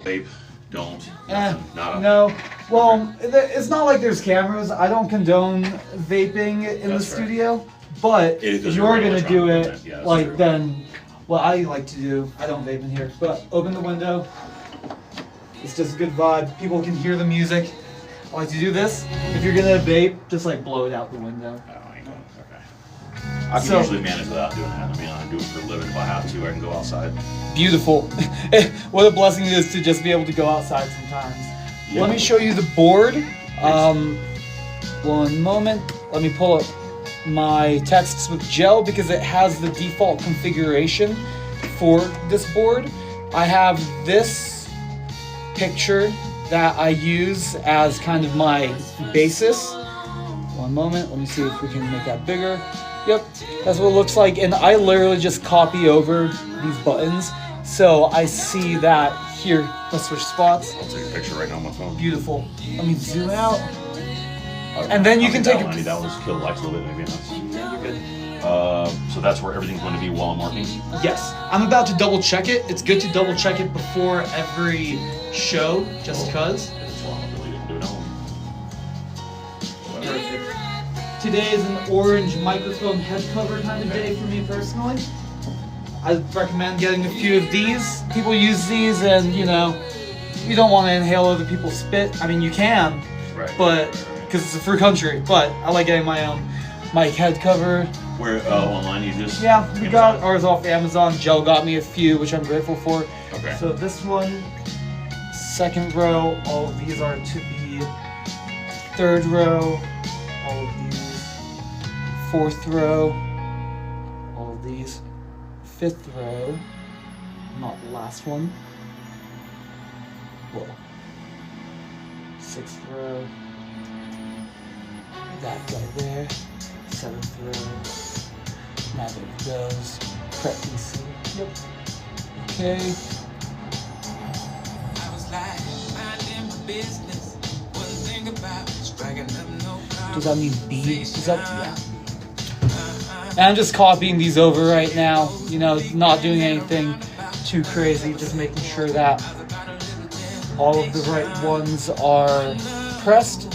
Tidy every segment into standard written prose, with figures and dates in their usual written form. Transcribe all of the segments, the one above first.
Vape, don't. No. Well, it's not like there's cameras. I don't condone vaping in the studio, but if you're gonna do it, then what I like to do, I don't vape in here, but open the window. It's just a good vibe. People can hear the music. I like to do this. If you're gonna vape, just like blow it out the window. I can usually manage without doing that. I mean, I do it for a living. If I have to, I can go outside. Beautiful. What a blessing it is to just be able to go outside sometimes. Yeah. Let me show you the board. One moment. Let me pull up my texts with gel because it has the default configuration for this board. I have this picture that I use as kind of my basis. One moment. Let me see if we can make that bigger. Yep, that's what it looks like, and I literally just copy over these buttons, so I see that here. Let's switch spots. I'll take a picture right now on my phone. Beautiful. Let me zoom out, and then you can take. I need that one to kill the lights a little bit, maybe. Yeah, you're good. So that's where everything's going to be while I'm working. Yes, I'm about to double check it. It's good to double check it before every show, just because. Perfect. Today is an orange microphone head cover kind of day for me personally. I recommend getting a few of these. People use these and, you know, you don't want to inhale other people's spit. I mean, you can, but because it's a free country, but I like getting my own mic head cover. Where online you just? Yeah, we got ours off Amazon. Gel got me a few, which I'm grateful for. Okay. So this one, second row, all of these are to be third row, all of these. Fourth row, all of these. Fifth row, not the last one. Whoa. Sixth row, that right there. Seventh row, now there it goes. Prep PC. Yep. Okay. Does that mean B? Is that, yeah. And I'm just copying these over right now, you know, not doing anything too crazy, just making sure that all of the right ones are pressed,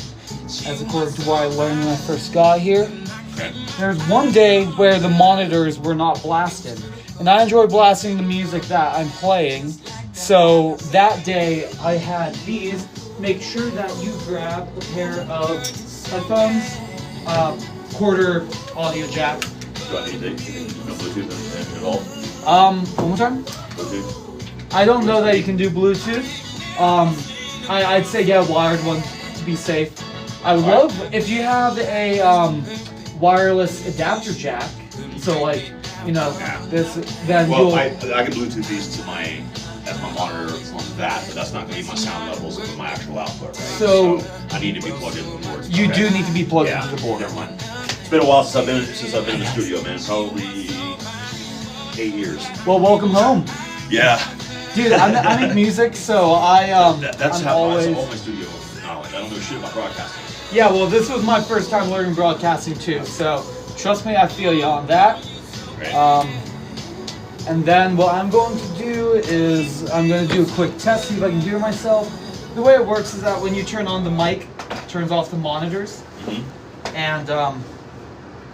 as according to what I learned when I first got here. There's one day where the monitors were not blasted, and I enjoy blasting the music that I'm playing, so that day I had these. Make sure that you grab a pair of headphones, quarter audio jack. Do I need to no Bluetooth at all? One more time? Bluetooth? I don't know that you can do Bluetooth. I'd say get a wired one to be safe. I would love if you have a wireless adapter jack. So like, you know, this then well, I can Bluetooth these to my monitor on that, but that's not going to be my sound levels of my actual output, right? So I need to be plugged into the board. You do need to be plugged into the board. Never mind. It's been a while since I've been in the studio, man. Probably 8 years. Well, welcome home. Yeah. Dude, I make music, so that's I'm how always... all my studio knowledge. I don't know shit about broadcasting. Yeah, well, this was my first time learning broadcasting too, so trust me, I feel you on that. Right. And then what I'm going to do is I'm going to do a quick test, see if I can hear myself. The way it works is that when you turn on the mic, it turns off the monitors. And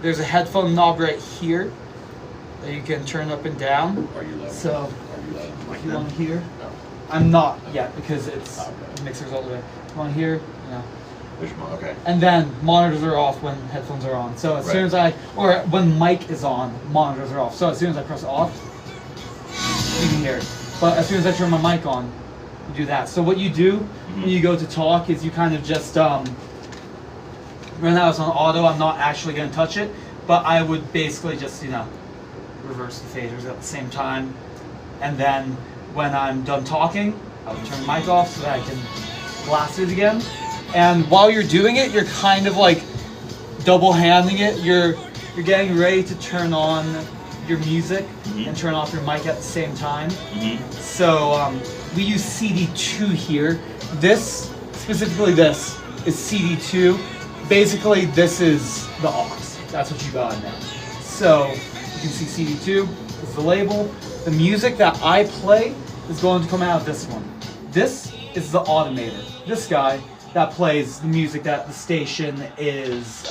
there's a headphone knob right here that you can turn up and down. Are you low? So Like if you that? want to hear, No. I'm not yet because it's the mixer's all the way. If you want to hear, you know. Okay. And then monitors are off when headphones are on. So as soon as or when mic is on, monitors are off. So as soon as I press off, you can hear it. But as soon as I turn my mic on, you do that. So what you do when you go to talk is you kind of just, right now it's on auto, I'm not actually going to touch it, but I would basically just, you know, reverse the phasers at the same time. And then when I'm done talking, I would turn the mic off so that I can blast it again. And while you're doing it, you're kind of like double handing it. You're getting ready to turn on your music and turn off your mic at the same time. So we use CD2 here. This, specifically this, is CD2. Basically, this is the aux. That's what you got now. So you can see CD2 is the label. The music that I play is going to come out of this one. This is the automator. This guy that plays the music that the station is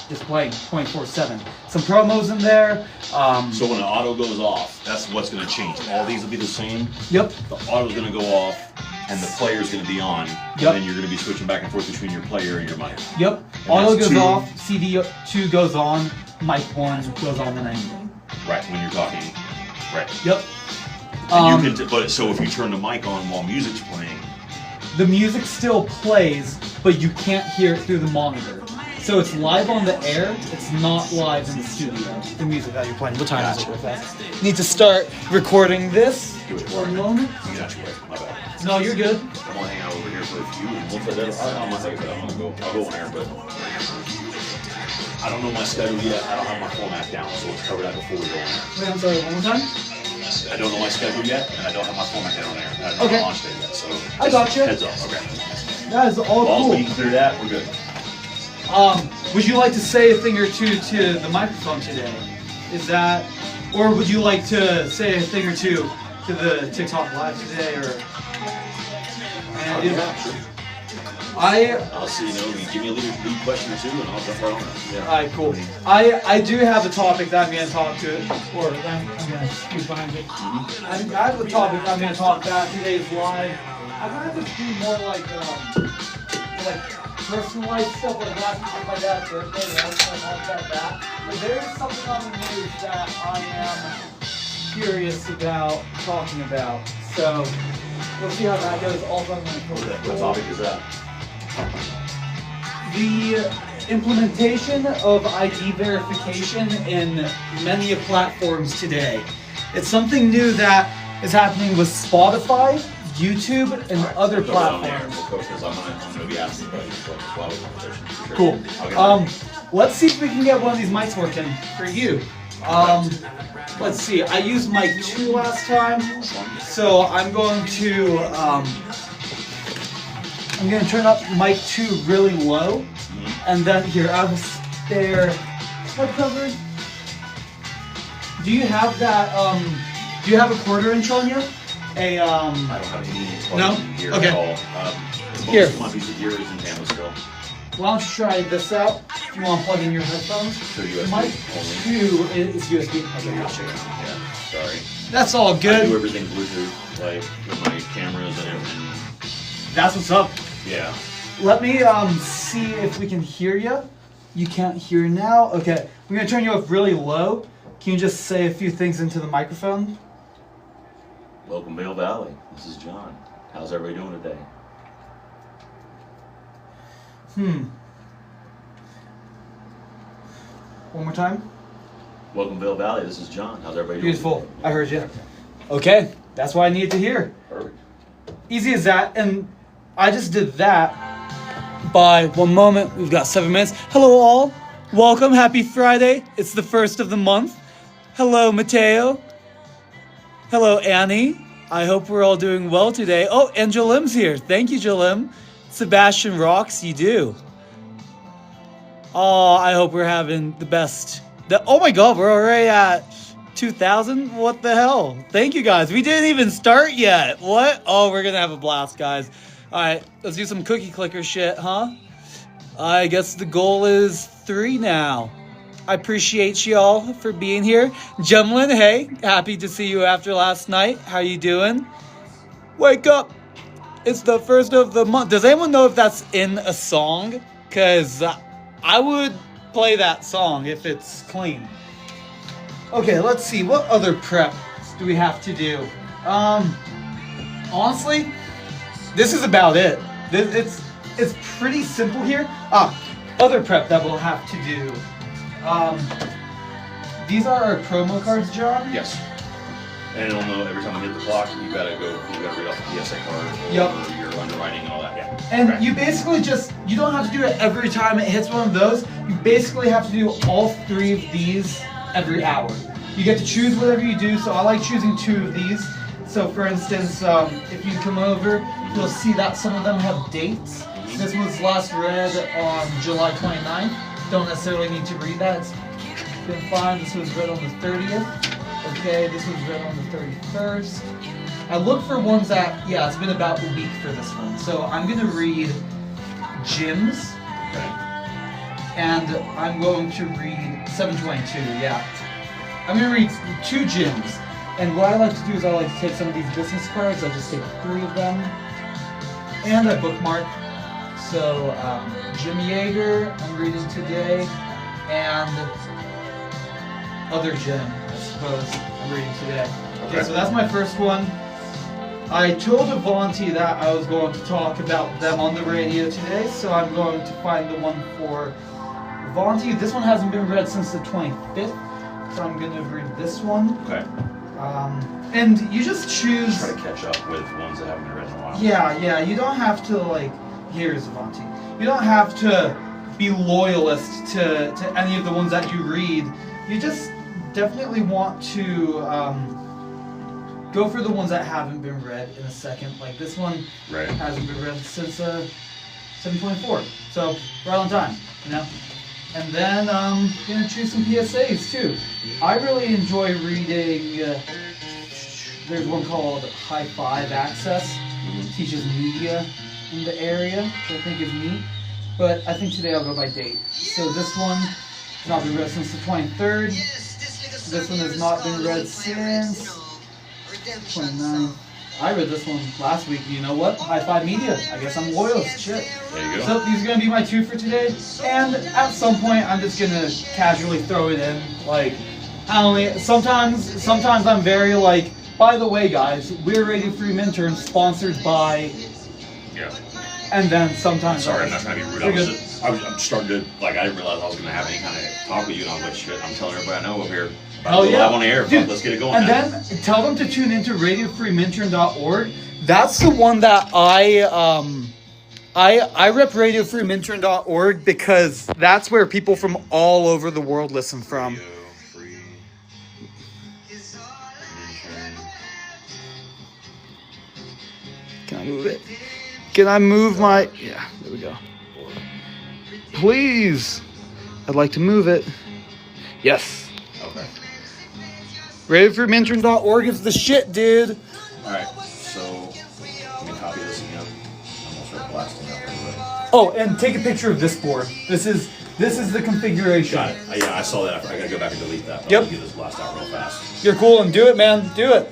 just playing 24/7. Some promos in there. So when the auto goes off, that's what's going to change. All these will be the same. Yep. The auto's going to go off, and the player's going to be on. Yep. And then you're going to be switching back and forth between your player and your mic. Yep. And Auto that's goes two. off, CD2 goes on, mic 1 goes on, then anything. Right, when you're talking. Right. Yep. And you can but so if you turn the mic on while music's playing, the music still plays, but you can't hear it through the monitor. So it's live on the air, it's not live in the studio, the music that you're playing. What time is it with that? Need to start recording this for a moment. you can actually my bad. No, you're good. I'm gonna hang out over here for a few, and once I do, I'm gonna go on air, but I don't know my schedule yet. I don't have my format down, so let's cover that before we go on air. Wait, I'm sorry, one more time? I don't know my schedule yet, and I don't have my format down on air. I haven't Okay. launched it yet, so I got you. heads up. Okay. That is all As long as we cool. can clear that, we're good. Would you like to say a thing or two to the microphone today? Is that, or would you like to say a thing or two to the TikTok live today, or? And I'll see. You give me a little lead question or two, and I'll jump right on it. Yeah. Alright, cool. I do have a topic that I'm going to talk to, or I'm going to scoot behind it. I have a topic that I'm going to talk about today's live. I'm going to do more like personal life stuff like that, stuff like that, birthday, stuff like that. But there is something on the news that I am curious about talking about. So we'll see how that goes. Also, I'm going to What topic is that? the implementation of ID verification in many platforms today. It's something new that is happening with Spotify, YouTube, and other platforms. Because I'm gonna be asking questions for a lot of competition. For sure. Cool. I'll get Let's see if we can get one of these mics working for you. Let's see. I used mic 2 last time, so I'm going to turn up mic 2 really low, and then here I have a spare mic cover. Do you have that? Do you have a 1/4 inch on you? I don't have any No? plug-in gear Okay. at all. Here. Most of my piece of gear is in camera still. Why don't you try this out? If you want to plug in your headphones. So USB Mic only. 2 is USB. Okay, Yeah, I'll show you. sorry. That's all I do good. everything Bluetooth, like with my cameras and everything. That's what's up. Yeah. Let me see if we can hear you. You can't hear now. Okay, we're gonna turn you up really low. Can you just say a few things into the microphone? Welcome, Vail Valley. This is John. How's everybody doing today? One more time. Welcome, Vail Valley. This is John. How's everybody doing? Beautiful. I heard you. Okay, that's what I needed to hear. Perfect. Easy as that. And I just did that by 1 moment. We've got 7 minutes. Hello all. Welcome. Happy Friday. It's the 1st of the month. Hello, Mateo. Hello, Annie. I hope we're all doing well today. Oh, and Jalim's here. Thank you, Jalim. Sebastian rocks. You do. Oh, I hope we're having the best. Oh my God, we're already at 2,000? What the hell? Thank you guys. We didn't even start yet. What? Oh, we're gonna have a blast, guys. All right, let's do some cookie clicker shit, huh? I guess the goal is 3 now. I appreciate y'all for being here. Gemlin, hey, happy to see you after last night. How you doing? Wake up. It's the 1st of the month. Does anyone know if that's in a song? Because I would play that song if it's clean. Okay, let's see. What other prep do we have to do? Honestly, this is about it. It's pretty simple here. Other prep that we'll have to do. These are our promo cards, John. Yes. And it'll know every time I hit the clock, you gotta read off the PSA card or Yep. your underwriting and all that. Yeah. And Okay. you basically you don't have to do it every time it hits one of those. You basically have to do all 3 of these every hour. You get to choose whatever you do, so I like choosing 2 of these. So for instance, if you come over, you'll see that some of them have dates. This was last read on July 29th. Don't necessarily need to read that. It's been fine. This was read on the 30th. Okay, this was read on the 31st. I look for ones that, it's been about a week for this one. So I'm going to read Jim's. Okay. And I'm going to read 722, I'm going to read 2 Jims. And what I like to do is I like to take some of these business cards. I just take 3 of them. And I bookmark. So, Jim Yeager, I'm reading today. And other Jim, I suppose, I'm reading today. Okay, so that's my first one. I told Avanti that I was going to talk about them on the radio today, so I'm going to find the one for Avanti. This one hasn't been read since the 25th, so I'm going to read this one. Okay. And you just choose... Try to catch up with ones that haven't been read in a while. Yeah, you don't have to, like... Here's Avanti. You don't have to be loyalist to any of the ones that you read. You just definitely want to go for the ones that haven't been read in a second. Like this one hasn't been read since 724. So, right on time, you know? And then I'm going to choose some PSAs too. I really enjoy reading, there's one called High Five Access. It teaches media in the area, which I think is neat. But I think today I'll go by date. So this one has not been read since the 23rd. This one has not been read since 29th. I read this one last week. You know what? High Five Media. I guess I'm loyal. Shit. There you go. So these are going to be my 2 for today. And at some point, I'm just going to casually throw it in. Like, I don't know. Sometimes I'm very like, by the way, guys, we're Radio Free Minturn, sponsored by... Yeah. And then sometimes... Sorry, I'm not trying to be rude. I'm starting to, like, I didn't realize I was going to have any kind of talk with you, and I was like, shit, I'm telling everybody I know up here. Live on the air. Dude, let's get it going. And then tell them to tune into radiofreeminturn.org. That's the one that I rep radiofreeminturn.org because that's where people from all over the world listen from. Can I move it? Can I move my... Yeah, there we go. Please. I'd like to move it. Yes. Okay. RadioFreeMintern.org is the shit, dude. Alright, so let me copy this again. I'm gonna start blasting out everybody. Oh, and take a picture of this board. This is the configuration. Got it. Yeah, I saw that. I gotta go back and delete that. Yep. I'll get this blast out real fast. You're cool and do it, man. Do it.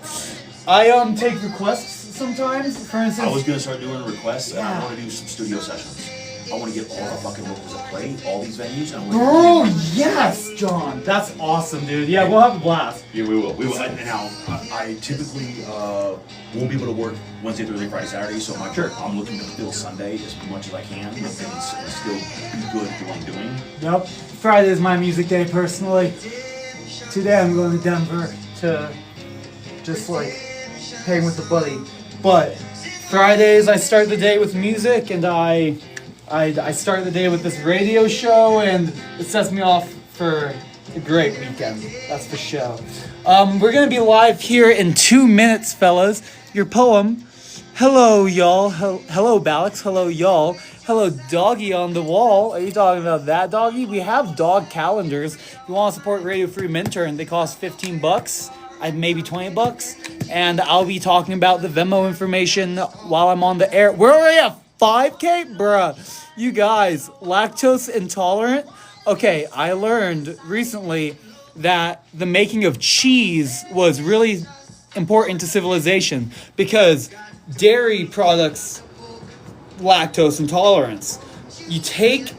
I take requests sometimes. For instance, I was gonna start doing requests, and I want to do some studio sessions. I want to get all the fucking locals that play all these venues. And bro, yes, John. That's awesome, dude. Yeah, we'll have a blast. Yeah, we will. We will. Now, I typically won't be able to work Wednesday, Thursday, Friday, Saturday, so I'm looking to fill Sunday as much as I can and still be good at what I'm doing. Yep. Friday is my music day, personally. Today I'm going to Denver to just like hang with the buddy. But Fridays I start the day with music, and I start the day with this radio show, and it sets me off for a great weekend. That's for sure. We're going to be live here in 2 minutes, fellas. Your poem. Hello, y'all. Hello, Balex. Hello, y'all. Hello, doggy on the wall. Are you talking about that doggy? We have dog calendars. If you want to support Radio Free Minturn, they cost $15. Maybe $20. And I'll be talking about the Venmo information while I'm on the air. We're already at 5K? Bruh. You guys, lactose intolerant? Okay, I learned recently that the making of cheese was really important to civilization because dairy products lactose intolerance. You take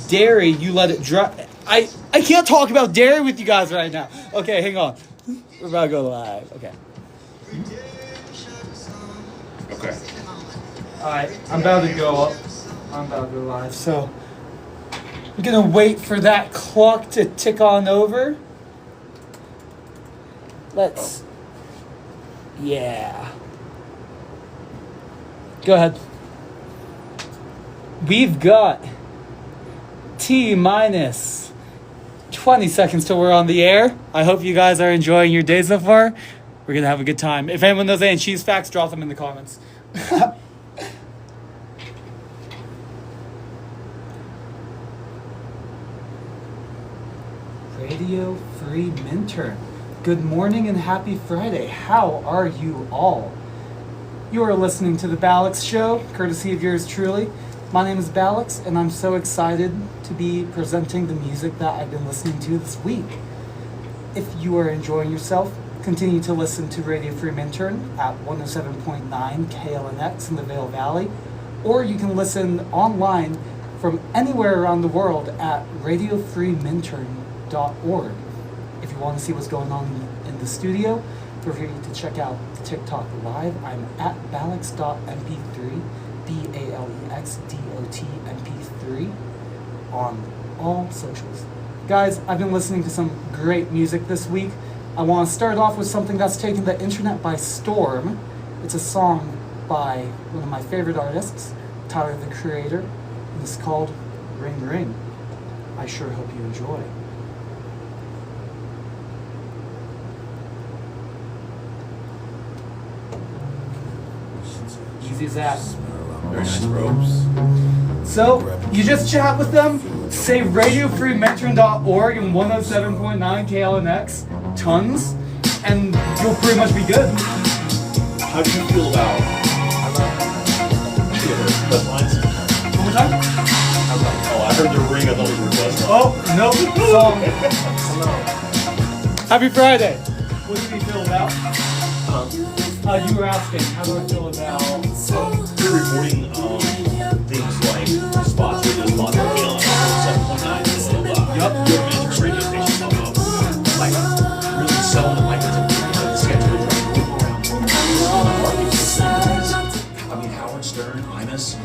dairy, you let it dry. I can't talk about dairy with you guys right now. Okay, hang on. We're about to go live. Okay. Okay. Alright, I'm about to go up. I'm about to go live. So, we're gonna wait for that clock to tick on over. Let's... Yeah. Go ahead. We've got T-minus 20 seconds till we're on the air. I hope you guys are enjoying your day so far. We're gonna have a good time. If anyone knows any cheese facts, drop them in the comments. Radio Free Minturn. Good morning and happy Friday. How are you all? You are listening to the Balex Show, courtesy of yours truly. My name is Balex, and I'm so excited to be presenting the music that I've been listening to this week. If you are enjoying yourself, continue to listen to Radio Free Minturn at 107.9 KLNX in the Vale Valley, or you can listen online from anywhere around the world at radiofreeminturn.org. If you want to see what's going on in the studio, feel free to check out TikTok Live. I'm at balex.mp3, BALEXDOTMP3 on all socials. Guys, I've been listening to some great music this week. I want to start off with something that's taken the internet by storm. It's a song by one of my favorite artists, Tyler the Creator, and it's called Ring Ring. I sure hope you enjoy. Easy as that. Very nice ropes. So, you just chat with them, say radiofreemetron.org and 107.9 KLNX, tons, and you'll pretty much be good. How do you feel about best lines? One more time? Oh, I heard the ring. I thought it was your best line. Oh, nope. Song. Happy Friday. What do you feel about? You were asking, how do I feel about... You're reporting things like spots, radio spots, or feeling like 7.9, blah, blah, blah. Yup. You're managing a radio station, like really selling it like it's a schedule to try to move around. I mean, Howard Stern, Imus,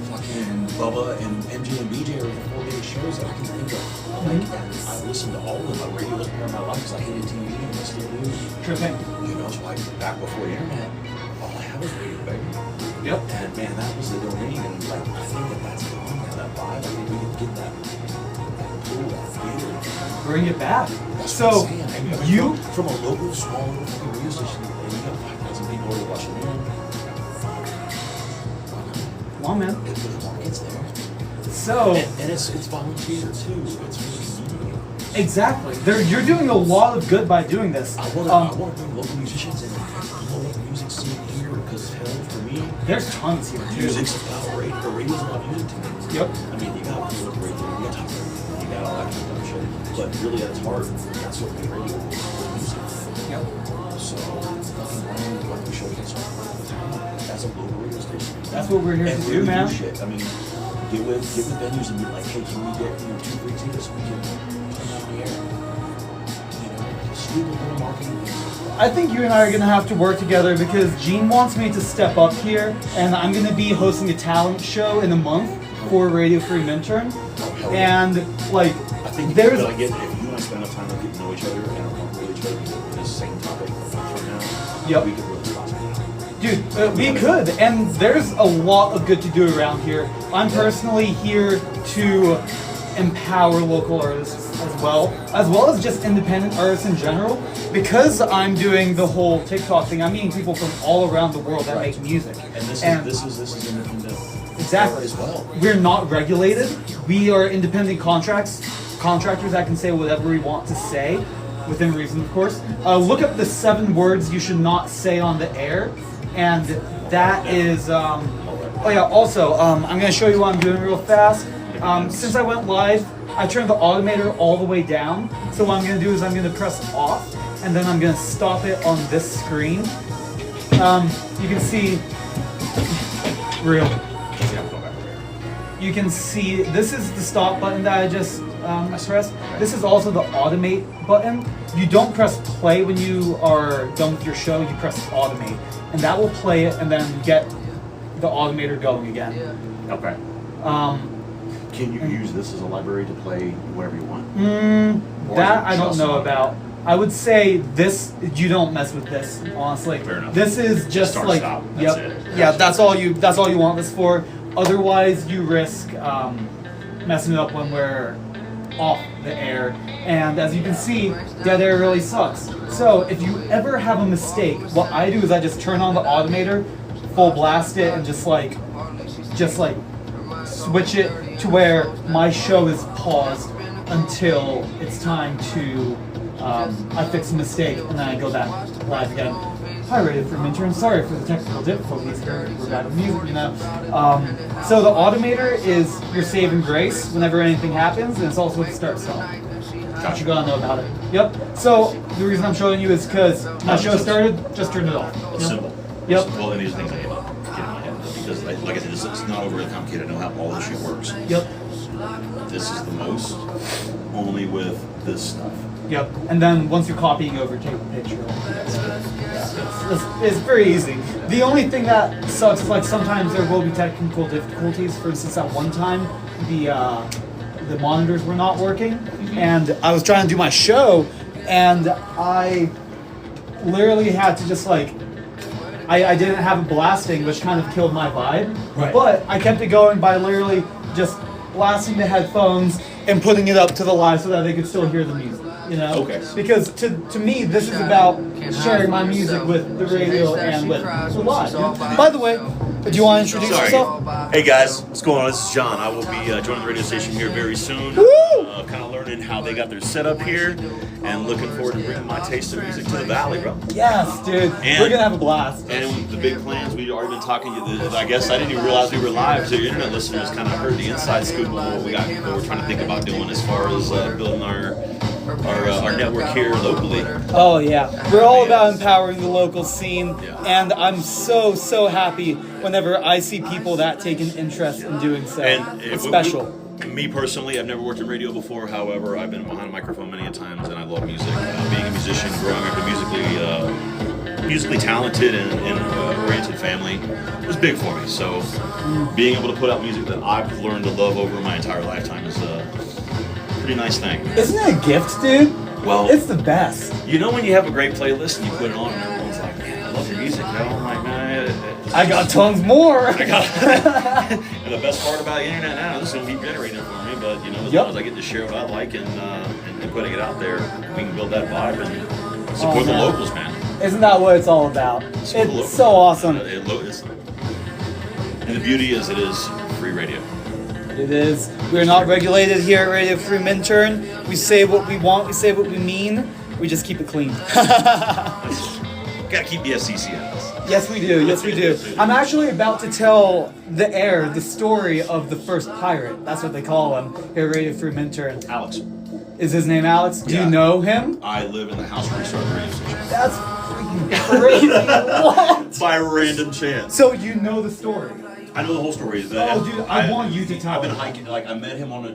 fucking Bubba, and MJ and BJ are the 4 biggest shows that I can think of. Like, and I listened to all of them. My radio was part of my life because I hated TV and I still do. Sure thing. You know, so like back before the internet, all I had was radio, baby. Yep. And man, that was the domain, and like I think that's gone now. That vibe, I think we can get that cool, that feeling. Bring it back. That's So, what I'm saying. I mean, you... from a local, small little fucking radio station, and you got 5,000 people already watching it. Come on, man. There's markets there. So... And it's volunteer too. It's really community. Exactly. You're doing a lot of good by doing this. I want to bring local musicians and blow up the music scene here because hell, for me, There's tons here, too. music's about radio. The radio's about music to me. Yep. I mean, you got music radio, you got talk radio, you got all that kind of shit. But really, at its heart, that's what made radio is music. Yep. So, fucking running the show against all the time. That's a local radio station. That's what we're here And to do, really man. Shit. I mean, get with venues and be like, hey, can we get 2 free tickets so we can turn on the air? You know, just do the little marketing things. I think you and I are going to have to work together because Gene wants me to step up here, and I'm going to be hosting a talent show in a month for Radio Free Minturn. Oh, hell yeah. And, like, I think there's... if you and I spend enough time getting to know each other and are comfortable with each other with this same topic a month from now, Yep. we could really spot something out. Dude, we could, and there's a lot of good to do around here. I'm personally here to empower local artists as well as just independent artists in general. Because I'm doing the whole TikTok thing, I'm meeting people from all around the world that make music. And this is independent. Exactly. As well. We're not regulated. We are independent contractors that can say whatever we want to say, within reason, of course. Look up the 7 words you should not say on the air. And that is, oh yeah, also, I'm going to show you what I'm doing real fast. Since I went live, I turned the automator all the way down. So what I'm going to do is I'm going to press off, and then I'm going to stop it on this screen. You can see, you can see, this is the stop button that I just pressed. This is also the automate button. You don't press play when you are done with your show, you press automate. And that will play it and then get the automator going again. Okay. Can you use this as a library to play whatever you want? That I don't know about. I would say this, you don't mess with this, honestly. Fair enough. This is just Start, like, stop. That's it. Yeah, that's all you want this for. Otherwise, you risk messing it up when we're off the air. And as you can see, dead air really sucks. So if you ever have a mistake, what I do is I just turn on the automator, full blast it, and just like switch it to where my show is paused until it's time to I fix a mistake, and then I go back live again. Hi, Radio Free Intern. Sorry for the technical difficulties here. We're bad at music, you know. So the automator is your saving grace whenever anything happens, and it's also the start song. What you gotta know about it. Yep. So the reason I'm showing you is because my show started, just turned it off. It's simple. Yep. Well, these things I get in my head because, like I said, it's not overly complicated. I know how all this shit works. Yep. This is the most, only with this stuff. Yep. And then once you're copying over, take a picture. It's very easy. The only thing that sucks is like sometimes there will be technical difficulties. For instance, at one time the monitors were not working, and I was trying to do my show, and I literally had to just like I didn't have it blasting, which kind of killed my vibe. Right. But I kept it going by literally just blasting the headphones and putting it up to the live so that they could still hear the music. You know? Okay. Because to me, this is about sharing my music with the radio and with the live. You know? By the way, do you want to introduce yourself? Hey guys, what's going on? This is John. I will be joining the radio station here very soon. Kind of learning how they got their setup here, and looking forward to bringing my taste of music to the Valley, bro. Yes, dude. We're gonna have a blast. And the big plans, we've already been talking to you. I guess I didn't even realize we were live, so your internet listeners kind of heard the inside scoop of what we got, what we're trying to think about doing as far as building our network here locally. Oh yeah, we're all about empowering the local scene, and I'm so happy whenever I see people that take an interest in doing so. And it's special. Me personally, I've never worked in radio before. However, I've been behind a microphone many a times, and I love music. Being a musician, growing up in musically talented and oriented family was big for me. So being able to put out music that I've learned to love over my entire lifetime is a pretty nice thing. Isn't it a gift, dude? Well, it's the best. You know when you have a great playlist and you put it on and everyone's like, man, I love your music. You know? I'm like, man, I got tons more. And the best part about the internet now, this is going to keep generating it for me, but you know, as long as I get to share what I like and putting it out there, we can build that vibe and support the locals, man. Isn't that what it's all about? It's so awesome. And the beauty is it is free radio. It is. We're not regulated here at Radio Free Minturn. We say what we want, we say what we mean, we just keep it clean. Gotta keep the FCC out of this. Yes, we do. Yes, we do. I'm actually about to tell the story of the first pirate. That's what they call him here at Radio Free Minturn. Alex. Is his name Alex? Do you know him? I live in the house where he started the radio station. That's freaking crazy. What? By random chance. So you know the story? I know the whole story. Dude, I want you to tell. I've been hiking. Like I met him on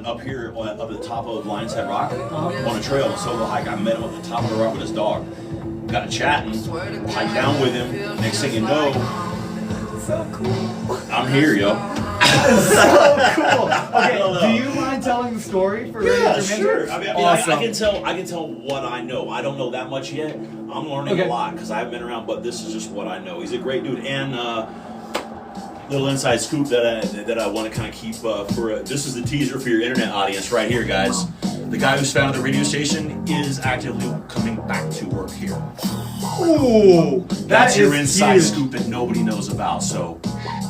up here up at the top of Lion's Head Rock on a trail, a solo hike. I met him at the top of the rock with his dog. Got to chatting, hiked down with him. Next thing you know, so cool. I'm here, yo. So cool. Okay, do you mind telling the story for Radio Free sure. I mean, awesome. I can tell what I know. I don't know that much yet. I'm learning a lot because I haven't been around, but this is just what I know. He's a great dude, and little inside scoop that I want to kind of keep for. This is the teaser for your internet audience right here, guys. The guy who's founded the radio station is actively coming back to work here. Ooh, that's your inside scoop that nobody knows about. So,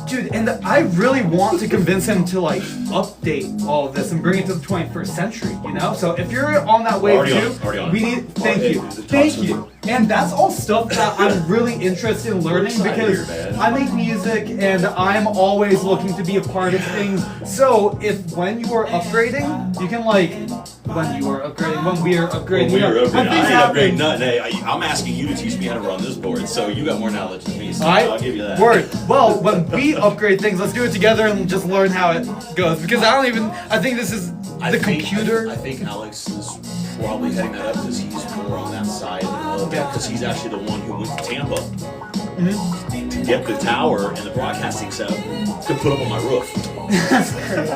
dude, and I really want to convince him to like update all of this and bring it to the 21st century. You know, so if you're on that wave too, we need. Thank you. And that's all stuff that I'm really interested in learning because I make music and I'm always looking to be a part of things. So if when you are upgrading, you can like when we are upgrading. I ain't upgrading nothing. Hey, I'm asking you to teach me how to run this board, so you got more knowledge than me. So I'll give you that. Word. Well, when we upgrade things, let's do it together and just learn how it goes. Because I think this is the computer. I think Alex is probably heading that up because he's more on that side of it. Because he's actually the one who went to Tampa to get the tower and the broadcasting setup to put up on my roof. That's crazy.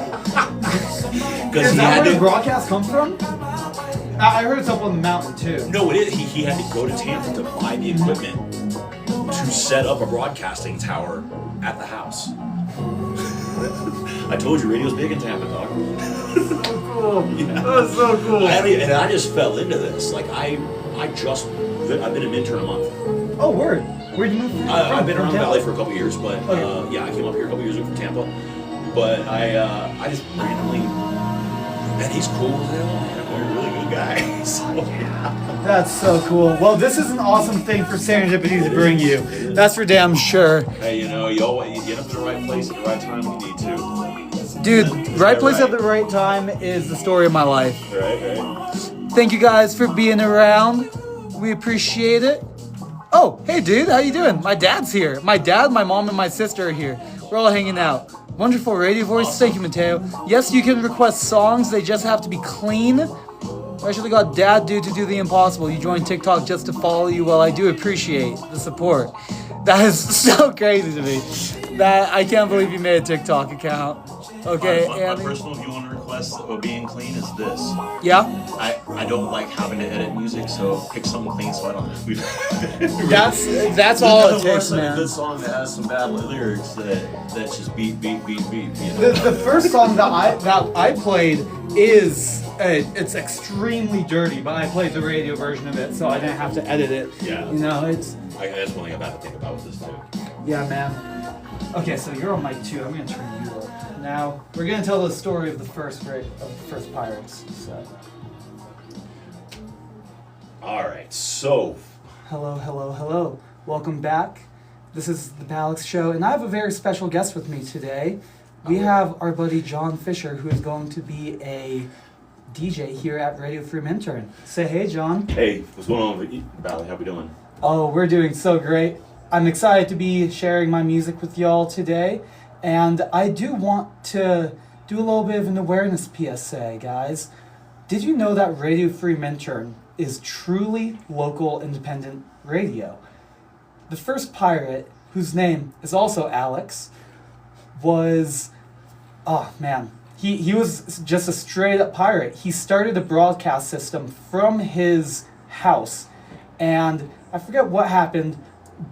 Is that where the broadcast comes from? I heard it's up on the mountain too. No, it is. He had to go to Tampa to buy the equipment to set up a broadcasting tower at the house. I told you, radio's big in Tampa, dog. So cool. Yeah. That's so cool. And I just fell into this. Like I've been an intern a month. Oh, word. Where'd you move from? I've been around the Valley for a couple years, but I came up here a couple years ago from Tampa. But I just randomly, and he's cool as hell, man. We're really good guy. So, That's so cool. Well, this is an awesome thing for Serendipity to bring you. That's for damn sure. Hey, you know, you get up to the right place at the right time when you need to. Dude, right place at the right time is the story of my life. Right. Thank you guys for being around. We appreciate it. Oh, hey dude, how you doing? My dad's here. My dad, my mom, and my sister are here. We're all hanging out. Wonderful radio voice. Awesome. Thank you, Mateo. Yes, you can request songs. They just have to be clean. I actually got Dad Dude to do the impossible. You joined TikTok just to follow you. Well, I do appreciate the support. That is so crazy to me. That I can't believe you made a TikTok account. Okay, my personal view on requests of being clean is this. Yeah? I don't like having to edit music, so pick something clean so I don't have to. That's all it takes, A man. good song that has some bad lyrics that's just beat. You know? The first song that I played is it's extremely dirty, but I played the radio version of it, so I didn't have to edit it. Yeah. You know, it's That's one thing I've had to think about with this too. yeah, man. Okay, so you're on mic 2. I'm gonna turn you up. Now we're gonna tell the story of the first pirates. So. All right, so Hello. Welcome back. This is the Balex Show, and I have a very special guest with me today. We have our buddy John Fisher, who is going to be a DJ here at Radio Free Minturn. Say hey, John. hey, what's going on, Valley? How we doing? Oh, we're doing so great. I'm excited to be sharing my music with y'all today, and I do want to do a little bit of an awareness PSA, guys. Did you know that Radio Free Minturn is truly local independent radio? The first pirate, whose name is also Alex, was, oh man, he was just a straight up pirate. He started a broadcast system from his house, and I forget what happened,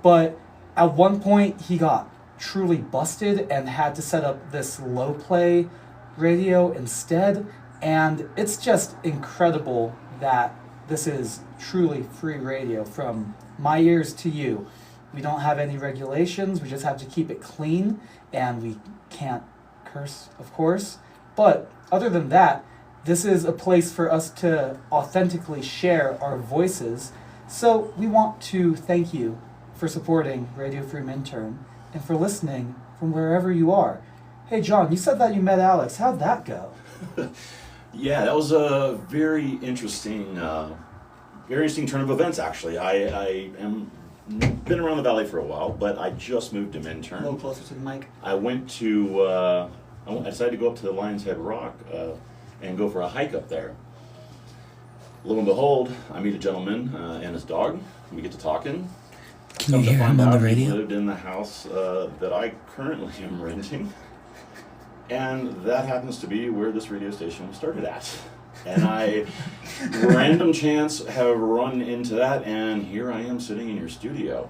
but at one point he got truly busted and had to set up this low play radio instead, and it's just incredible that this is truly free radio from my ears to you. We don't have any regulations, we just have to keep it clean, and we can't curse, of course. But other than that, this is a place for us to authentically share our voices. So we want to thank you for supporting Radio Free Minturn and for listening from wherever you are. Hey John, you said that you met Alex. How'd that go? Yeah, that was a very interesting turn of events. Actually, I am been around the valley for a while, but I just moved to Minturn. A little closer to the mic. I went to I decided to go up to the Lion's Head Rock and go for a hike up there. Lo and behold, I meet a gentleman and his dog. We get to talking. Can you hear him on the radio? He lived in the house that I currently am renting. And that happens to be where this radio station started at. And I, random chance, have run into that, and here I am sitting in your studio.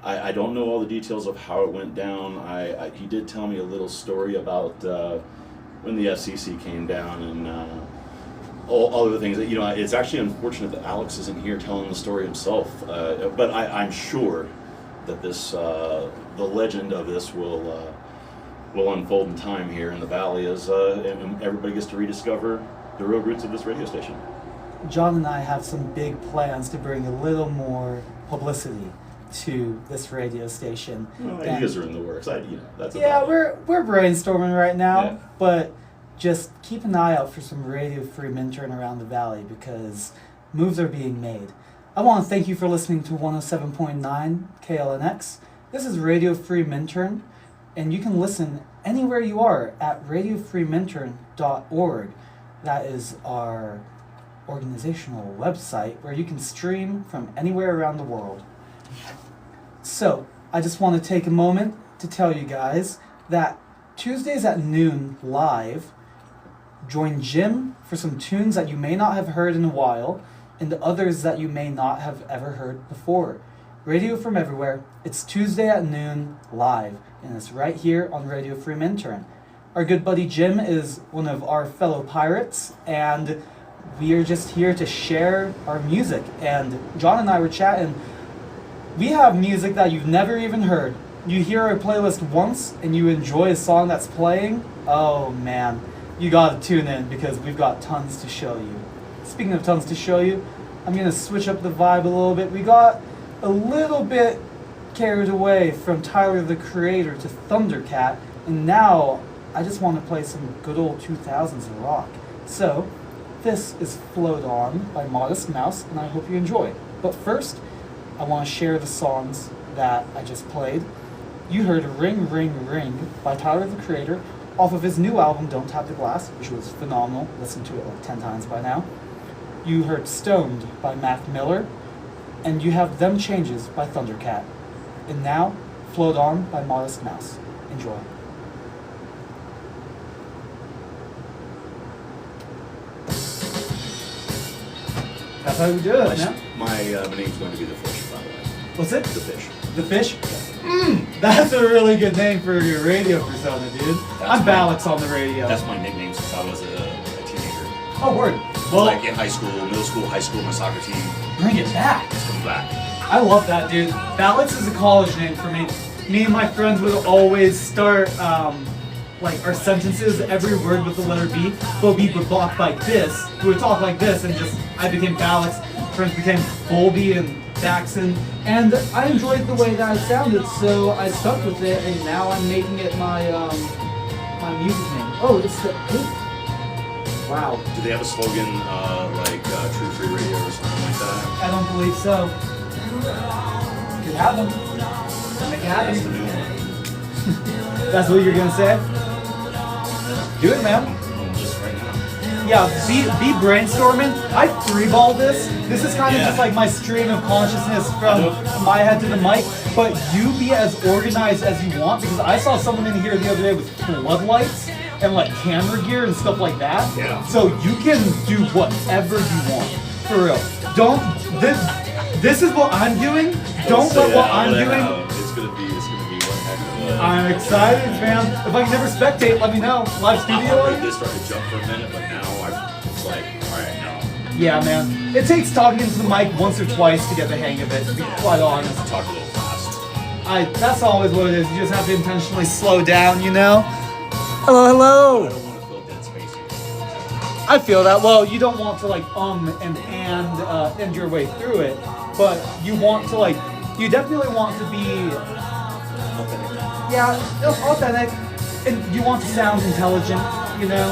I don't know all the details of how it went down. He did tell me a little story about when the FCC came down and all other things. You know, it's actually unfortunate that Alex isn't here telling the story himself. But I'm sure that this, the legend of this will unfold in time here in the valley as everybody gets to rediscover the real roots of this radio station. John and I have some big plans to bring a little more publicity to this radio station. Well, ideas are in the works. That's yeah, about it. we're brainstorming right now, Yeah. but just keep an eye out for some Radio Free Minturn around the valley because moves are being made. I want to thank you for listening to 107.9 KLNX. This is Radio Free Minturn, and you can listen anywhere you are at radiofreeminturn.org. That is our organizational website where you can stream from anywhere around the world. So, I just want to take a moment to tell you guys that Tuesdays at noon live, join Jim for some tunes that you may not have heard in a while and others that you may not have ever heard before. Radio from everywhere. It's Tuesday at noon live, and it's right here on Radio Free Minturn. Our good buddy Jim is one of our fellow pirates, and we are just here to share our music. And John and I were chatting. We have music that you've never even heard. You hear our playlist once and you enjoy a song that's playing, oh man, you gotta tune in because we've got tons to show you. speaking of tons to show you, I'm going to switch up the vibe a little bit. We got a little bit carried away from Tyler the Creator to Thundercat, and now I just want to play some good old 2000s rock. So, this is Float On by Modest Mouse, and I hope you enjoy. But first, I want to share the songs that I just played. You heard Ring Ring Ring by Tyler the Creator off of his new album Don't Tap the Glass, which was phenomenal. Listened to it like 10 times by now. You heard Stoned by Mac Miller, and you have Them Changes by Thundercat. And now, Float On by Modest Mouse. Enjoy. That's how we do it, man. My name's going to be The Fish, by the way. What's it? The Fish. The Fish? That's a really good name for your radio persona, dude. I'm Balex on the radio. That's my nickname since I was a teenager. Oh, word. Well, like in high school, middle school, high school, my soccer team. Bring it back. It's coming back. I love that, dude. Balex is a college name for me. Me and my friends would always start, like, our sentences, every word with the letter B. Bobby would talk like this. We would talk like this, and just, I became Balex. Friends became Bolby and Daxon. And I enjoyed the way that it sounded, so I stuck with it, and now I'm making it my, my music name. Oh, it's the 8th. Wow. Do they have a slogan like True Free Radio or something like that? I don't believe so. Could have them. Make it happen. That's the new one. That's what you're gonna say? Do it, man. On this right now. Yeah, be brainstorming. I three-ball this. This is kind of just like my stream of consciousness from my head to the mic. But you be as organized as you want, because I saw someone in here the other day with floodlights and like camera gear and stuff like that. Yeah. So you can do whatever you want. For real. Don't this is what I'm doing. Don't let what I'm doing. It's gonna be one heck of a. I'm excited, man. If I can never spectate, let me know. Live I studio. already did start to jump for a minute, but now it's like, all right, no. Yeah, man. It takes talking into the mic once or twice to get the hang of it, to be quite honest. Talk a little fast. That's always what it is. You just have to intentionally slow down, you know? Hello, hello. I don't want to fill dead space here. I feel that. Well, you don't want to like and end your way through it, but you want to like, you definitely want to be, yeah, authentic, and you want to sound intelligent, you know?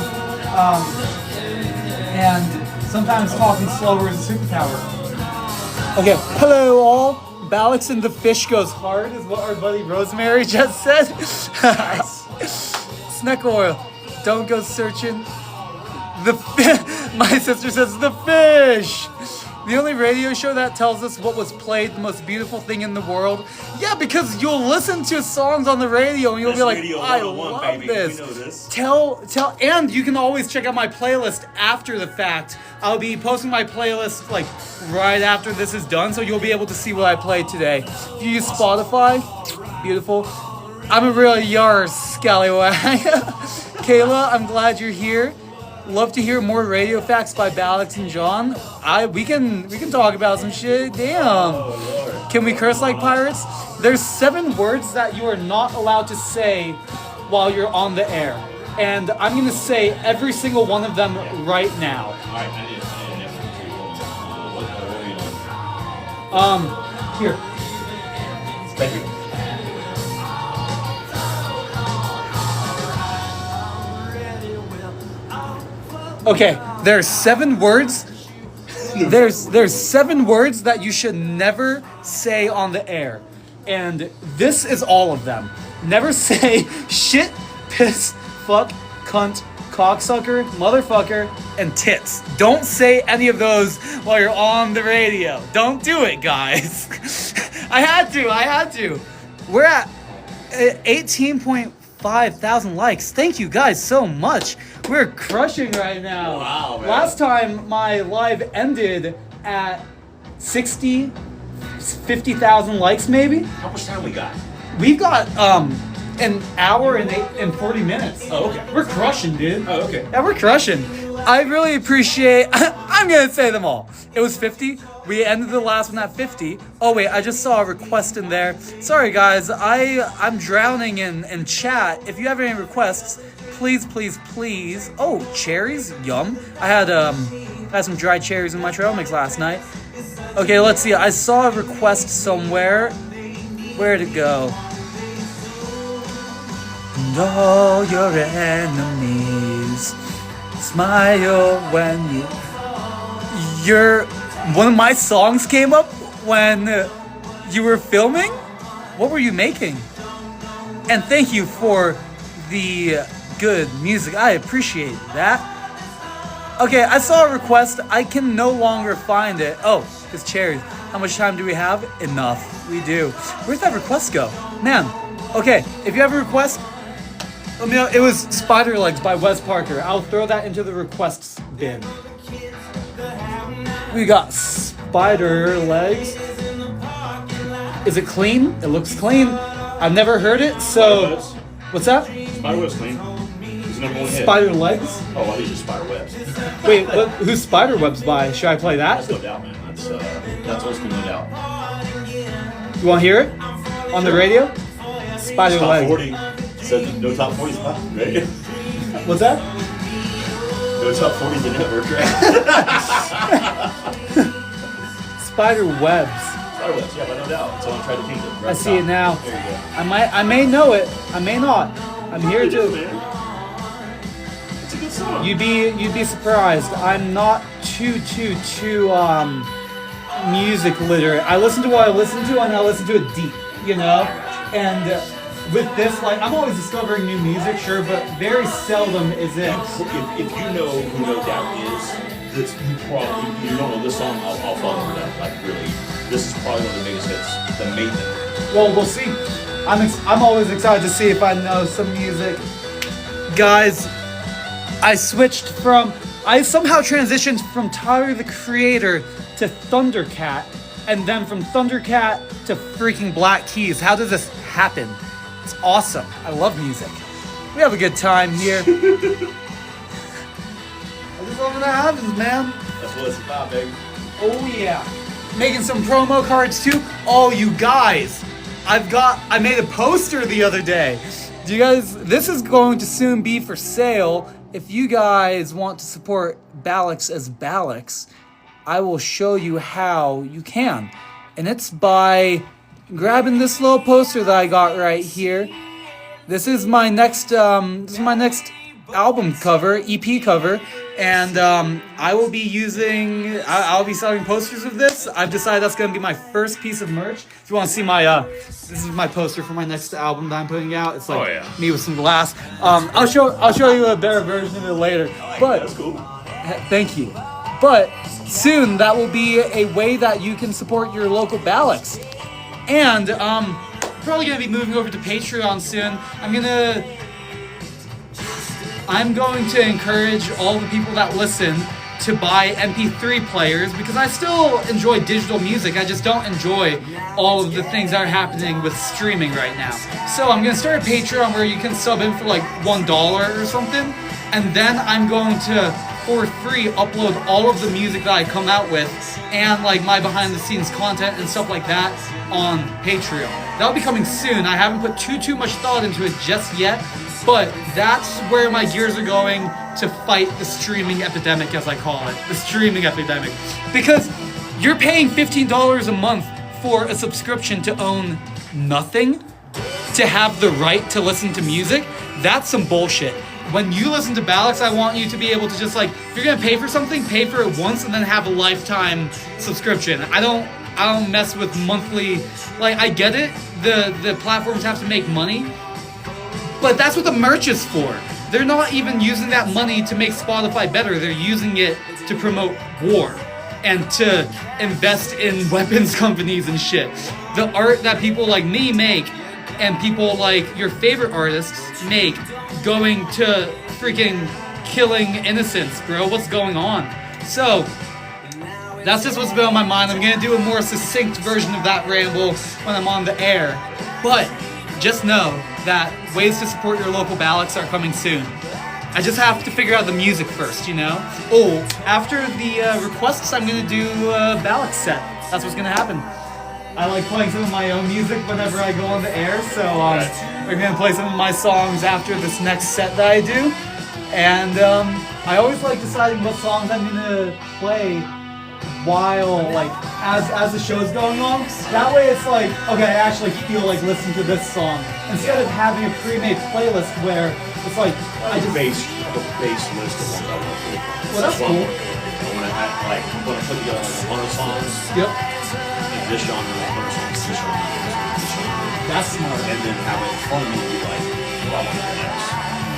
And sometimes talking slower is a superpower. Okay, hello all. Balex and the Fish goes hard is what our buddy Rosemary just said. Snack oil. Don't go searching. My sister says the fish. The only radio show that tells us what was played, the most beautiful thing in the world. Yeah, because you'll listen to songs on the radio and you'll be like, I love baby. this. We know this. Tell, and you can always check out my playlist after the fact. I'll be posting my playlist like right after this is done, so you'll be able to see what I played today. If you use Spotify, beautiful. I'm a real yar scallywag. Kayla, I'm glad you're here. Love to hear more radio facts by Balex and John. We can talk about some shit. Damn. Can we curse like pirates? There's 7 words that you are not allowed to say while you're on the air. And I'm gonna say every single one of them right now. Alright, I need what Here. Thank you. Okay, there's 7 words. There's 7 words that you should never say on the air. And this is all of them. Never say shit, piss, fuck, cunt, cocksucker, motherfucker, and tits. Don't say any of those while you're on the radio. Don't do it, guys. I had to. We're at 18.5 thousand likes. Thank you guys so much. We're crushing right now. Wow, man. Last time my live ended at 50,000 likes maybe. How much time we got? We've got an hour and 40 minutes. Oh, okay. We're crushing, dude. Oh, okay. Yeah, we're crushing. I really appreciate, I'm gonna say them all. It was 50. We ended the last one at 50. Oh wait, I just saw a request in there. Sorry guys, I'm drowning in chat. If you have any requests, please. Oh, cherries, yum. I had I had some dried cherries in my trail mix last night. Okay, let's see. I saw a request somewhere. Where'd it go? And all your enemies smile when one of my songs came up when you were filming. What were you making? And thank you for the good music. I appreciate that. Okay, I saw a request. I can no longer find it. Oh, it's cherries. How much time do we have? Enough. We do. Where'd that request go? Man. Okay, if you have a request, let me know. It was Spider Legs by Wes Parker. I'll throw that into the requests bin. We got Spider Legs. Is it clean? It looks clean. I've never heard it, so... What's that? Spiderweb's clean. He's number one hit. Spider Legs? Oh, well, these are Spiderwebs. Wait, who's Spiderwebs by? Should I play that? That's no doubt, man. That's old school, no doubt. You want to hear it? On the radio? Spider Top Legs. 40. Said no top 40 spot, right? What's that? No top 40 the network, right? Spider Webs. Spiderwebs, yeah, but no doubt. It's on Try the Kingdom. Right I see it now. There you go. I may know it. I may not. I'm here to. It's a good song. You'd be surprised. I'm not too music literate. I listen to what I listen to, and I listen to it deep, you know. And with this, like, I'm always discovering new music, sure, but very seldom is it. If you know who No Doubt is, you probably you don't know this song. I'll follow that. Like really, this is probably one of the biggest hits. The main. Well, we'll see. I'm always excited to see if I know some music. Guys, I somehow transitioned from Tyler the Creator to Thundercat, and then from Thundercat to freaking Black Keys. How does this happen? It's awesome. I love music. We have a good time here. I just love when that happens, man. That's what it's about, baby. Oh yeah. Making some promo cards too. Oh, you guys. I made a poster the other day. This is going to soon be for sale. If you guys want to support Balex as Balex, I will show you how you can. And it's by grabbing this little poster that I got right here. This is my next album cover, EP cover, and I will be I'll be selling posters of this. I've decided that's going to be my first piece of merch. If you want to see this is my poster for my next album that I'm putting out. It's like me with some glass. I'll show you a better version of it later. But that's cool. Thank you. But soon that will be a way that you can support your local Balex. And probably gonna be moving over to Patreon soon. I'm going to encourage all the people that listen to buy MP3 players because I still enjoy digital music. I just don't enjoy all of the things that are happening with streaming right now. So I'm gonna start a Patreon where you can sub in for like $1 or something, and then I'm going to, for free, upload all of the music that I come out with and like my behind the scenes content and stuff like that on Patreon. That'll be coming soon. I haven't put too much thought into it just yet, but that's where my gears are going to fight the streaming epidemic, as I call it. The streaming epidemic. Because you're paying $15 a month for a subscription to own nothing, to have the right to listen to music. That's some bullshit. When you listen to Balex, I want you to be able to just like, if you're gonna pay for something, pay for it once and then have a lifetime subscription. I don't mess with monthly. Like, I get it. The platforms have to make money, but that's what the merch is for. They're not even using that money to make Spotify better. They're using it to promote war and to invest in weapons companies and shit. The art that people like me make and people like your favorite artists make, going to freaking killing innocents, bro. What's going on? So that's just what's been on my mind. I'm gonna do a more succinct version of that ramble when I'm on the air. But just know that ways to support your local Balex are coming soon. I just have to figure out the music first, you know? Oh, after the requests, I'm gonna do a Balex set. That's what's gonna happen. I like playing some of my own music whenever I go on the air, so we're gonna play some of my songs after this next set that I do. And I always like deciding what songs I'm gonna play while like as the show's going on. That way it's like, okay, I actually feel like listening to this song instead of having a pre-made playlist where it's like I have a base list of ones I want to play. Well, that's cool. I'm gonna put together like 100 songs. Yep. In this genre, 100 songs, this genre, this genre. That's smart. And then have it in front of me and be like, well, I want to do next.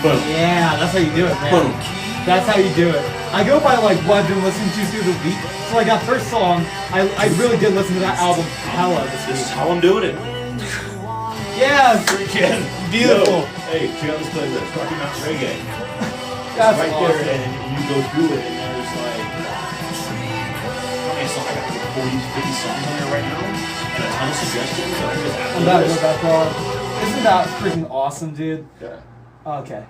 Boom. Yeah, that's how you do it, man. Boom. That's how you do it. I go by like what I've been listening to through the week. So like that first song, I really did listen to that album hella this This is week. how I'm doing it. Yeah, Freaking beautiful. Yo, hey, check out this playlist. Rocky Mountain Reggae. That's right awesome. there, and you go through it, and there's like, how many songs? I got like 40, 50 songs on there right now, and a ton of suggestions. So I can just add I'm to about to the go list. that far. Isn't that freaking awesome, dude? Yeah. Okay.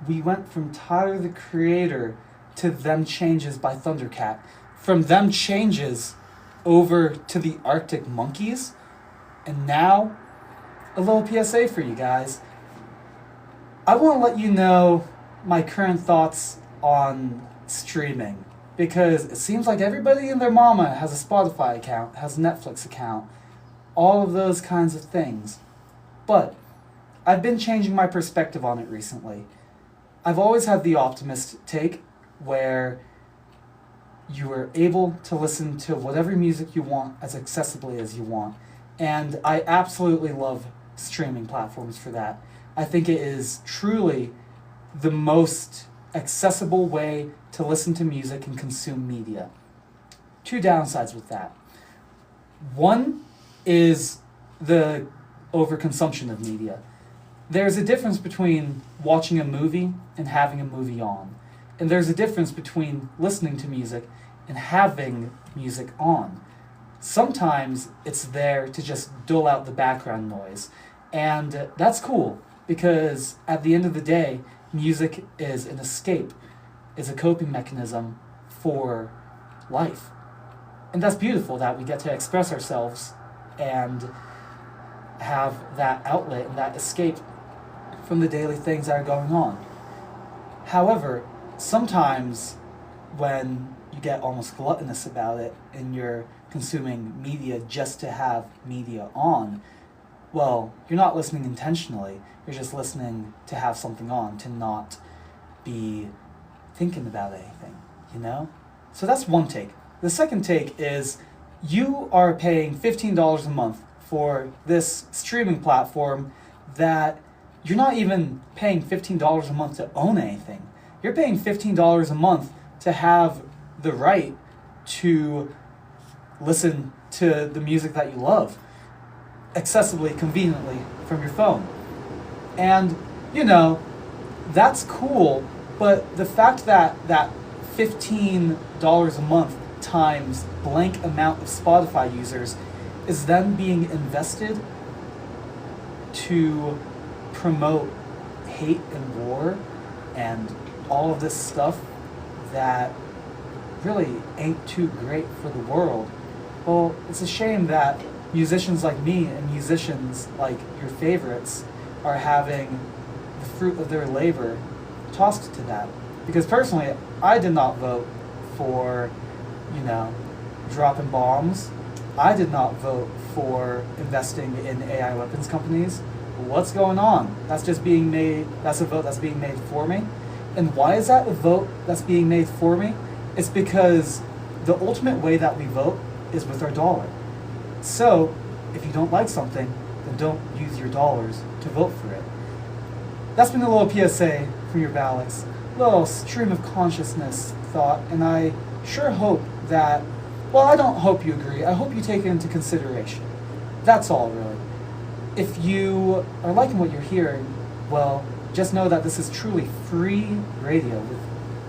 We went from Tyler the Creator to Them Changes by Thundercat. From Them Changes over to the Arctic Monkeys. And now, a little PSA for you guys. I want to let you know my current thoughts on streaming. Because it seems like everybody and their mama has a Spotify account, has a Netflix account, all of those kinds of things. But I've been changing my perspective on it recently. I've always had the optimist take where you are able to listen to whatever music you want as accessibly as you want. And I absolutely love streaming platforms for that. I think it is truly the most accessible way to listen to music and consume media. Two downsides with that. One is the overconsumption of media. There's a difference between watching a movie and having a movie on. And there's a difference between listening to music and having music on. Sometimes it's there to just dull out the background noise. And that's cool, because at the end of the day, music is an escape, is a coping mechanism for life. And that's beautiful that we get to express ourselves and have that outlet and that escape from the daily things that are going on. However, sometimes when you get almost gluttonous about it and you're consuming media just to have media on, well, you're not listening intentionally. You're just listening to have something on, to not be thinking about anything, you know? So that's one take. The second take is you are paying $15 a month for this streaming platform that you're not even paying $15 a month to own anything. You're paying $15 a month to have the right to listen to the music that you love accessibly, conveniently from your phone. And, you know, that's cool, but the fact that that $15 a month times blank amount of Spotify users is then being invested to promote hate and war and all of this stuff that really ain't too great for the world. Well, it's a shame that musicians like me and musicians like your favorites are having the fruit of their labor tossed to that. Because personally, I did not vote for, you know, dropping bombs. I did not vote for investing in AI weapons companies. What's going on? That's just being made, that's a vote that's being made for me. And why is that a vote that's being made for me? It's because the ultimate way that we vote is with our dollar. So, if you don't like something, then don't use your dollars to vote for it. That's been a little PSA from your Balex. Little stream of consciousness thought, and I sure hope that, well, I don't hope you agree, I hope you take it into consideration. That's all, really. If you are liking what you're hearing, well, just know that this is truly free radio with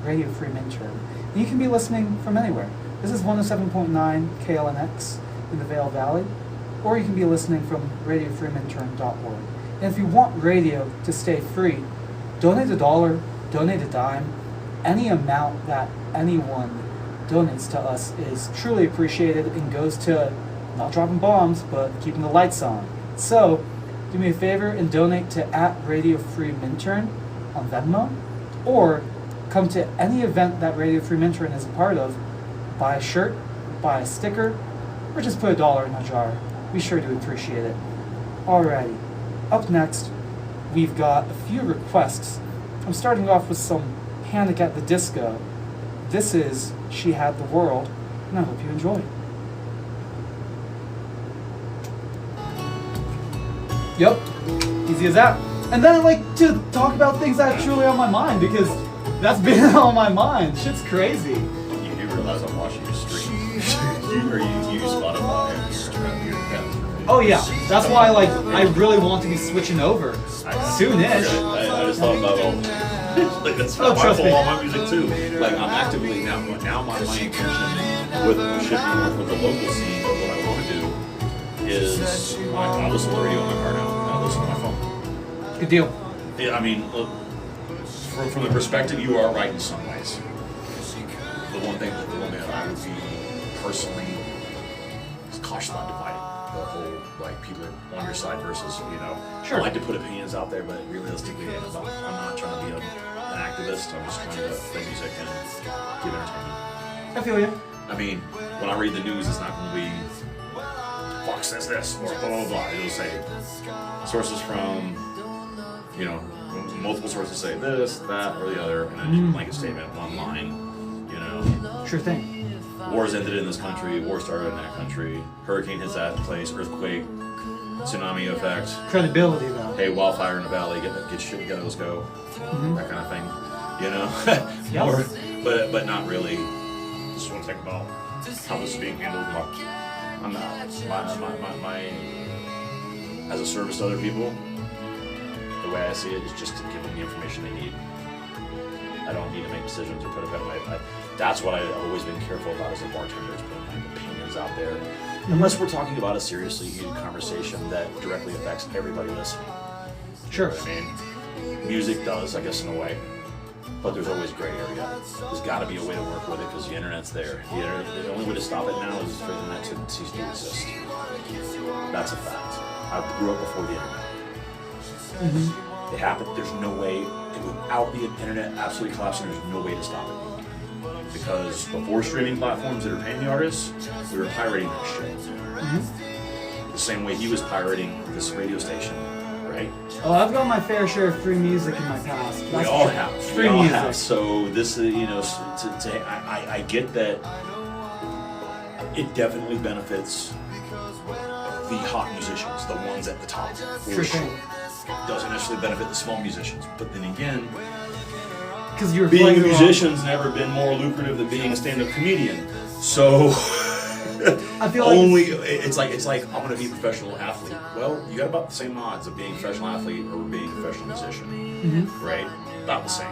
Radio Free Minturn. And you can be listening from anywhere. This is 107.9 KLNX in the Vale Valley, or you can be listening from radiofreeminturn.org. And if you want radio to stay free, donate $1, donate a dime. Any amount that anyone donates to us is truly appreciated and goes to not dropping bombs, but keeping the lights on. So, do me a favor and donate to @Radio Free Minturn on Venmo, or come to any event that Radio Free Minturn is a part of, buy a shirt, buy a sticker, or just put $1 in a jar. We sure do appreciate it. Alrighty, up next, we've got a few requests. I'm starting off with some Panic at the Disco. This is She Had the World, and I hope you enjoy. Yep, easy as that. And then I like to talk about things that are truly on my mind, because that's been on my mind. Shit's crazy. You do realize I'm watching your stream. Or you use Spotify and your Oh yeah, that's why I really want to be switching over soon-ish. I just thought about all. Like that's Oh, why I trust me. pull all my music too. Like I'm actively now my intention with shifting more from the local scene. But what I want to do is I listen to the radio in my car now. And I listen to my phone. Good deal. Yeah, I mean, look, from the perspective, you are right in some ways. The one thing that I would be personally cautious about dividing the whole, like, people on your side versus, Sure. I like to put opinions out there, but realistically, I'm not trying to be an activist. I'm just trying to play music and give entertainment. I feel you. I mean, when I read the news, it's not going to be Fox says this or blah blah blah. It'll say sources from, multiple sources say this, that, or the other, and then blanket statement, one line. Sure thing. Wars ended in this country, war started in that country, hurricane hits that place, earthquake, tsunami effect. Credibility, though. Hey, wildfire in the valley, get shit together, let's go. That kind of thing, Yep. but not really. Just want to think about how this is being handled. I'm not my as a service to other people. The way I see it is just to give them the information they need. I don't need to make decisions or put it away. That's what I've always been careful about as a bartender, is putting my opinions out there. Unless we're talking about a seriously heated conversation that directly affects everybody listening. Sure. I mean, music does, I guess, in a way, but there's always gray area. There's got to be a way to work with it because the internet's there. The only way to stop it now is for the internet to cease to exist. That's a fact. I grew up before the internet. It happened. There's no way, without the internet absolutely collapsing, there's no way to stop it. Because before streaming platforms that are paying the artists, we were pirating that shit. The same way he was pirating this radio station, right? Oh, I've got my fair share of free music in my past. We all have. Free we all music. have. So this is, I get that it definitely benefits the hot musicians, the ones at the top. Sure thing. Doesn't necessarily benefit the small musicians. But then again, Because you're being a playing musician's never been more lucrative than being a stand-up comedian. So I feel like it's like I'm gonna be a professional athlete. Well, you got about the same odds of being a professional athlete or being a professional musician, right? About the same.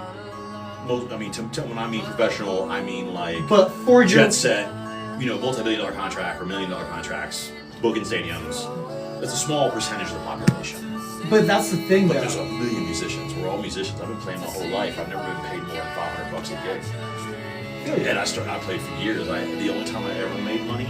When I mean professional, I mean like But for your jet set, multi-billion-dollar contract or $1 million contracts, booking stadiums. That's a small percentage of the population. But that's the thing, But though. there's a million musicians. We're all musicians. I've been playing my whole life. I've never been paid more than $500 a gig. And I played for years. The only time I ever made money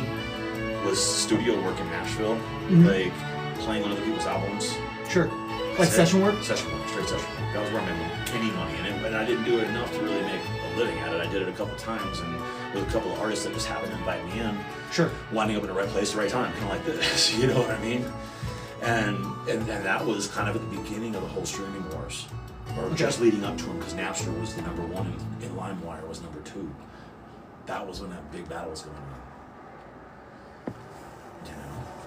was studio work in Nashville, like playing on other people's albums. Sure. Like session work? Session work, straight session work. That was where I made any money. And I didn't do it enough to really make a living at it. I did it a couple times, and with a couple of artists that just happened to invite me in. Sure. Winding up in the right place at the right time, kind of like this. You know what I mean? And that was kind of at the beginning of the whole streaming wars, or just leading up to them, because Napster was the number one and LimeWire was number two. That was when that big battle was going on.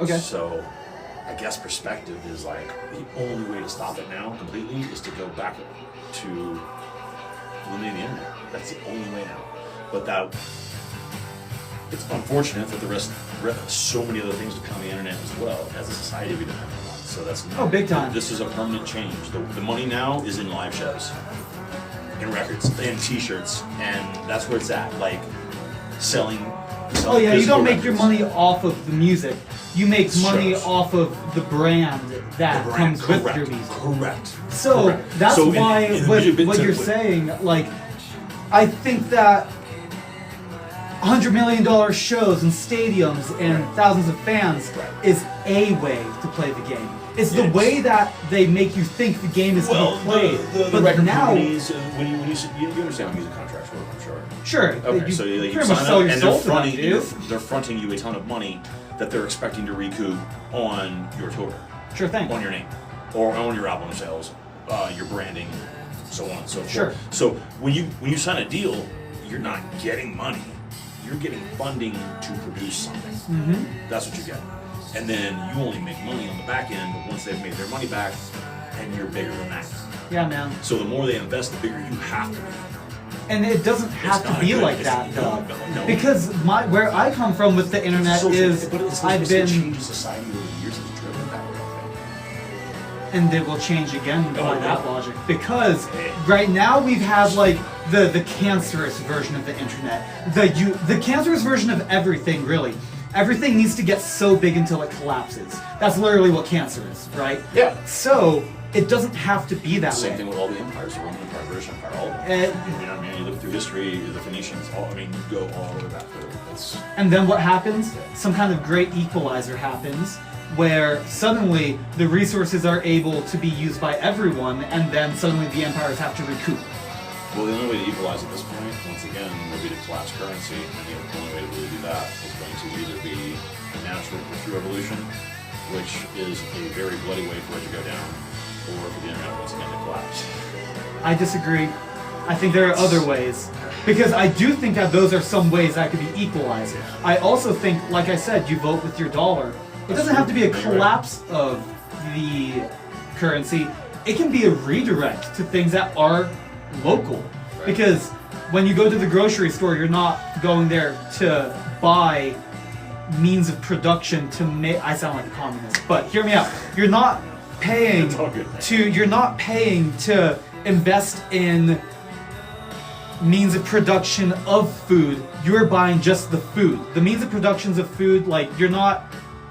Okay. So, I guess perspective is like the only way to stop it now completely is to go back to eliminating the internet. That's the only way now. But it's unfortunate that the rest so many other things depend on the internet as well. As a society, we depend on. So that's not, big time. This is a permanent change. The money now is in live shows, in records, in T-shirts, and that's where it's at. Like selling. Oh yeah, you don't make records. your money off of the music. You make money Shows. off of the brand that comes with your music. Correct. So Correct. that's So why what you're saying, like, I think that $100 million shows and stadiums and thousands of fans is a way to play the game. It's the way that they make you think the game is to be played. The record companies, when you understand how music contracts work, I'm sure. Sure. Okay, so you pretty sign much sell up your and soul to them, dude. they're fronting you a ton of money that they're expecting to recoup on your tour. Sure thing. On your name. Or on your album sales, your branding, so on and so forth. Sure. So when you sign a deal, you're not getting money. You're getting funding to produce something. Mm-hmm. That's what you get. And then you only make money on the back end once they've made their money back, and you're bigger than that. Yeah, man. So the more they invest, the bigger you have to be. And it doesn't have to be like that, though. No. Because where I come from with the internet is I've been... changes society over the years. It's driven that way. And they will change again by that logic. Because right now we've had like the cancerous version of the internet. The cancerous version of everything, really. Everything needs to get so big until it collapses. That's literally what cancer is, right? Yeah. So it doesn't have to be that way. Same thing with all the empires, the Roman Empire, British Empire, all of them. You know what I mean? You look through history, the Phoenicians, you go all the way back through. And then what happens? Some kind of great equalizer happens, where suddenly the resources are able to be used by everyone, and then suddenly the empires have to recoup. Well, the only way to equalize at this point, once again, would be to collapse currency, and the only way to really do that is going to either be a natural through evolution, which is a very bloody way for it to go down, or for the internet once again to collapse. I disagree. I think there are other ways. Because I do think that those are some ways that could be equalized. I also think, like I said, you vote with your dollar. It doesn't have to be a collapse of the currency. It can be a redirect to things that are local. Right. Because when you go to the grocery store, you're not going there to buy means of production to make... I sound like a communist, but hear me out. You're not paying to invest in means of production of food. You're buying just the food. The means of productions of food, like, you're not...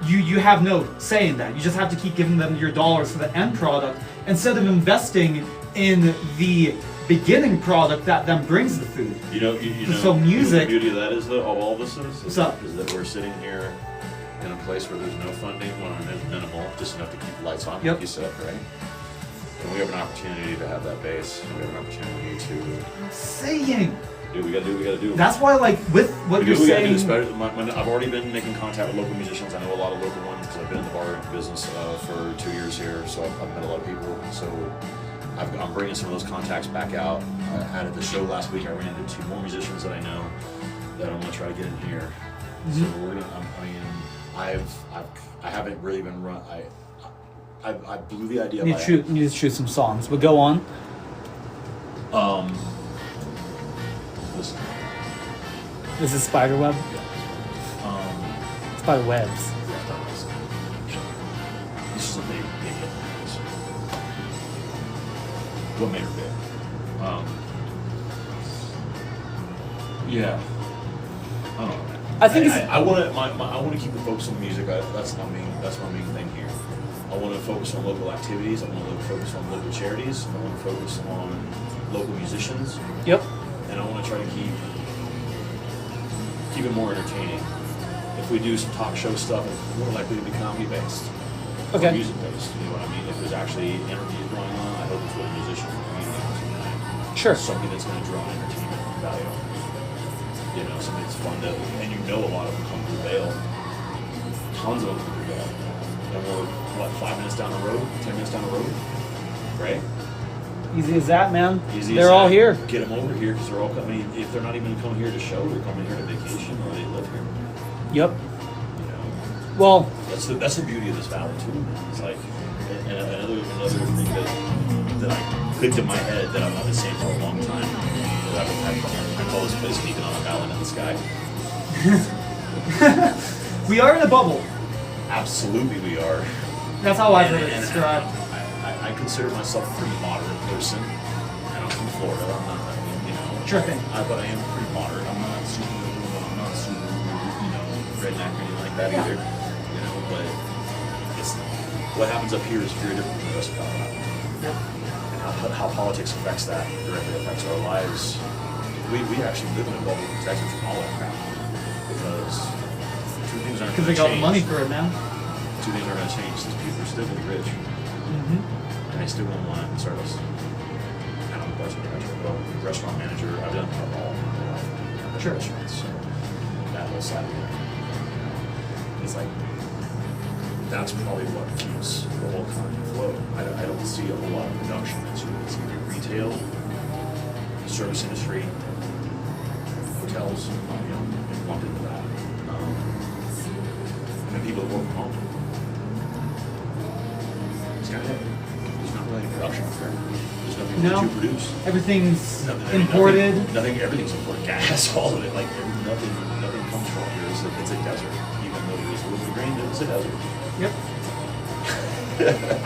You have no say in that. You just have to keep giving them your dollars for the end product instead of investing in the beginning product that then brings the food. You know, so music... the beauty of that is, though, of all this What's up? Is that we're sitting here in a place where there's no funding, when there's minimal, just enough to keep the lights on, like you said, right? And we have an opportunity to have that base. We have an opportunity to... I'm saying... Dude, we gotta do what we gotta do. That's why, like, with what you're saying... I've already been making contact with local musicians. I know a lot of local ones because I've been in the bar business for 2 years here, so I've met a lot of people. So I'm bringing some of those contacts back out. I added the show last week. I ran into 2 more musicians that I know that I'm gonna try to get in here. Mm-hmm. So we're gonna... I haven't really been run... I blew the idea. You need to choose some songs, but go on. Listen. This is Spiderweb? Yeah. Spiderwebs. This is a big hit. What made her big? Yeah. I don't know. I think I want to keep the focus on the music. That's my main thing here. I want to focus on local activities. I want to focus on local charities. I want to focus on local musicians. Yep. And I want to try to keep it more entertaining. If we do some talk show stuff, it's more likely to be comedy based. Okay. Music based. You know what I mean? If there's actually interviews going on, I hope it's with a musician from the community. Sure. Something that's going to draw entertainment value. You know, something that's fun to, and you know a lot of them come through Vail. Tons of them come through Vail. And we're, 5 minutes down the road, 10 minutes down the road, right? Easy as that, man. Easy they're all here. Get them over here because they're all coming. If they're not even coming here to show, they're coming here to vacation or they live here. Yep. You know. Well, that's the beauty of this valley too, man. It's like another thing that I clicked in my head that I've been saying for a long time. That I call this place an economic island in the sky. We are in a bubble. Absolutely, we are. That's how I heard it described. I consider myself a pretty moderate person. And I'm from Florida. I'm not, you know. Sure thing. But I am pretty moderate. I'm not super, redneck or anything like that either. You know, but what happens up here is very different from the rest of Colorado. Yep. And how politics affects that directly affects our lives. We actually live in a bubble protected from all that crap. because two things aren't Because going they to got change. the money for it now. Two things are going to change. These people are still going to be rich, Mm-hmm. and they still want to want to start us. And I'm a bartender, restaurant manager. I've done it all my whole life. I've been Sure. in restaurants, so that whole side of it. It's like, that's probably what keeps the whole economy afloat. I don't see a whole lot of production into it. It's either retail, service industry, hotels, lumped into that. And then people that work from home. It's kind of it. There's not really any production up there. There's nothing No. to produce. Everything's Nothing, imported. everything's imported. Gas, all of it. Like nothing comes from here. It's a desert. Even though there's a little bit of grain, it's a desert. Yep.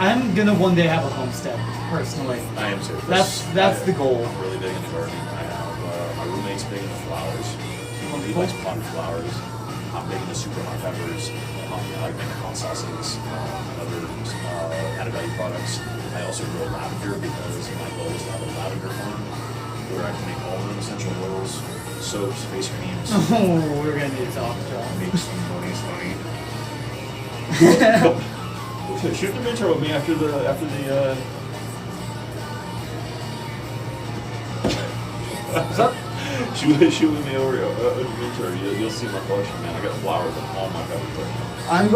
I'm gonna one day have a homestead, personally. I am too. That's the goal. I'm really big into gardening. I have my roommate's big into flowers. He likes potted flowers. I'm big into super hot peppers. I like making hot sauces and other added value products. I also grow lavender because my goal is to have a lavender farm where I can make all the essential oils, soaps, face creams. Oh, we're gonna need to talk, John. Make some money. Shoot the intro with me after the. What's up? Shoot with me over intro. You'll see my collection, man. I got flowers on all my pepper collection. I'm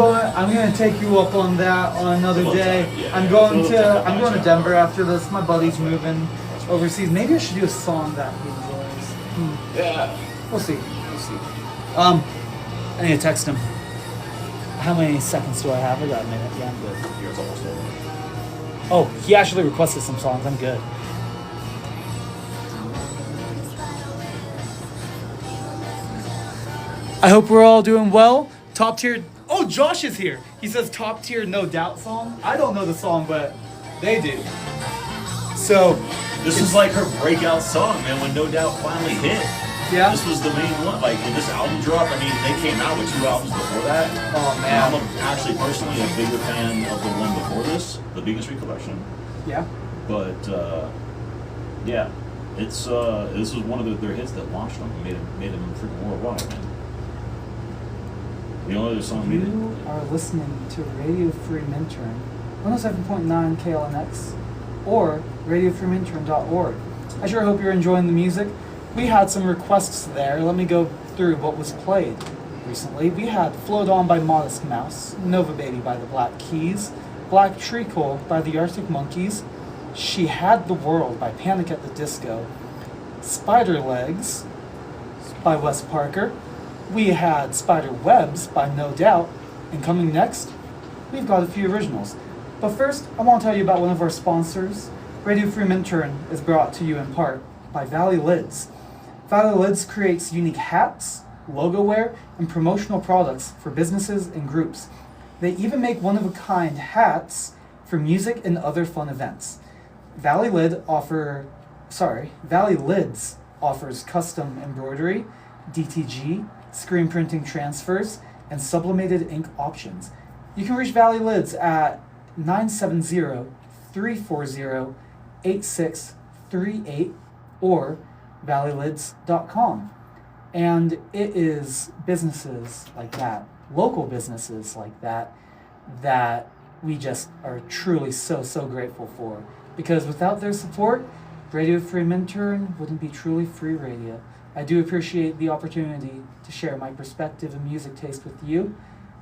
gonna take you up on that on another It's a little day. time, yeah, I'm it's a going little to time, yeah. Denver after this. My buddy's moving overseas. Maybe I should do a song that he enjoys. Yeah. We'll see. I need to text him. How many seconds do I have? I got a minute. Yeah, I'm good. Yours almost over. Oh, he actually requested some songs. I'm good. I hope we're all doing well. Top tier. Oh, Josh is here. He says top tier No Doubt song. I don't know the song, but they do. So, This was like her breakout song, man. When No Doubt finally hit. yeah. This was the main one. Like when this album dropped, I mean, they came out with 2 albums before that. Oh, And man. I'm actually personally a bigger fan of the one before this, the Vegan Street Collection. Yeah. But yeah, it's this was one of their hits that launched them, and made them freaking worldwide, man. The only other song we did. You are listening to Radio Free Minturn, 107.9 KLNX, or radiofreeminturn.org. I sure hope you're enjoying the music. We had some requests there. Let me go through what was played recently. We had Float On by Modest Mouse, Nova Baby by the Black Keys, Black Treacle by the Arctic Monkeys, She Had the World by Panic at the Disco, Spider Legs by Wes Parker. We had Spider Webs by No Doubt, and coming next, we've got a few originals. But first, I want to tell you about one of our sponsors. Radio Free Minturn is brought to you in part by Valley Lids. Valley Lids creates unique hats, logo wear, and promotional products for businesses and groups. They even make one-of-a-kind hats for music and other fun events. Valley Lids offers custom embroidery, DTG, screen printing transfers, and sublimated ink options. You can reach Valley Lids at 970-340-8638 or valleylids.com. And it is businesses like that, local businesses like that, that we just are truly so grateful for. Because without their support, Radio Free Minturn wouldn't be truly free radio. I do appreciate the opportunity to share my perspective and music taste with you,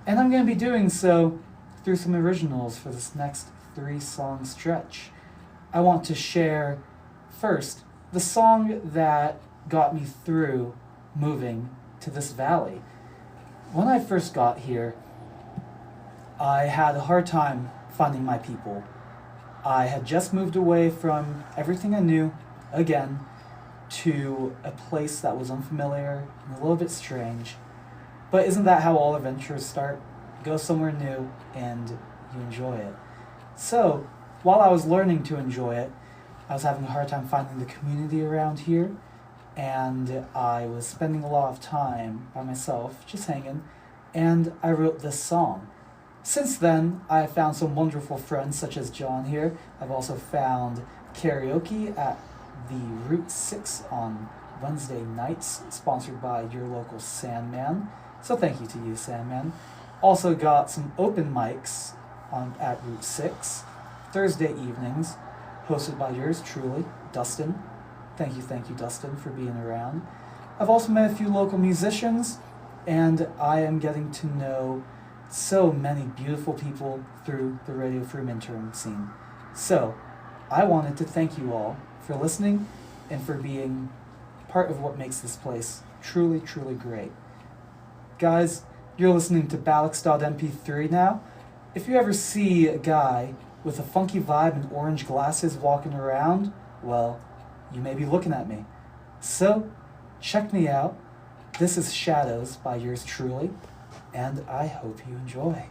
and I'm going to be doing so through some originals for this next 3-song stretch. I want to share first the song that got me through moving to this valley. When I first got here, I had a hard time finding my people. I had just moved away from everything I knew, again, to a place that was unfamiliar and a little bit strange. But isn't that how all adventures start? Go somewhere new and you enjoy it. So, while I was learning to enjoy it, I was having a hard time finding the community around here, and I was spending a lot of time by myself, just hanging, and I wrote this song. Since then, I found some wonderful friends such as John here. I've also found karaoke at the Route 6 on Wednesday nights, sponsored by your local Sandman. So thank you to you, Sandman. Also got some open mics at Route 6, Thursday evenings, hosted by yours truly, Dustin. Thank you, Dustin, for being around. I've also met a few local musicians, and I am getting to know so many beautiful people through the Radio Free Minterm scene. So, I wanted to thank you all for listening and for being part of what makes this place truly, truly great. Guys, you're listening to Balex.mp3 now. If you ever see a guy with a funky vibe and orange glasses walking around, well, you may be looking at me. So, check me out. This is Shadows by yours truly, and I hope you enjoy.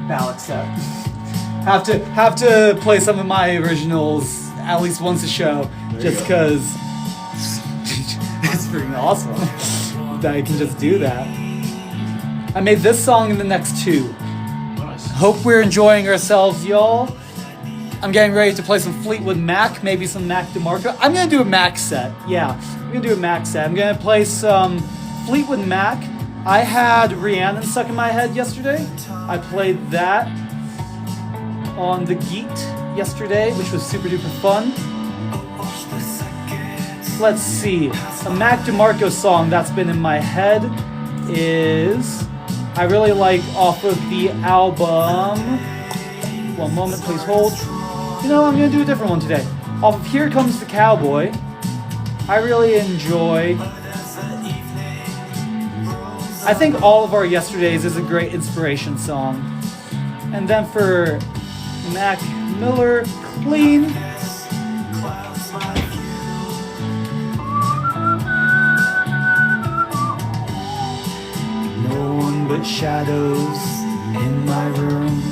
Balex set. Have to play some of my originals at least once a show, just because it's freaking awesome that I can just do that. I made this song in the next two. Nice. Hope we're enjoying ourselves, y'all. I'm getting ready to play some Fleetwood Mac, maybe some Mac DeMarco. I'm gonna do a Mac set. Yeah, I'm gonna do a Mac set. I'm gonna play some Fleetwood Mac. I had Rhiannon stuck in my head yesterday. I played that on the Geet yesterday, which was super duper fun. Let's see. A Mac DeMarco song that's been in my head is I really like off of the album. One moment, please hold. You know, I'm gonna do a different one today. Off of Here Comes the Cowboy. I really enjoy. I think All of Our Yesterdays is a great inspiration song. And then for Mac Miller, Clean. No one but shadows in my room.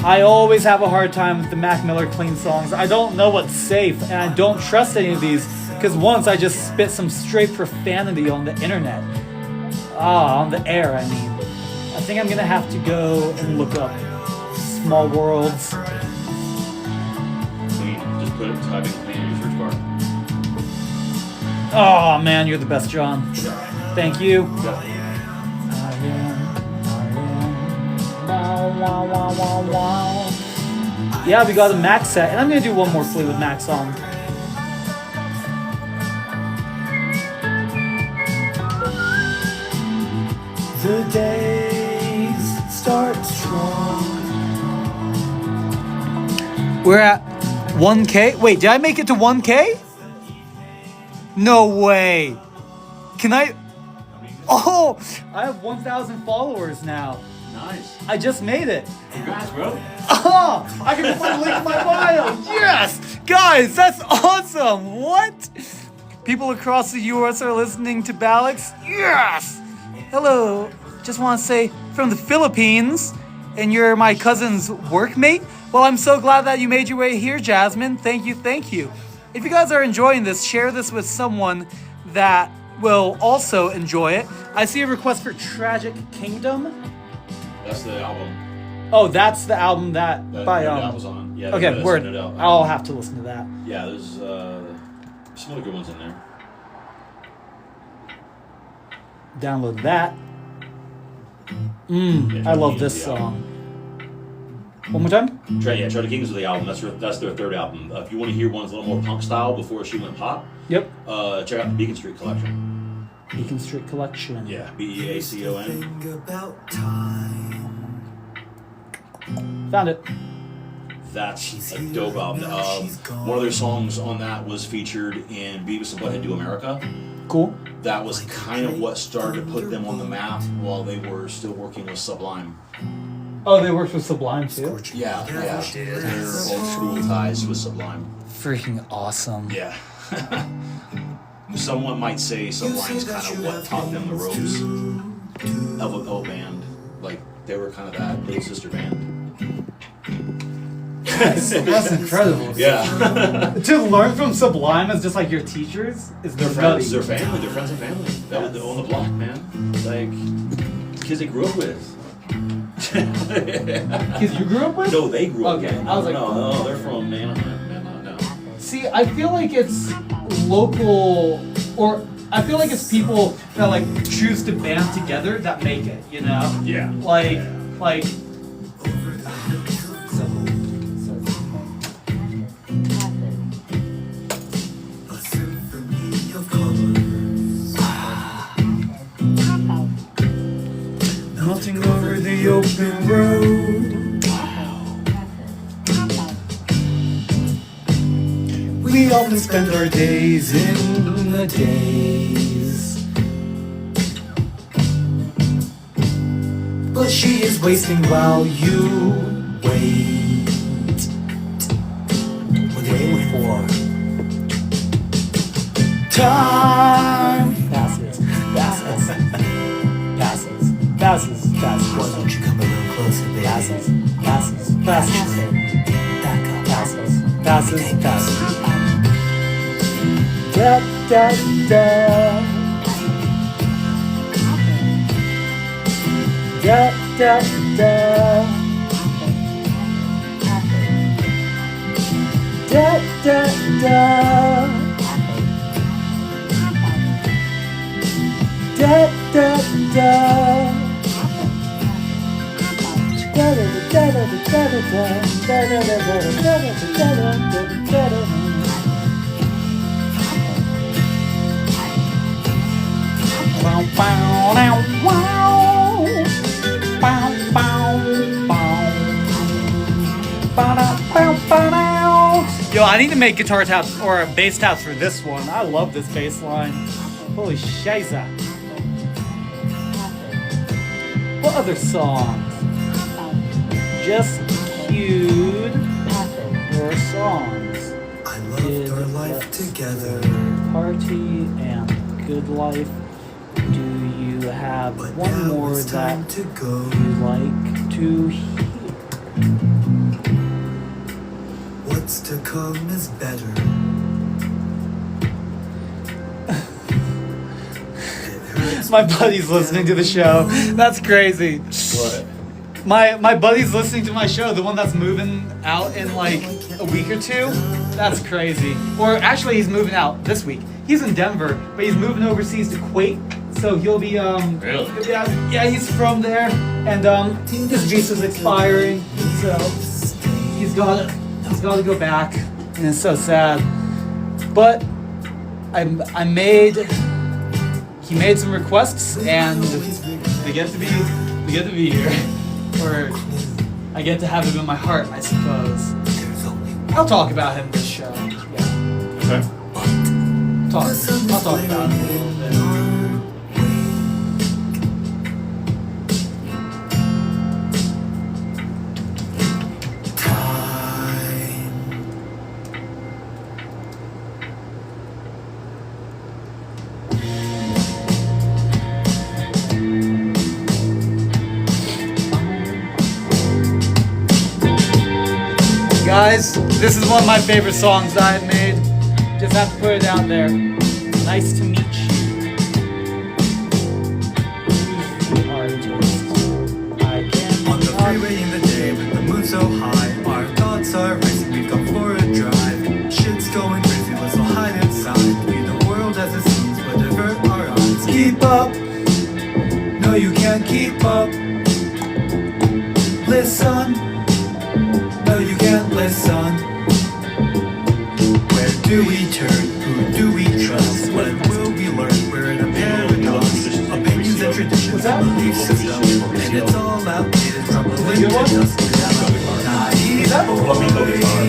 I always have a hard time with the Mac Miller Clean songs. I don't know what's safe, and I don't trust any of these, because once I just spit some straight profanity on the internet. On the air, I mean. I think I'm gonna have to go and look up Small Worlds. Clean. Just put it, type in clean in your search bar. Oh man, you're the best, John. Thank you. Yeah. Wow, wow, wow, wow. Yeah, we got a Mac set, and I'm gonna do one more Fleetwood Mac song. The days start strong. We're at 1K. Wait, did I make it to 1K? No way. Can I? Oh, I have 1,000 followers now. Nice. I just made it. Congrats, bro. Oh, I can put a link in my bio. Yes, guys, that's awesome. What? People across the U.S. are listening to Balex. Yes. Hello. Just want to say from the Philippines, and you're my cousin's workmate. Well, I'm so glad that you made your way here, Jasmine. Thank you, thank you. If you guys are enjoying this, share this with someone that will also enjoy it. I see a request for Tragic Kingdom. That's the album. Oh, that's the album that by that was on. Yeah. Okay, word. I'll have to listen to that. Yeah, there's some other good ones in there. Download that. Yeah, I love this the song. album. One more time? Try the Kings of the album. That's their third album. If you want to hear one that's a little more punk style before she went pop, Yep. check out the Beacon Street Collection. Beacon Street Collection. Yeah, BEACON. Found it. That's a dope album. One of their songs on that was featured in Beavis and Butthead Do America. Cool. That was kind of what started to put them on the map while they were still working with Sublime. Oh, they worked with Sublime too? Yeah. Their old school ties with Sublime. Freaking awesome. Yeah. Someone might say Sublime's kind of what taught them the ropes of a band. Like, they were kind of that little sister band. That's incredible. Yeah. To learn from Sublime as just like your teachers is They're nutty. friends. They're family. They're friends and family. That was on the block, man. Like, kids they grew up with. Kids you grew up with? No, they grew up Okay, with. I was like, no, they're from Anaheim. No. See, I feel like it's local, or I feel like it's people that like choose to band together that make it, you know? Yeah. Like. Melting over the open road. We often spend our days in the daze. But she is wasting while you wait. What are you waiting for? Time passes. Why don't you come a little closer, baby? Passes. Back up. Passes. Da da da. Da da da. Da da da. Da da da. Yo, I need to make guitar taps or bass taps for this one. I love this bass line. Holy shiza. What other songs? Just cued your songs. I loved our life together. Party and Good Life. Do you have But one now more it's time that to go. you'd like to hear? What's to come is better. My buddy's listening to the show. That's crazy. What? My buddy's listening to my show, the one that's moving out in like a week or two. That's crazy. Or actually, he's moving out this week. He's in Denver, but he's moving overseas to Kuwait. So he'll be Really? yeah, he's from there, and his visa's expiring, so he's got to go back, and it's so sad. But he made some requests, and they get to be here, or I get to have him in my heart, I suppose. I'll talk about him this show. Yeah. Okay. I'll talk about him a little bit. Guys, this is one of my favorite songs I've made. Just have to put it out there. Nice to meet you. Who's the artist? I can't On the freeway in the day with the moon so high, our thoughts are racing, we've gone for a drive. Shit's going crazy, let's all hide inside. Be the world as it seems, whatever our eyes. Keep up, no you can't keep up. Listen, no you can't listen. Where do we turn? Who do we trust? What will we learn? We're in a paradox. Opinions and traditions, What's that? belief system, and it's all outdated, crumbling to Good one? dust. Naive Is that Flamenco guitar.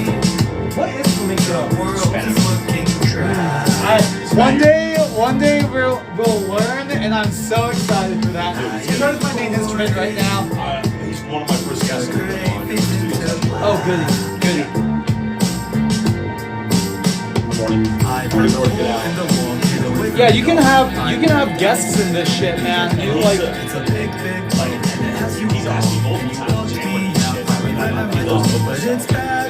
What is flamenco? The world is looking trash. One day we'll learn, and I'm so excited for that. Guitar is my main instrument right now. He's one of my first guests. Oh, goody. Yeah, you can have guests in this shit, man. You like. It's a big Like, he's asked me multiple times. but it's bad.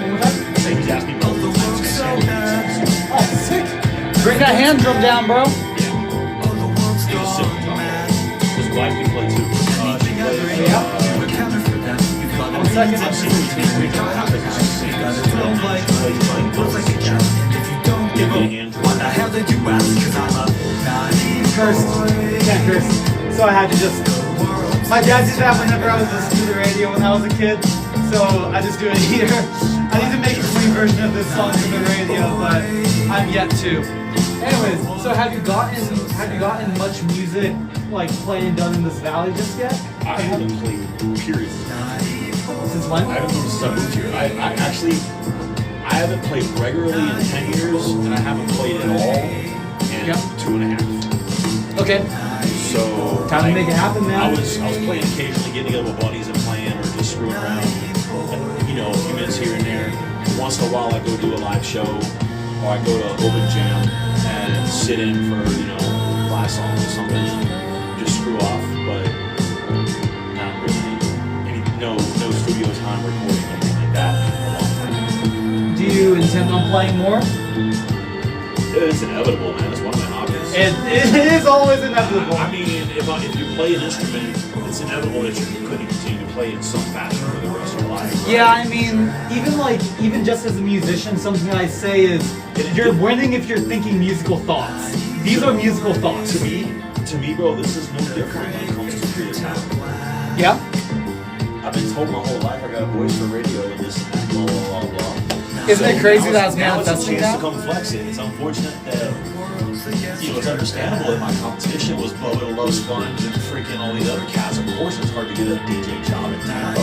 He's asked me multiple times. Oh, sick. Bring that hand drum down, bro. Oh, the world's He was sick. gone mad. His wife can play too. She plays. You accounted for that. You've got One second. Looks like a job. If give me a hand. What the hell did you ask? Cause I'm a naive Cursed. Can't curse. So I had to just. My dad did that whenever I was listening to the radio when I was a kid. So I just do it here. I need to make a clean version of this song for the radio, but I'm yet to. Anyways, so have you gotten much music like played and done in this valley just yet? I haven't played, period. Since when? I haven't moved stuff here. I haven't played regularly in 10 years, and I haven't played at all in 2.5. Okay. So Time to make it happen now. I was playing occasionally, getting together with buddies and playing, or just screwing around. You know, a few minutes here and there. Once in a while, I go do a live show, or I go to open jam and sit in for 5 songs or something, just screw off. But not really no studio time recording or anything like that in a long time. Do you intend on playing more? It's inevitable, man. It's one of my hobbies. It is always inevitable. I mean, if you play an instrument, it's inevitable that you're going to continue to play in some fashion for the rest of your life. Right? Yeah, I mean, even just as a musician, something I say is you're winning if you're thinking musical thoughts. These are musical thoughts. To me, bro, this is no different when it comes to creative talent. Yeah. I've been told my whole life I got a voice for radio and this and that, blah blah blah blah. Isn't it crazy that it's now manifesting it's a chance that? to come flex it. It's unfortunate that it's understandable that my competition was Bubba the Love Sponge and freaking all these other cats. Of course, it's hard to get a DJ job in Tampa.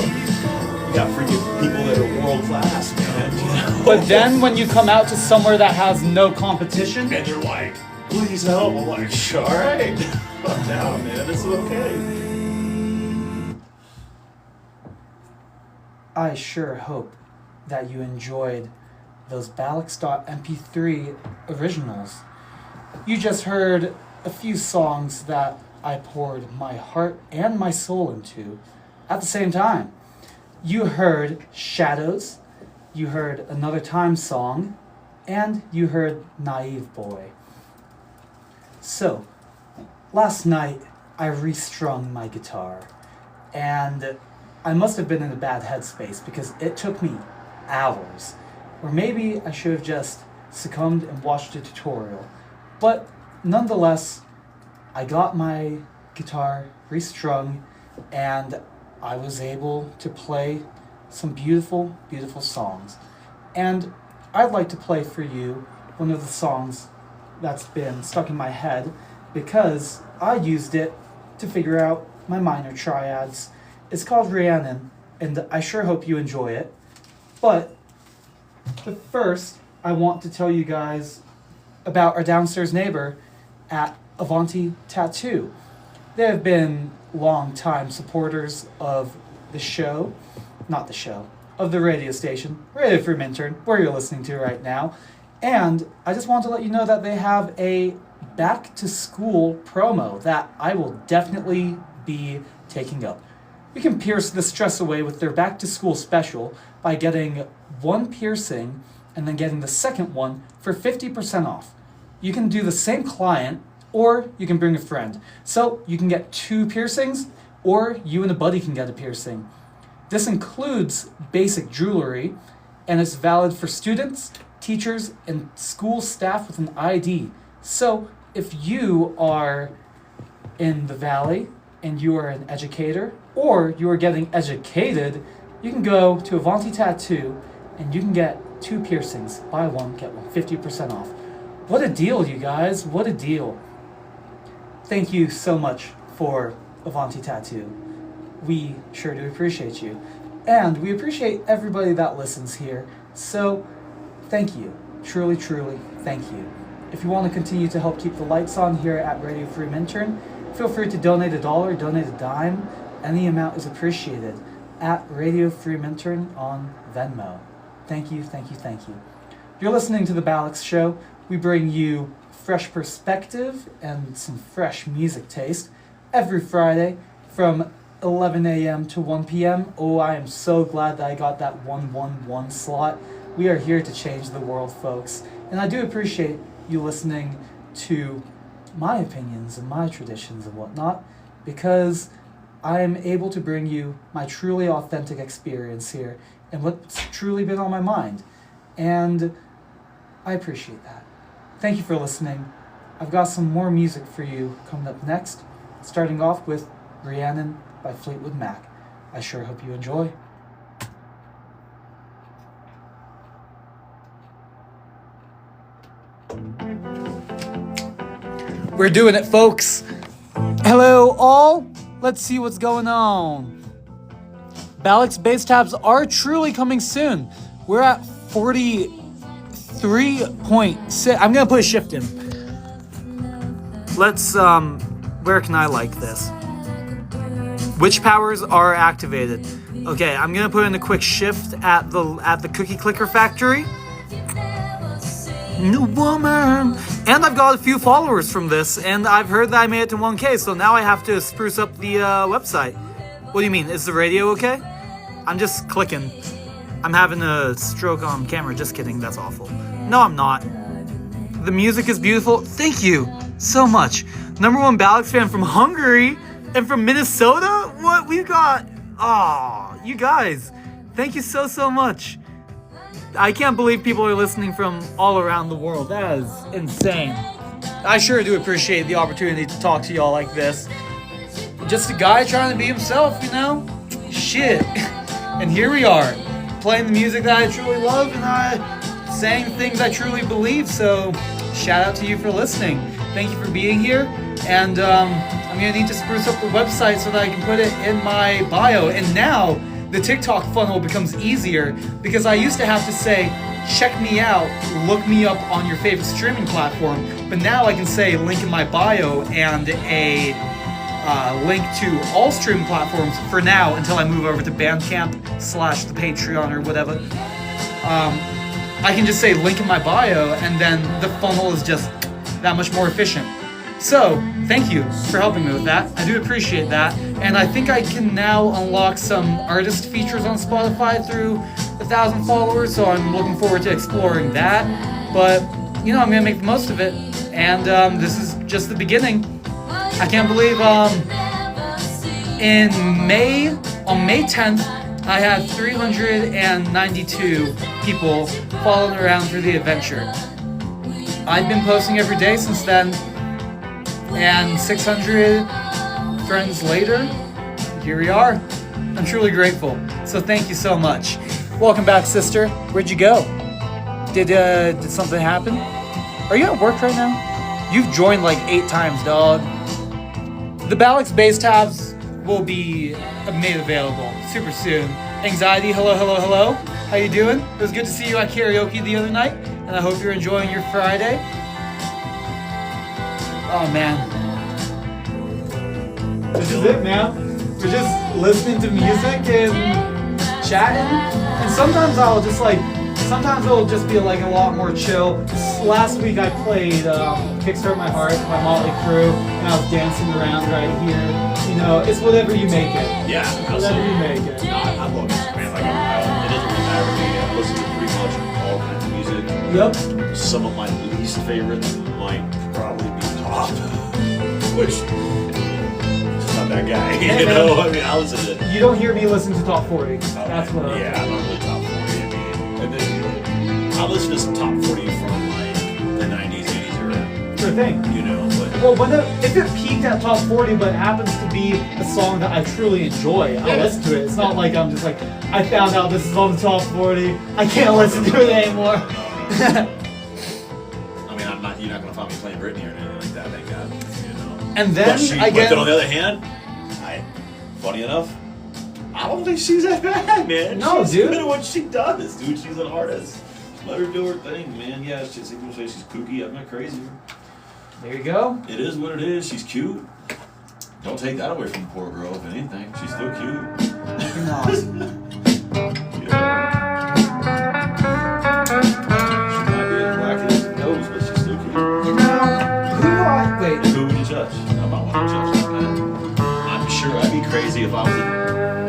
You got freaking people that are world class, man. You know? But then when you come out to somewhere that has no competition, And they're like, please help. I'm like, all right. Calm down, man. It's okay. I sure hope that you enjoyed those Balex.mp3 originals. You just heard a few songs that I poured my heart and my soul into at the same time. You heard Shadows, you heard Another Time song, and you heard Naive Boy. So, last night I restrung my guitar, and I must have been in a bad headspace because it took me hours. Or maybe I should have just succumbed and watched a tutorial. But nonetheless, I got my guitar restrung and I was able to play some beautiful, beautiful songs. And I'd like to play for you one of the songs that's been stuck in my head because I used it to figure out my minor triads. It's called Rhiannon, and I sure hope you enjoy it. But first, I want to tell you guys about our downstairs neighbor at Avanti Tattoo. They have been long-time supporters of the show, not the show, of the radio station, Radio Free Minturn, where you're listening to right now. And I just want to let you know that they have a back-to-school promo that I will definitely be taking up. You can pierce the stress away with their back-to-school special by getting one piercing and then getting the second one for 50% off. You can do the same client, or you can bring a friend. So you can get 2 piercings, or you and a buddy can get a piercing. This includes basic jewelry, and it's valid for students, teachers, and school staff with an ID. So if you are in the Valley and you are an educator, or you are getting educated, you can go to Avanti Tattoo and you can get 2 piercings. Buy one, get one, 50% off. What a deal, you guys. What a deal. Thank you so much for Avanti Tattoo. We sure do appreciate you. And we appreciate everybody that listens here. So, thank you. Truly, truly, thank you. If you want to continue to help keep the lights on here at Radio Free Minturn, feel free to donate $1, donate a dime. Any amount is appreciated at Radio Free Minturn on Venmo. Thank you, thank you, thank you. You're listening to The Balex Show. We bring you fresh perspective and some fresh music taste every Friday from 11 a.m. to 1 p.m. Oh, I am so glad that I got that 111 slot. We are here to change the world, folks. And I do appreciate you listening to my opinions and my traditions and whatnot, because I am able to bring you my truly authentic experience here and what's truly been on my mind. And I appreciate that. thank you for listening. I've got some more music for you coming up next, starting off with Rhiannon by Fleetwood Mac. I sure hope you enjoy. We're doing it, folks. Hello, all. Let's see what's going on. Balex bass tabs are truly coming soon. We're at 43.6. I'm gonna put a shift in. Let's where can I like this? Which powers are activated? Okay, I'm gonna put in a quick shift at the cookie clicker factory. New woman. And I've got a few followers from this, and I've heard that I made it to 1K, so now I have to spruce up the website. What do you mean? Is the radio okay? I'm just clicking. I'm having a stroke on camera. Just kidding. That's awful. No, I'm not. The music is beautiful. Thank you so much. #1 Balex fan from Hungary and from Minnesota? What? We got... Aw, you guys. Thank you so much. I can't believe people are listening from all around the world. That is insane. I sure do appreciate the opportunity to talk to y'all like this. Just a guy trying to be himself, you know? Shit. And here we are, playing the music that I truly love and saying things I truly believe. So shout out to you for listening. Thank you for being here. And I'm gonna need to spruce up the website so that I can put it in my bio. And now the TikTok funnel becomes easier because I used to have to say, check me out, look me up on your favorite streaming platform. But now I can say link in my bio and a link to all streaming platforms for now until I move over to Bandcamp / the Patreon or whatever. I can just say link in my bio and then the funnel is just that much more efficient. So, thank you for helping me with that. I do appreciate that. And I think I can now unlock some artist features on Spotify through 1,000 followers, so I'm looking forward to exploring that. But, you know, I'm gonna make the most of it. And this is just the beginning. I can't believe on May 10th, I had 392 people following around through the adventure. I've been posting every day since then. And 600 friends later, here we are. I'm truly grateful. So thank you so much. Welcome back, sister. Where'd you go? Did something happen? Are you at work right now? You've joined like 8 times, dog. The Balex bass tabs will be made available super soon. Anxiety, hello. How you doing? It was good to see you at karaoke the other night, and I hope you're enjoying your Friday. Oh man. This is it, man. We're just listening to music and chatting. And sometimes it'll just be like a lot more chill. Last week I played Kickstart My Heart by Motley Crue, and I was dancing around right here. You know, it's whatever you make it. Yeah, whatever you make it. No, I love music, man. Like, it doesn't really matter to me. I listen to pretty much all kinds of music. Yep. Some of my least favorites might probably be pop, which just not that guy. Hey, you man. know, I mean, I listen to. You don't hear me listen to top 40. That's what I'm Yeah, I'm not really top 40. I mean, I listen to some top 40 from like the 90s, 80s era. Sure thing. You know, but Well, if it peaked at top 40, but it happens to be a song that I truly enjoy, I'll listen to it. It's not like I'm just like, I found out this is on the top 40. I can't listen to it anymore. I mean, you're not gonna find me playing Britney or anything like that, thank God. You know. And then But on the other hand, funny enough, I don't think she's that bad, man. No, she's dude. good at what she does, dude. She's an artist. Let her do her thing, man. Yeah, people say she's kooky. I'm not crazy. There you go. It is what it is. She's cute. Don't take that away from the poor girl, if anything. She's still cute. Not. Yeah. She might be as black as her nose, but she's still cute. You know, wait. Who would you judge? I'm not one to judge that, man. I'm sure I'd be crazy if I was.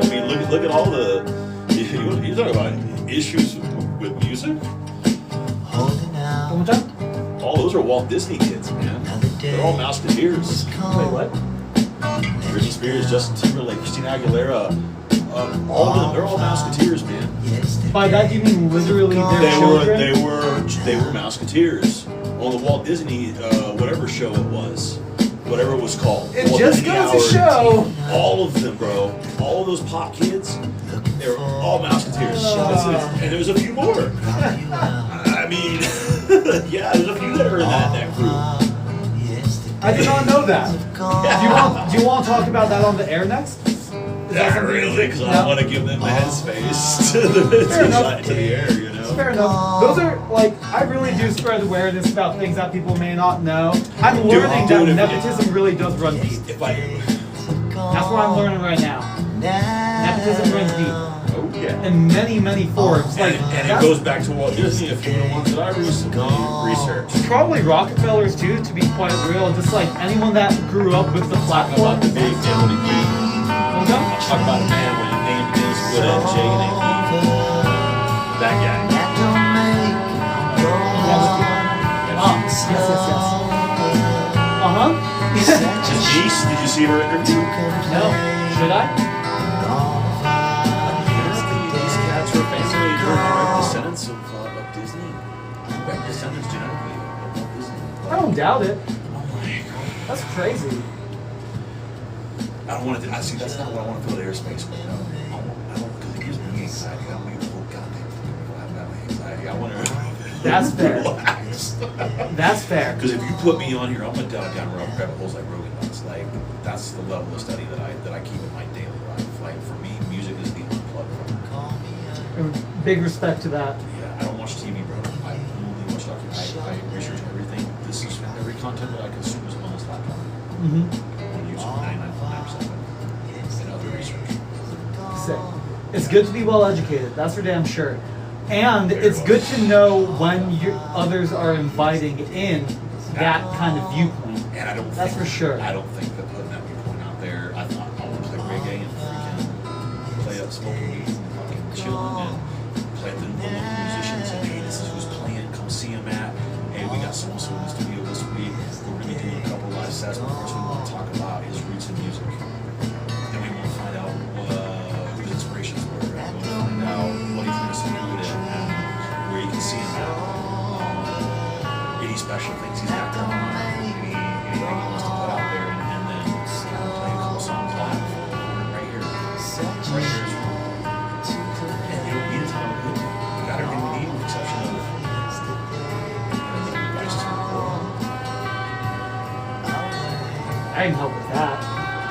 I mean, look at all the. You talk about issues with music. Holding out. One more time? All those are Walt Disney kids, man. They're all Mouseketeers. Wait, what? Britney Spears, Justin Timberlake, Christina Aguilera, all of them. They're all Mouseketeers, man. By that you mean literally their children? They were Mouseketeers. on the Walt Disney, whatever show it was. Whatever it was called. It Walt just Disney goes to Hour. show. All of them, bro. All of those pop kids, they were all Mouseketeers. And there's a few more. I mean, yeah, there's a few that are in that group. I did not know that. Do you want to talk about that on the air next? Not really, because I don't want to give them the headspace to the air, you know? Fair enough. Those are, like, I really do spread awareness about things that people may not know. I'm learning that nepotism really does run deep. If I... That's what I'm learning right now. Nepotism runs deep. Oh, yeah. In many, many forms. And it goes back to Walt Disney, a few of the ones that I recently researched. Probably Rockefellers, too, to be quite real. Just like anyone that grew up with the platform. About the big family geek. Okay. I'm talking about a man with a name begins with a J and a E. That guy. Yes. Uh-huh. His niece, did you see her interview? No. Should I? These cats were basically direct descendants of Disney. Direct descendants genetically of Disney. I don't doubt it. Oh my god. That's crazy. I don't want to. See, that's not what I want to fill the airspace with. No. I don't because it gives me anxiety. I don't want to whole goddamn thing. I have anxiety. I want to. That's fair. Relax. That's fair. Because if you put me on here, I'm gonna dive down rabbit holes like Rogan does. Like that's the level of study that I keep in my daily life. Like for me, music is the unplugged from. Big respect to that. Yeah, I don't watch TV, bro. I only watch documentaries. I research everything. This is every content that I consume is on this laptop. Mm-hmm. On YouTube, 99.9% of it. And other research. Sick. It's good to be well educated. That's for damn sure. And it's good to know when others are inviting in that kind of viewpoint. And I don't. That's for sure. I don't think that putting that viewpoint out there. I thought I want to play reggae and freaking play up smoking weed and fucking chilling and play the local musicians and hey, this is who's playing. Come see him at. Hey, we got so and so in the studio this week. We're gonna be doing a couple live sets. But first, we want to talk about his roots in music. Then we want to find out who his inspirations were. And we want to find out what he's going to do with it and where you can see him at. Any special things he's got going on. Anything he wants to put out there, and then play a couple songs live. Right here. Right here is wrong. And you don't need a ton of equipment. You got everything we need with the exception of a little device to record. I can help with that.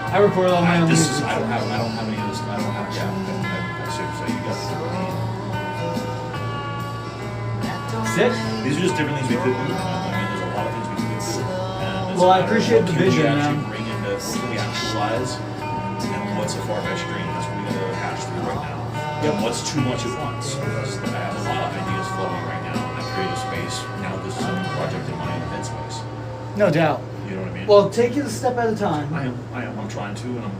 I record all my own music. I don't have any of this. I don't have. Yeah. I see. So you got Sick. These are just different things we could do. I mean, there's a lot of things we could do. And Well, I appreciate the vision, man. man. Bring into what can we actualize, and what's a far-fetched dream. That's what we gotta hash through right now. And what's too much at once? Because I have a lot of ideas flowing right now in that creative space. Now this is a new project in my headspace. No doubt. You know what I mean? Well, take it a step at a time. I am. I'm trying to, and I'm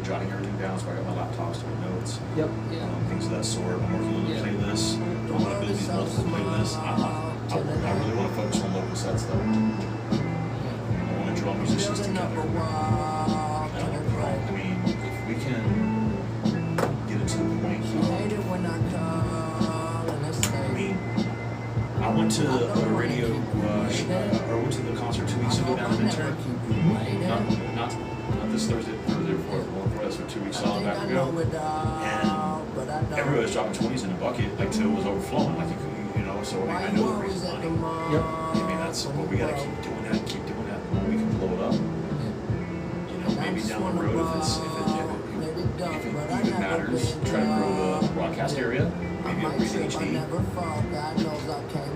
jotting everything down. So I got my laptops to my notes. Yep. Things of that sort. I'm working on the playlist. I want to build these multiple playlists. I really want to focus on local sets though. I want to draw musicians together. I mean, if we can get it to the point. I mean, I went to a radio, or went to the concert 2 weeks ago down in Minturn. Not this Thursday before, that's what 2 weeks back ago. And everybody was dropping 20s in a bucket, like till it was overflowing. Like you know, so I know the reason money. Yep. I mean, that's what we gotta keep doing that. Keep doing that. When we can blow it up. You know, maybe down the road if it even matters, try to grow the broadcast area. Maybe upgrade to HD.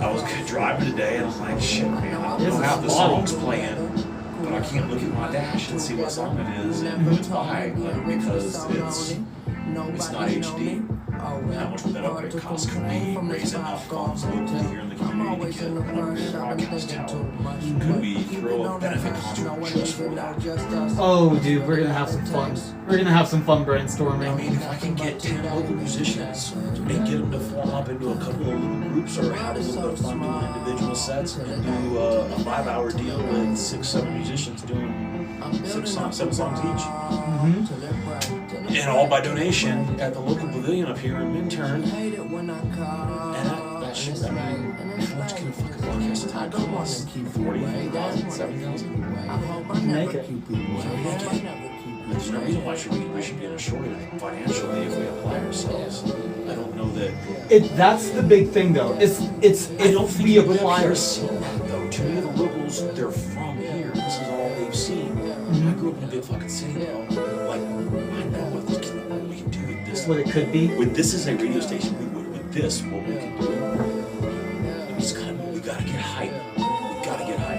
I was driving today and I'm like, shit, man, I don't have the songs playing, but I can't look at my dash and see what song it is and who it's by, like, because it's not HD. How much would that upgrade cost? Could we raise enough funds locally here in the community to get an upgraded broadcast tower? Could we throw a benefit concert just for that? Oh, dude, we're gonna have some fun. We're gonna have some fun brainstorming. I mean, if I can get 10 local musicians and get them to form up into a couple of little groups or have a little bit of fun doing individual sets and do a 5-hour deal with 6-7 musicians doing 7 songs each. Mm-hmm. And all by donation at the local pavilion up here in Minturn. And that much? I mean, how much can a fucking broadcast time cost? 40,000, 70,000? Make it. There's no reason why we should be in a shortage financially if we apply ourselves. I don't know that. That's the big thing though. It's I don't if think we we apply apply ourselves. ourselves though. To me, the locals, they're from here. This is all they've seen. I grew up in a big fucking city, bro. Like, I know what we can do with this. What it could be. With this as a radio station, with this, what we can do. We gotta get hype. We gotta get hype.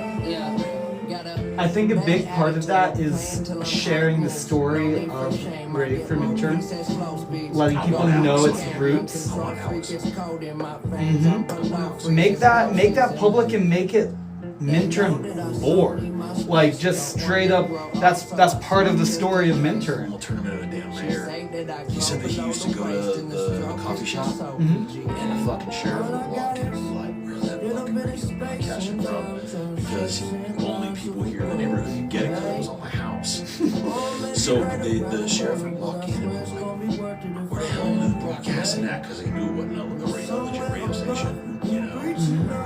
I think a big part of that is sharing the story of Radio for Minturn, letting people know its roots. I want Alex. Make that public and make it Minturn lore. Like just straight up, that's part of the story of Minturn. I'll turn him into a damn mayor. He said that he used to go to the coffee shop and the fucking sheriff would walk in and be like, where's that fucking radio catch it from? Because only people here in the neighborhood could get it because it was on my house. So the sheriff would walk in and was like, where the hell are they broadcasting that? Because they knew it wasn't a legit radio station, you know?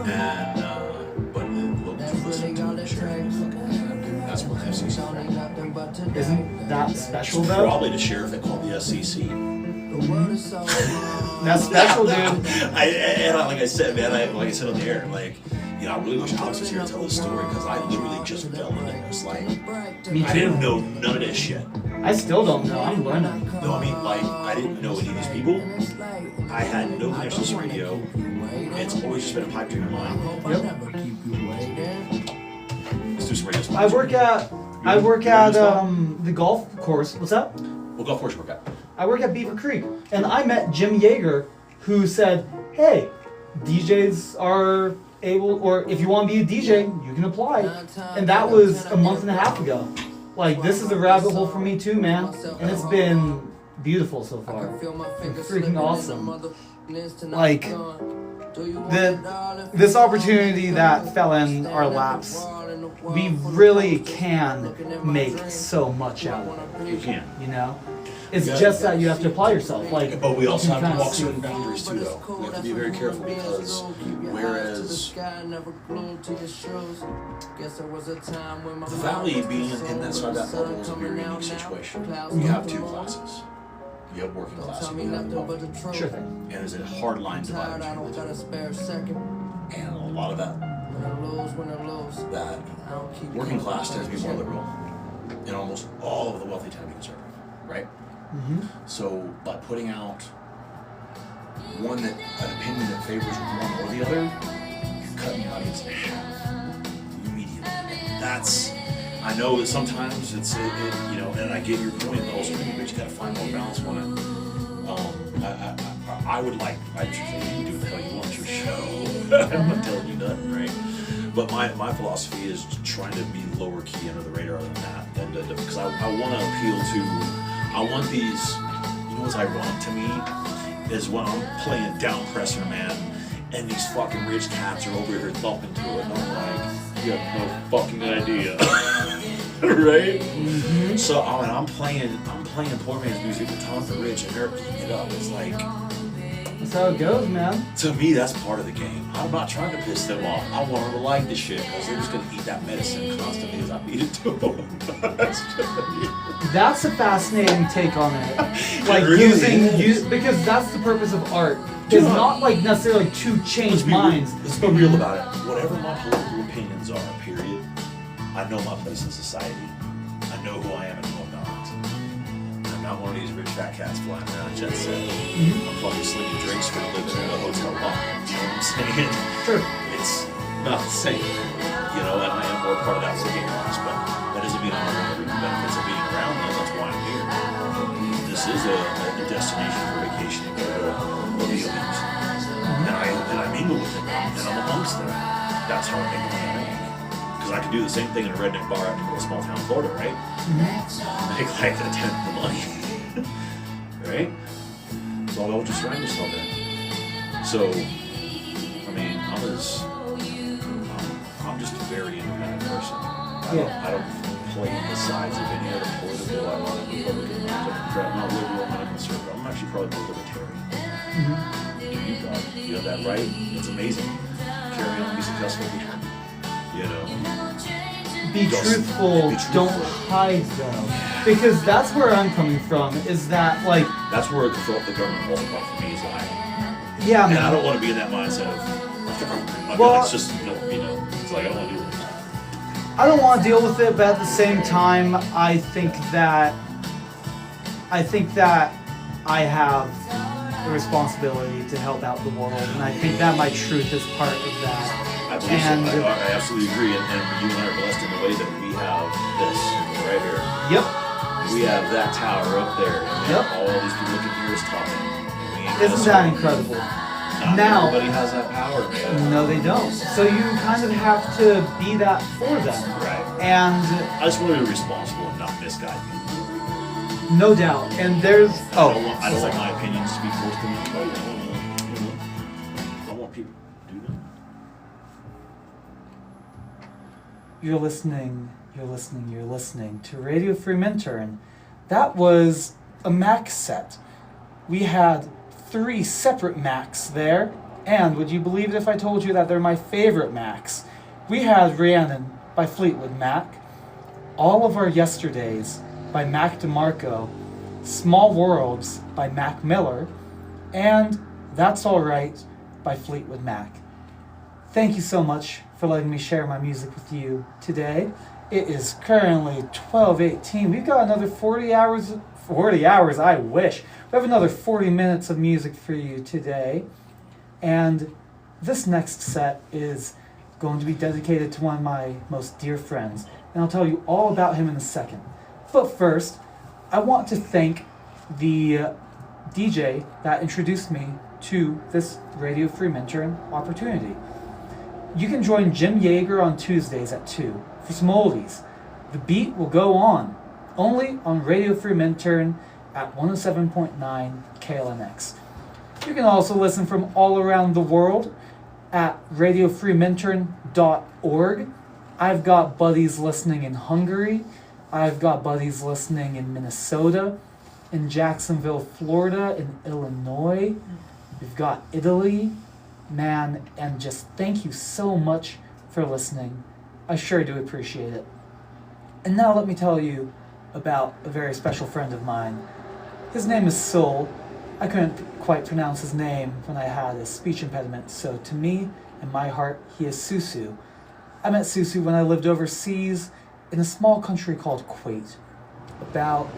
And, but the locals would listen to the sheriff was fucking mad. That's what the FCC. Isn't that special though? Probably the sheriff that called the SEC. That's special, dude. Like I said, man, like I said on the air, like, you know, I really wish Alex was here to tell this story because I literally just fell into this. Like, Me I too. didn't know none of this shit. I still don't know. I'm learning. No, I mean, like, I didn't know any of these people. I had no connection to radio. It's always just been a pipe dream of mine. Yep. Let's do some radio stuff. I work at the golf course. What's that? What golf course you work at? I work at Beaver Creek, and I met Jim Yeager, who said, "Hey, DJs are able, or if you want to be a DJ, you can apply." And that was a month and a half ago. Like, this is a rabbit hole for me too, man, and it's been beautiful so far. It's freaking awesome. Like, this opportunity that fell in our laps, we really can make so much out of it. You can. You know, it's just that you have to apply yourself. Like, But we also you have can to walk kinda certain boundaries too, though. We have to be very careful because whereas the Valley being in that side of that bubble is a very unique situation. You have two classes. You have working class and you have the wealthy. Sure thing. And there's a hard line divided between the two. And a lot of that working class tends to be more liberal. And almost all of the wealthy tend to be conservative, right? So by putting out an opinion that favors one or the other, you're cutting the audience in half immediately. And that's, I know that sometimes it's, you know, and I get your point, but also you just gotta find more balance on it. I would like, I should say, you can do what the hell you want, it's your show. I'm not telling you nothing, right? But my philosophy is trying to be lower key under the radar than that. Because I want to appeal to, I want these, you know what's ironic to me? Is when I'm playing down presser, man, and these fucking rich cats are over here thumping to it, and I'm like, you have no fucking idea. Right? So I'm playing poor man's music with Tom the Rich, and they're eating it up. It's like, That's how it goes, man. to me, that's part of the game. I'm not trying to piss them off. I want them to like this shit because they're just gonna eat that medicine constantly as I feed it to them. That's a fascinating take on it. Like, really use because that's the purpose of art. It's not like necessarily to change minds. Let's be real about it. Whatever my political opinions are, period, I know my place in society. I know who I am and who I'm not. I'm not one of these rich fat cats flying around a jet set. I'm fucking slinging drinks for a living in a hotel bar. You know what I'm saying? Sure. It's not the same. You know, and I am more part of that working class, but that doesn't mean I don't have the benefits of being around them. That's why I'm here. This is a destination for vacation to go to the elite. And I mingle with them, and I'm amongst them. That's how I make money I make. Because I could do the same thing in a redneck bar out in a small town in Florida, right? Make like a tenth the money. Right? It's all about what you surround yourself in. So, I mean, I'm just a very independent person. I don't play the sides of any other political. I'm not a Republican, I'm not liberal, I'm not a conservative. I'm actually probably more libertarian. you, dog. You have that right. It's amazing. Carry on, be successful. You know. Be truthful, don't hide though. Because that's where I'm coming from, is that like... That's where the government falls apart for me, is like... Yeah, and man. I don't want to be in that mindset of the government. I mean, Well, it's just, you know, it's like I don't want to do it. I don't want to deal with it, but at the same time, I think that I have a responsibility to help out the world, and I think that my truth is part of that. I believe And so. I absolutely agree, and you and I are blessed in the way that we have this right here. Yep. We have that tower up there, and we Yep. have all these people looking here is talking. We ain't Isn't that incredible? Not Now- everybody has that power, man. No, they don't. So you kind of have to be that for them. Right. And I just want to be responsible and not misguide people. no doubt. And there's... I don't want my opinions to be forced on anybody. I don't want people to do that. You're listening to Radio Free Minturn. That was a Mac set. We had 3 separate Macs there, and would you believe it if I told you that they're my favorite Macs? We had Rhiannon by Fleetwood Mac, All of Our Yesterdays by Mac DeMarco, Small Worlds by Mac Miller, and That's Alright by Fleetwood Mac. Thank you so much for letting me share my music with you today. It is currently 12:18. We've got another 40 hours, I wish. We have another 40 minutes of music for you today. And this next set is going to be dedicated to one of my most dear friends. And I'll tell you all about him in a second. But first, I want to thank the DJ that introduced me to this Radio Free Minturn opportunity. You can join Jim Yeager on Tuesdays at 2 for some oldies. The beat will go on, only on Radio Free Minturn at 107.9 KLNX. You can also listen from all around the world at radiofreeminturn.org. I've got buddies listening in Hungary. I've got buddies listening in Minnesota, in Jacksonville, Florida, in Illinois. We've got Italy. Man, and just thank you so much for listening. I sure do appreciate it. And now let me tell you about a very special friend of mine. His name is Sol. I couldn't quite pronounce his name when I had a speech impediment, so to me, in my heart, he is Susu. I met Susu when I lived overseas in a small country called Kuwait. About,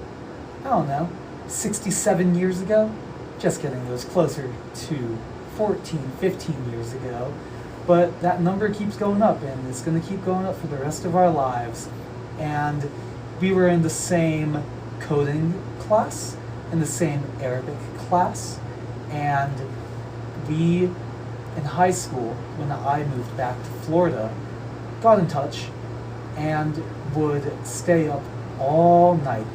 67 years ago? Just kidding, it was closer to 14, 15 years ago. But that number keeps going up, and it's going to keep going up for the rest of our lives. And we were in the same coding class, in the same Arabic class, and we, in high school, when I moved back to Florida, got in touch and would stay up all night.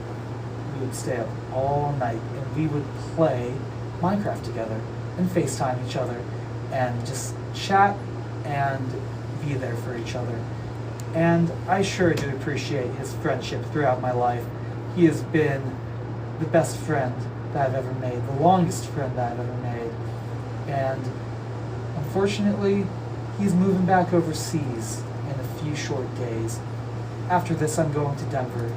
We would stay up all night, and we would play Minecraft together and FaceTime each other and just chat and be there for each other. And I sure do appreciate his friendship throughout my life. He has been the best friend that I've ever made, the longest friend that I've ever made. And unfortunately, he's moving back overseas in a few short days. After this, I'm going to Denver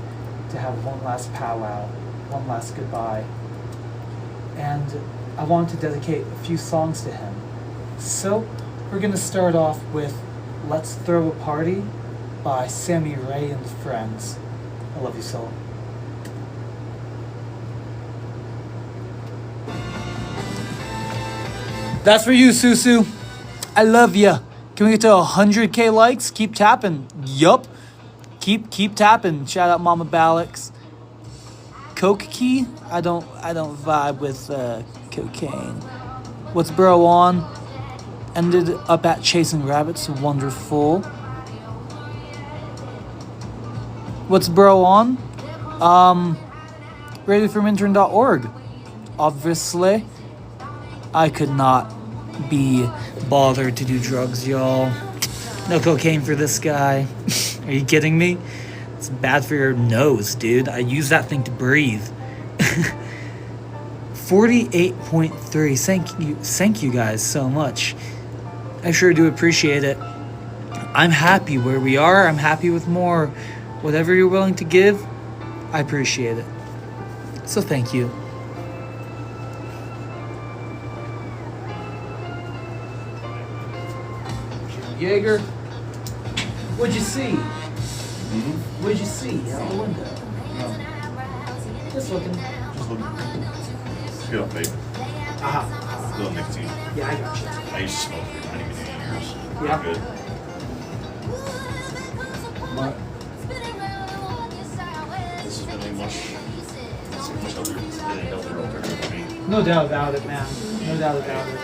to have one last powwow, one last goodbye. And I want to dedicate a few songs to him. So, we're going to start off with Let's Throw a Party by Sammy Ray and Friends. I love you, Soul. That's for you, Susu. I love ya. Can we get to 100K likes? Keep tapping. Yup. Keep tapping. Shout out Mama Balex. Coke key? I don't vibe with cocaine. What's bro on? Ended up at Chasing Rabbits. Wonderful. What's bro on? RadioFreeMintern.org. Obviously. I could not be bothered to do drugs, y'all. No cocaine for this guy. Are you kidding me? It's bad for your nose, dude. I use that thing to breathe. 48.3. Thank you guys so much. I sure do appreciate it. I'm happy where we are. I'm happy with more. Whatever you're willing to give, I appreciate it. So thank you. Jaeger, what'd you see? What'd you see out the window? Just looking. Just looking. Get off vape. Little nicotine. Yeah, I got you. I used to smoke for 90 years. Yeah. Good. What? This has been a much healthier alternative for me. No doubt about it, man. No doubt about it. I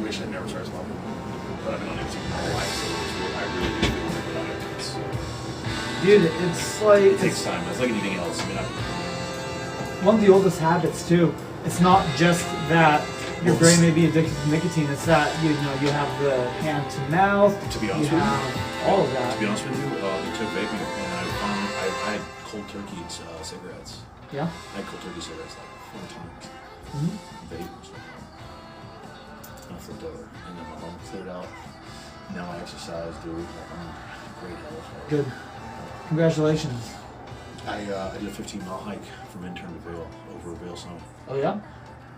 wish I'd never started smoking, but I've been on nicotine my whole life, so I really do feel like without it. Dude, it's like It takes time. It's like anything else. I mean, one of the oldest habits too. It's not just that your brain may be addicted to nicotine. It's that you have the hand to mouth. To be honest you with you, have all of that. To be honest with you, we took vaping, and I had cold turkey cigarettes. Yeah. I had cold turkey cigarettes like 4 times. Mhm. Vapes. And I flipped over, and then my lung cleared out. Now I exercise, dude. I'm great health. Good. Congratulations. I did a 15-mile hike from Intern to Vail, over Vail Summit, Oh yeah.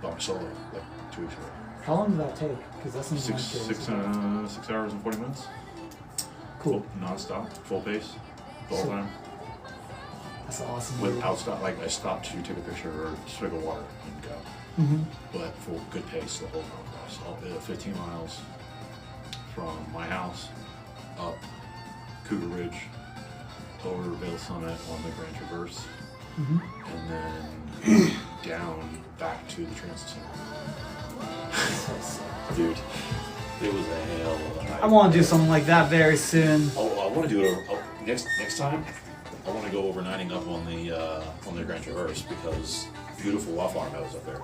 by my solo, like 2 weeks ago. How long did that take? Because that's something 6 hours and 40 minutes. Cool. Non-stop, full pace, the whole time. That's awesome. Without stop, like I stopped to take a picture or swig of water and go. Mm-hmm. But full good pace the whole time. So I'll do 15 miles from my house up Cougar Ridge, over Vail Summit on the Grand Traverse, Mm-hmm. and then down back to the transit center. Dude, it was a hell of a hike. I want to do something like that very soon. Oh, I want to do it next time. I want to go overnighting up on the Grand Traverse because beautiful wildflower meadows up there.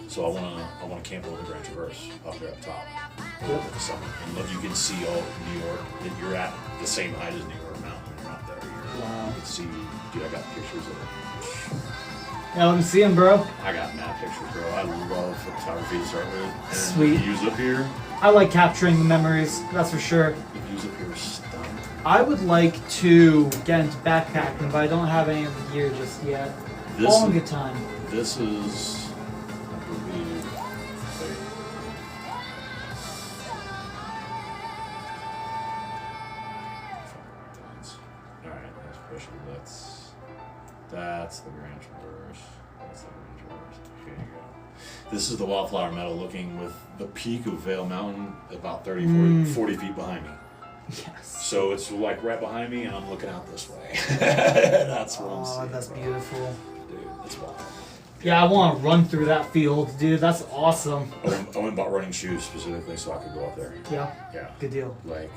So I want to camp over the Grand Traverse up there up top, over the summit, and look, you can see all of New York. You're at the same height as New York Mountain when you're up there. Wow. You can see, dude. I got pictures of it. Yeah, let me see him, bro. I got mad pictures, bro. I love photography to start with. And Sweet. The views up here. I like capturing the memories. That's for sure. The views up here are stunning. I would like to get into backpacking, but I don't have any of the gear just yet. All in good time. This is. I believe. Wait. Alright, let's push it. That's the Grand Traverse. That's the Grand Traverse. Here you go. This is the Wildflower Meadow looking with the peak of Vail Mountain about 40 feet behind me. Yes. So it's like right behind me and I'm looking out this way. That's what I'm seeing. That's bro. beautiful. Dude, that's wild. Yeah, I want to run through that field, dude. That's awesome. I went and bought running shoes specifically so I could go up there. Yeah. Yeah. Good deal. Like,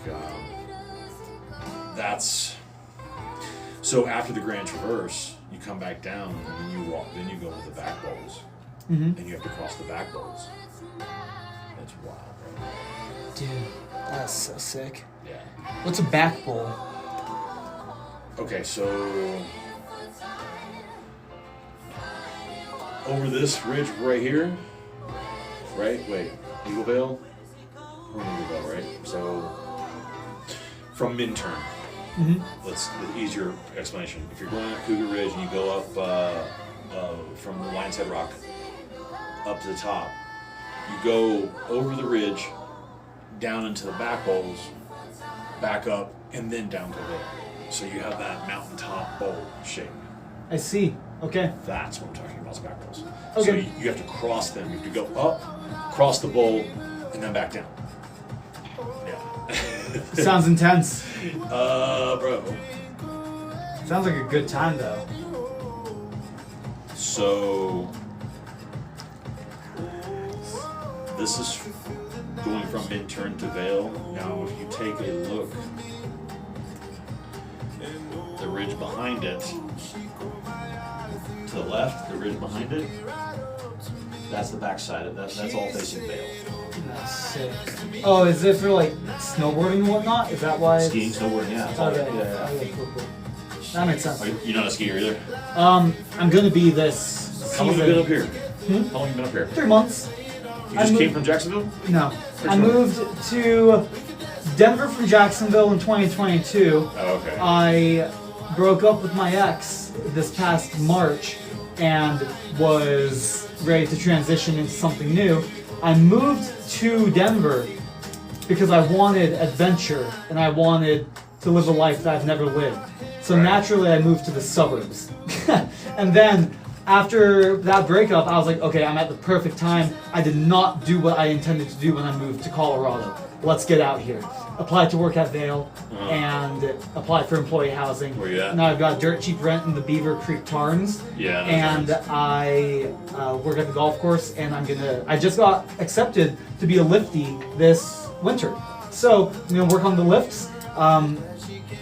that's... So after the Grand Traverse, you come back down and then you walk, then you go to the back bowls. Mm-hmm. And you have to cross the back bowls. It's wild, bro. Dude, that's so sick. Yeah. What's a back bowl? Okay, so... Over this ridge right here, right? Wait, Eagle Vale? We're in Eagle Vale, right? So, from Minturn. Mm-hmm. Let's the easier explanation. If you're going up Cougar Ridge and you go up from the Lion's Head Rock up to the top, you go over the ridge, down into the back bowls, back up, and then down to there. So you have that mountaintop bowl shape. I see. Okay. That's what I'm talking about, is back bowls. Okay. So you have to cross them. You have to go up, cross the bowl, and then back down. Yeah. Sounds intense. Bro. Sounds like a good time, though. So, this is going from Minturn to Vail. Now, if you take a look, the ridge behind it, to the left, the ridge behind it, that's the backside of that. That's all facing Vail. That's sick. Oh, is it for like snowboarding and whatnot? Is that why? Skiing, snowboarding, yeah. It's all Okay. right. Yeah. Okay, cool. That makes sense. You're not a skier either? I'm gonna be this How long have you been up here? Hmm? How long have you been up here? 3 months. You just came from Jacksonville? No. I from? moved to Denver from Jacksonville in 2022. Oh, okay. I broke up with my ex this past March and was ready to transition into something new. I moved to Denver because I wanted adventure and I wanted to live a life that I've never lived. So naturally I moved to the suburbs. And then after that breakup, I was like, okay, I'm at the perfect time. I did not do what I intended to do when I moved to Colorado. Let's get out here. Applied to work at Vail and applied for employee housing. Where you at? Now I've got dirt cheap rent in the Beaver Creek Tarns. Yeah. And I work at the golf course, and I just got accepted to be a lifty this winter. So I'm gonna work on the lifts.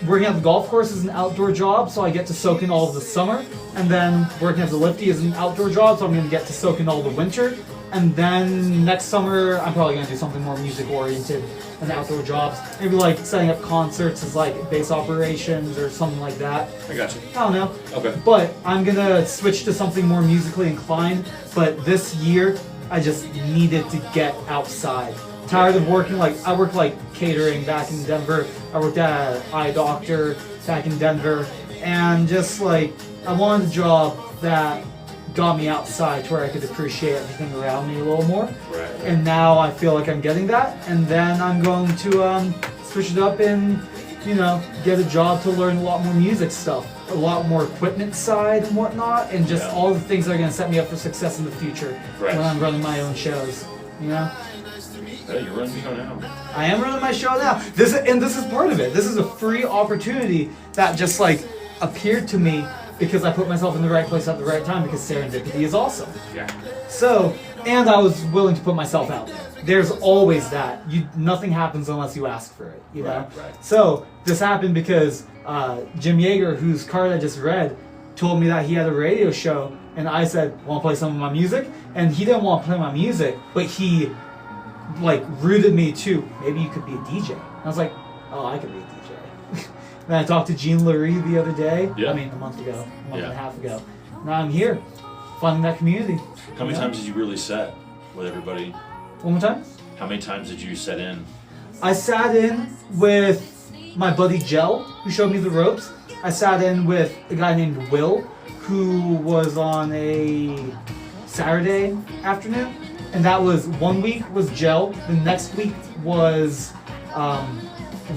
Working at the golf course is an outdoor job, so I get to soak in all of the summer. And then working as a lifty is an outdoor job, so I'm gonna get to soak in all the winter. And then next summer, I'm probably gonna do something more music oriented than outdoor jobs. Maybe like setting up concerts as like base operations or something like that. I got you. I don't know. Okay. But I'm gonna switch to something more musically inclined. But this year, I just needed to get outside. Tired of working I worked like catering back in Denver. I worked at an eye doctor back in Denver. And just like, I wanted a job that got me outside to where I could appreciate everything around me a little more. Right. And now I feel like I'm getting that. And then I'm going to switch it up and, get a job to learn a lot more music stuff. A lot more equipment side and whatnot. And just all the things that are going to set me up for success in the future when I'm running my own shows. Hey, you're running the show now. I am running my show now. This is part of it. This is a free opportunity that just appeared to me because I put myself in the right place at the right time because serendipity is awesome. Yeah. So, and I was willing to put myself out there. There's always that. Nothing happens unless you ask for it, you know? Right. So, this happened because Jim Yeager, whose card I just read, told me that he had a radio show, and I said, want to play some of my music? And he didn't want to play my music, but he rooted me to, maybe you could be a DJ. And I was like, oh, I could be a DJ. Then I talked to Gene Lurie the other day. Yeah. I mean, a month and a half ago. Now I'm here, finding that community. How many times did you really set with everybody? One more time? How many times did you set in? I sat in with my buddy Jell, who showed me the ropes. I sat in with a guy named Will, who was on a Saturday afternoon. And that was 1 week was Jell, the next week was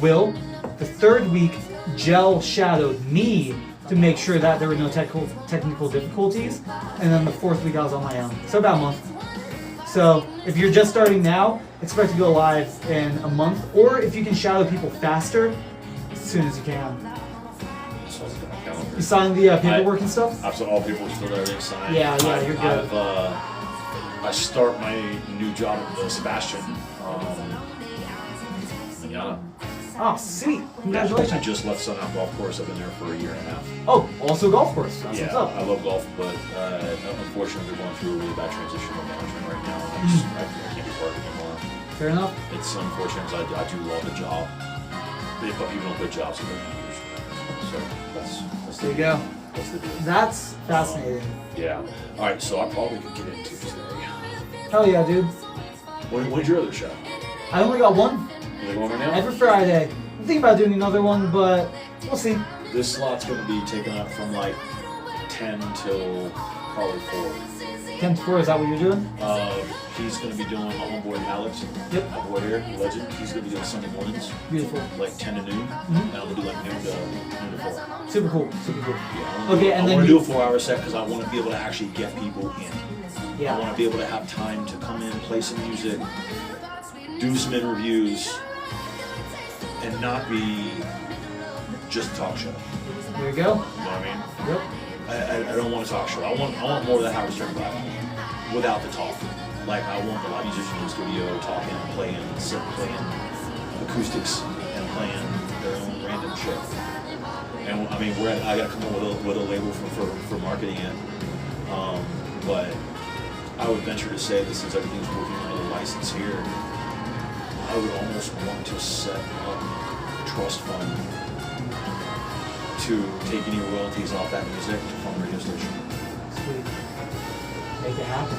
Will. The third week, Jell shadowed me to make sure that there were no technical difficulties. And then the fourth week I was on my own. So about a month. So if you're just starting now, expect to go live in a month. Or if you can shadow people faster, as soon as you can. You signed the paperwork and stuff? I've said all people still everything signed. Yeah, you're good. I start my new job at Sebastian. Manana. Oh, sweet. Congratulations. I just left Sun Out Golf Course. I've been there for a year and a half. Oh, also golf course. That's what's up. I love golf, but unfortunately we're going through a really bad transition with management right now. I can't be part of it anymore. Fair enough. It's unfortunate because I do love the job. But people don't quit jobs in their numbers. So that's There you go. That's the deal. That's fascinating. Yeah. All right, so I probably could get into today. Hell yeah, dude. When's your other show? I only got one. You got one right now? Every Friday. I'm thinking about doing another one, but we'll see. This slot's going to be taken up from 10 till probably 4. 10 to 4, is that what you're doing? He's going to be doing my homeboy Balex. Yep. My boy here, the legend. He's going to be doing Sunday mornings. Beautiful. 10 to noon. Mm-hmm. And I'm going to do noon to 4. Super cool. Super cool. Yeah, Okay, and I then want to do a 4-hour set because I want to be able to actually get people in. Yeah. I want to be able to have time to come in, play some music, do some interviews, and not be just a talk show. There you go. You know what I mean? Yep. I don't want a talk show. I want more of that Howard Stern vibe without the talk. I want the live musicians in the studio talking, playing acoustics, and playing their own random shit. And I mean, I got to come up with a label for marketing it. But I would venture to say that since everything's working under the license here, I would almost want to set up a trust fund to take any royalties off that music to fund the radio station. Sweet. make it happen.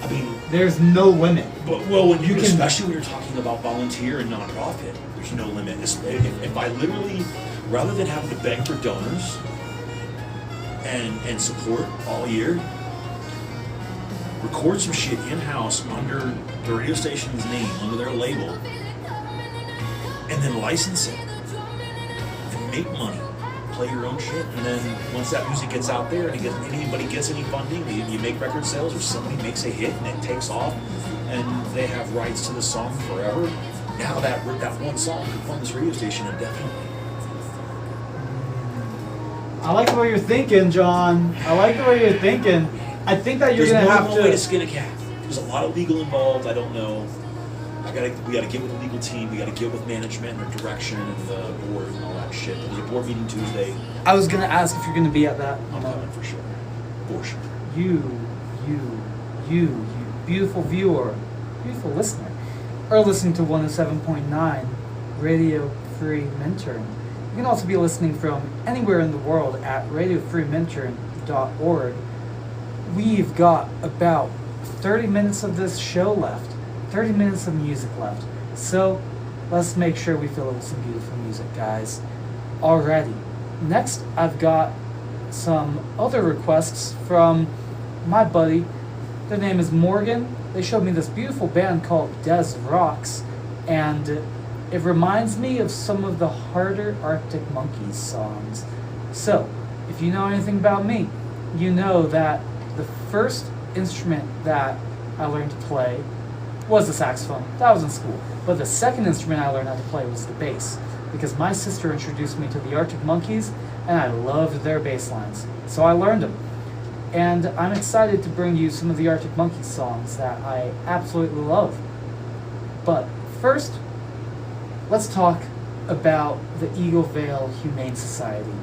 I mean, There's no limit. but well, when You can- especially when you're talking about volunteer and nonprofit, there's no limit. If I literally, rather than having to beg for donors and support all year, record some shit in-house under the radio station's name, under their label, and then license it and make money. Play your own shit, and then once that music gets out there and anybody gets any funding, you make record sales, or somebody makes a hit and it takes off, and they have rights to the song forever. Now that one song can fund this radio station indefinitely. I like the way you're thinking, John. I like the way you're thinking. I think that you're There's gonna more have than one way to to. skin a cat. There's a lot of legal involved. I don't know. We gotta get with the legal team. We gotta get with management and their direction and the board and all that shit. There's a board meeting Tuesday. I was gonna ask if you're gonna be at that. I'm coming for sure. For sure. You beautiful viewer, beautiful listener, are listening to 107.9 Radio Free Minturn. You can also be listening from anywhere in the world at radiofreeminturn.org. We've got about 30 minutes of this show left, 30 minutes of music left. So let's make sure we fill it with some beautiful music, guys. Alrighty. Next, I've got some other requests from my buddy. Their name is Morgan. They showed me this beautiful band called Des Rocks, and it reminds me of some of the harder Arctic Monkeys songs. So, if you know anything about me, you know that the first instrument that I learned to play was the saxophone. That was in school. But the second instrument I learned how to play was the bass, because my sister introduced me to the Arctic Monkeys, and I loved their bass lines. So I learned them. And I'm excited to bring you some of the Arctic Monkeys songs that I absolutely love. But first, let's talk about the Eagle Vale Humane Society.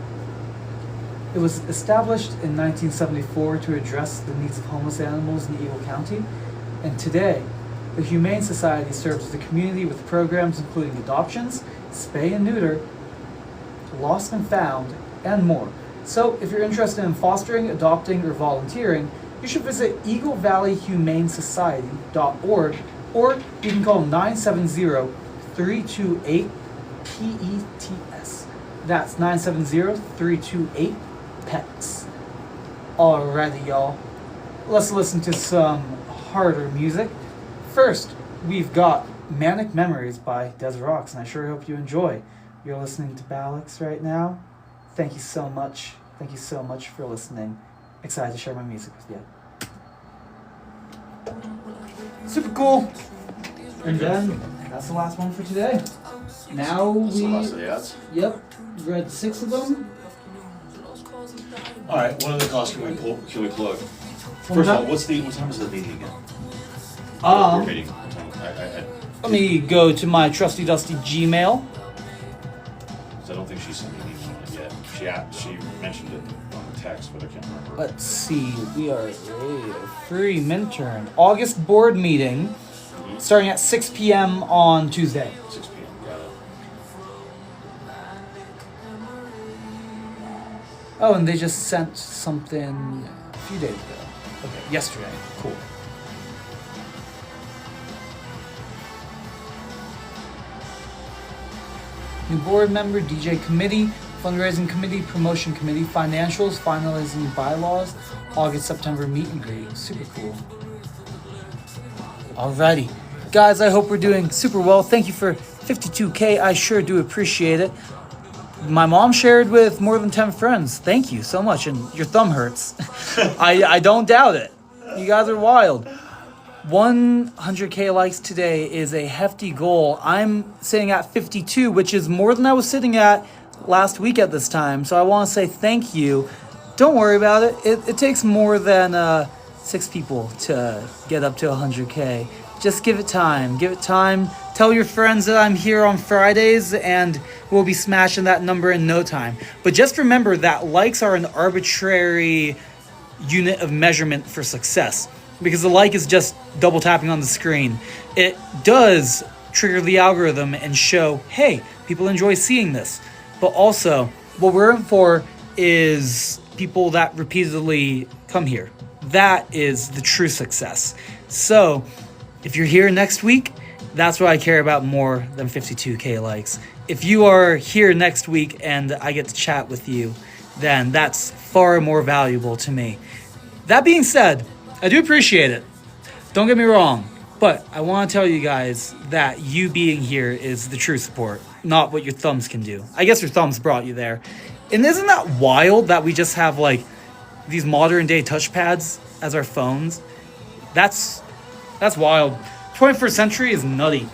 It was established in 1974 to address the needs of homeless animals in Eagle County, and today, the Humane Society serves the community with programs including adoptions, spay and neuter, lost and found, and more. So, if you're interested in fostering, adopting, or volunteering, you should visit EagleValleyHumaneSociety.org, or you can call 970-328-PETS. That's 970-328-PETS. Alrighty, y'all. Let's listen to some harder music. First, we've got Manic Memories by Des Rocks, and I sure hope you enjoy. You're listening to Balex right now. Thank you so much. Thank you so much for listening. Excited to share my music with you. Super cool. And then, that's the last one for today. Now That's the last of the ads. Yep, read 6 of them. All right. What other costs can we plug? First of all, what time is the meeting again? Board meeting. What time? Let me go to my trusty dusty Gmail. I don't think she sent me an email on it yet. She mentioned it on the text, but I can't remember. Let's see, we are a free Minturn. August board meeting, starting at 6 p.m. on Tuesday. 6 p.m. Got it. Oh, and they just sent something a few days ago. Okay, yesterday. Cool. New board member, DJ committee, fundraising committee, promotion committee, financials, finalizing bylaws, August, September meet and greet. Super cool. Alrighty. Guys, I hope we're doing super well. Thank you for 52K. I sure do appreciate it. My mom shared with more than 10 friends. Thank you so much. And your thumb hurts. I don't doubt it. You guys are wild. 100K likes today is a hefty goal. I'm sitting at 52, which is more than I was sitting at last week at this time. So I want to say thank you. Don't worry about it. It takes more than 6 people to get up to 100K. Just give it time. Give it time. Tell your friends that I'm here on Fridays and we'll be smashing that number in no time. But just remember that likes are an arbitrary unit of measurement for success, because the like is just double tapping on the screen. It does trigger the algorithm and show, hey, people enjoy seeing this. But also, what we're in for is people that repeatedly come here. That is the true success. So, if you're here next week, that's what I care about more than 52K likes. If you are here next week and I get to chat with you, then that's far more valuable to me. That being said, I do appreciate it. Don't get me wrong, but I want to tell you guys that you being here is the true support, not what your thumbs can do. I guess your thumbs brought you there. And isn't that wild that we just have like these modern day touchpads as our phones? That's wild. 21st century is nutty.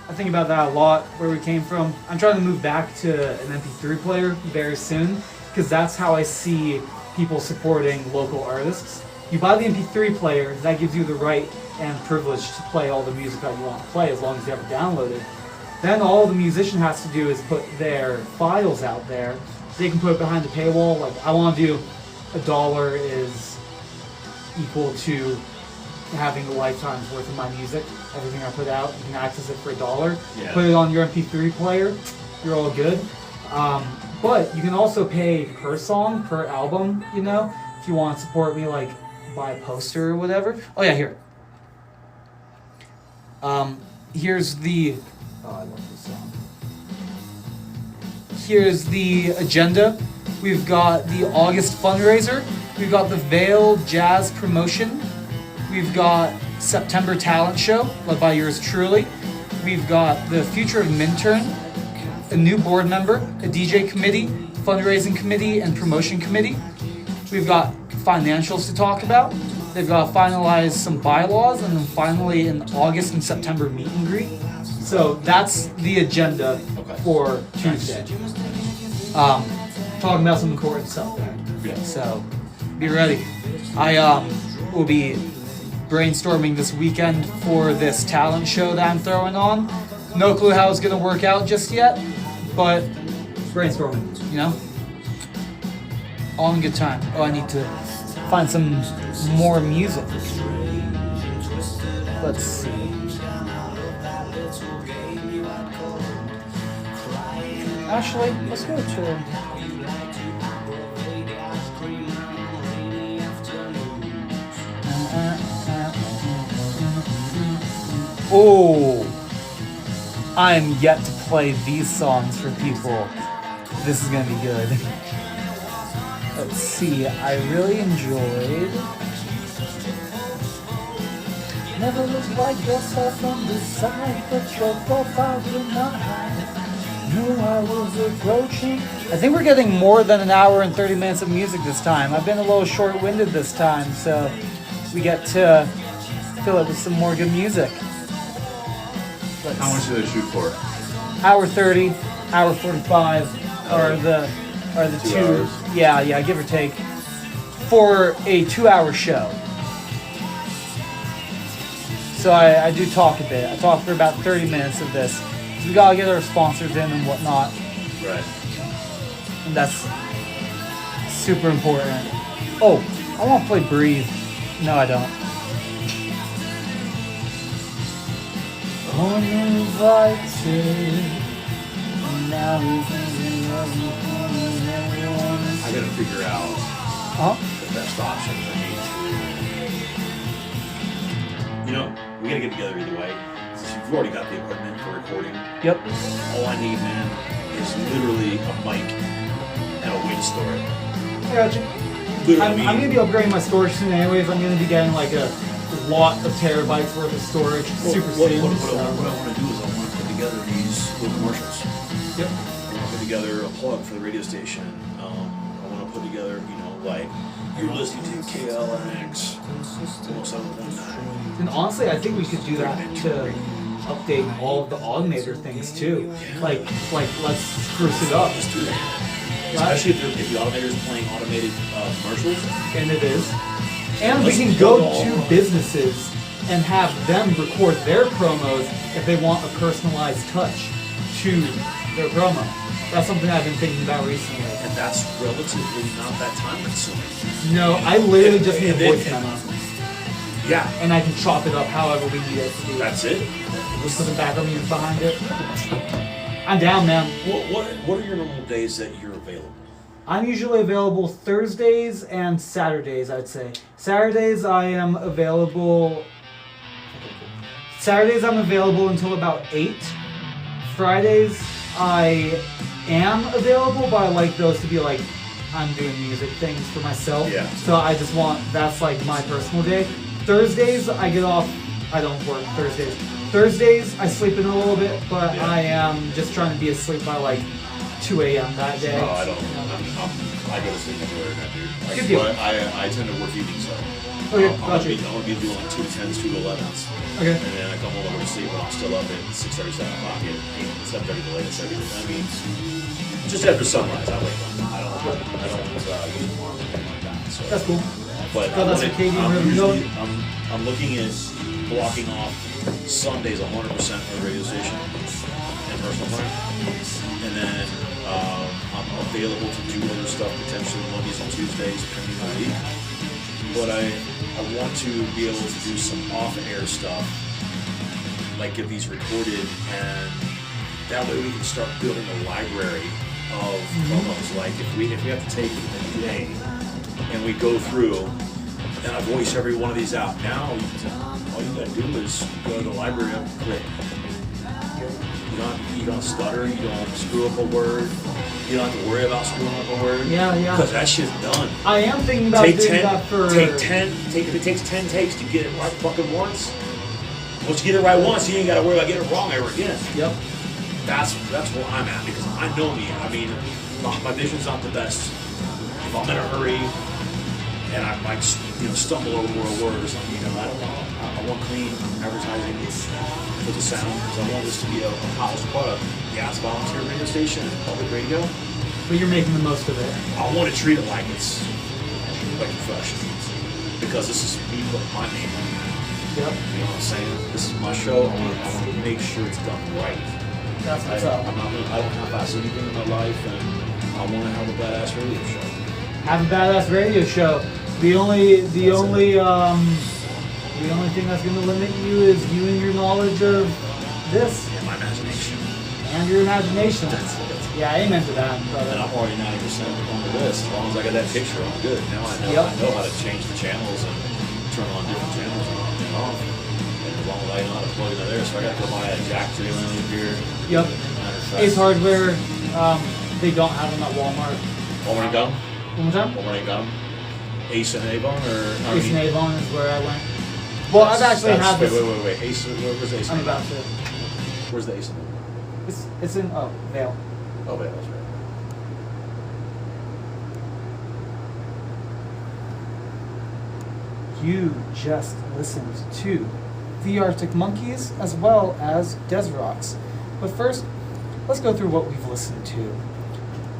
I think about that a lot, where we came from. I'm trying to move back to an MP3 player very soon, because that's how I see people supporting local artists. You buy the MP3 player, that gives you the right and privilege to play all the music that you want to play, as long as you have it downloaded. Then all the musician has to do is put their files out there. They can put it behind the paywall. Like, I want to do $1 is equal to having a lifetime's worth of my music. Everything I put out, you can access it for $1. Yeah. Put it on your MP3 player, you're all good. But you can also pay per song, per album, you know, if you want to support me, like buy a poster or whatever. Oh yeah, here. Here's the, oh, I love this song. Here's the agenda. We've got the August fundraiser. We've got the Vale Jazz promotion. We've got September talent show led by yours truly. We've got the future of Minturn, a new board member, a DJ committee, fundraising committee, and promotion committee. We've got financials to talk about. They've got to finalize some bylaws, and then finally in August and September meet and greet. So that's the agenda for Tuesday. Talking about some important stuff there. Yeah. So be ready. I will be brainstorming this weekend for this talent show that I'm throwing on. No clue how it's gonna work out just yet, but brainstorming, you know? All in good time. Oh, I need to find some more music. Let's see. Actually, let's go to... Oh, I'm yet to play these songs for people. This is gonna be good. Let's see, I really enjoyed Never looked like yourself from the side, but your profile did not hide. Knew I was approaching. I think we're getting more than an hour and 30 minutes of music this time. I've been a little short-winded this time, so we get to fill it with some more good music. How much do they shoot for? Hour 30, hour 45 are the two. Hours. Yeah, give or take, for a 2-hour show. So I do talk a bit. I talk for about 30 minutes of this. So we gotta get our sponsors in and whatnot. Right. And that's super important. Oh, I want to play Breathe. No, I don't. I gotta figure out the best option for me to. You know, we gotta get together either way. Since you've already got the equipment for recording. Yep. All I need, man, is literally a mic and a wind story. I got you. I'm gonna be upgrading my storage soon anyways. I'm gonna be getting like a lot of terabytes worth of storage super soon. What I want to do is I want to put together these little commercials. Yep. I want to put together a plug for the radio station. I want to put together, you know, like you're listening to KLNX 107.9. And honestly, I think we could do that to update all of the automator things too. Like let's spruce it up. Let's do that. Especially if the automator is playing automated commercials. And it is. And we can go to businesses and have them record their promos if they want a personalized touch to their promo. That's something I've been thinking about recently. And that's relatively not that time consuming. No, I literally just need a voice memo. Yeah. And I can chop it up however we need it to be. That's it. Just put the backup music behind it. I'm down, man. What are your normal days that you're available? I'm usually available Thursdays and Saturdays, I'd say. Saturdays I am available... Saturdays I'm available until about 8. Fridays I am available, but I like those to be like, I'm doing music things for myself. Yeah. So I just want, that's like my personal day. Thursdays I get off, I don't work Thursdays. Thursdays I sleep in a little bit, but Yeah. I am just trying to be asleep by like 2 a.m. that day. No, I don't. I go to sleep earlier than that, dude. Good deal. But I tend to work evenings though. Okay, I'm gotcha. gonna be doing like 2 to 10s, 2 to 11s. Okay. And then I come home and go to sleep, but I'm still up at 6:30, 7 o'clock, at 7:30 the latest. I mean, just after sunrise, I wake up. I don't use alarm or anything like that. So. That's cool. But Oh, that's circadian rhythm. I'm looking at blocking off Sundays 100% for the radio station and personal time, and then I'm available to do other stuff potentially Mondays and Tuesdays depending on the week. But I want to be able to do some off-air stuff, like get these recorded, and that way we can start building a library of promos. Like if we have to take a day and we go through and I voice every one of these out. Now all you gotta do is go to the library and click. You don't stutter, you don't screw up a word, you don't have to worry about screwing up a word. Yeah. Because that shit's done. I am thinking about doing that for... If it takes 10 takes to get it right fucking once, once you get it right once, you ain't gotta worry about getting it wrong ever again. Yep. That's where I'm at, because I know me. I mean, my vision's not the best. If I'm in a hurry and I might, stumble over a word or something, I don't know. I want clean advertising for the sound, because I want this to be a house product. Gas volunteer radio station and public radio. But you're making the most of it. I want to treat it like it's like profession, because this is me putting my name on it. Yep. You know what I'm saying? This is my show. I want to make sure it's done right. That's what's up. I don't have anything in my life, and I want to have a badass radio show. Have a badass radio show. The only thing that's going to limit you is you and your knowledge of this And my imagination. and your imagination. That's it. Yeah, amen to that, And brother. I'm already 90% on the list. As long as I got that picture, I'm good. Now I know. Yep. I know how to change the channels and turn on different channels and on and off. And as long as I know how to plug into there, so I got to go buy a jack 3 million here. Yep. Matter of fact, Ace Hardware, they don't have them at Walmart. Walmart got 'em? One more time? Walmart got 'em? Ace and Avon, or Ace and Avon is where I went. Well, I've actually had this. Wait. Ace. Where's Ace? I'm and about Avon? to. Where's the Ace and Avon? It's in Vale. Oh, wait, that's right. You just listened to the Arctic Monkeys as well as Desrocks. But first, let's go through what we've listened to.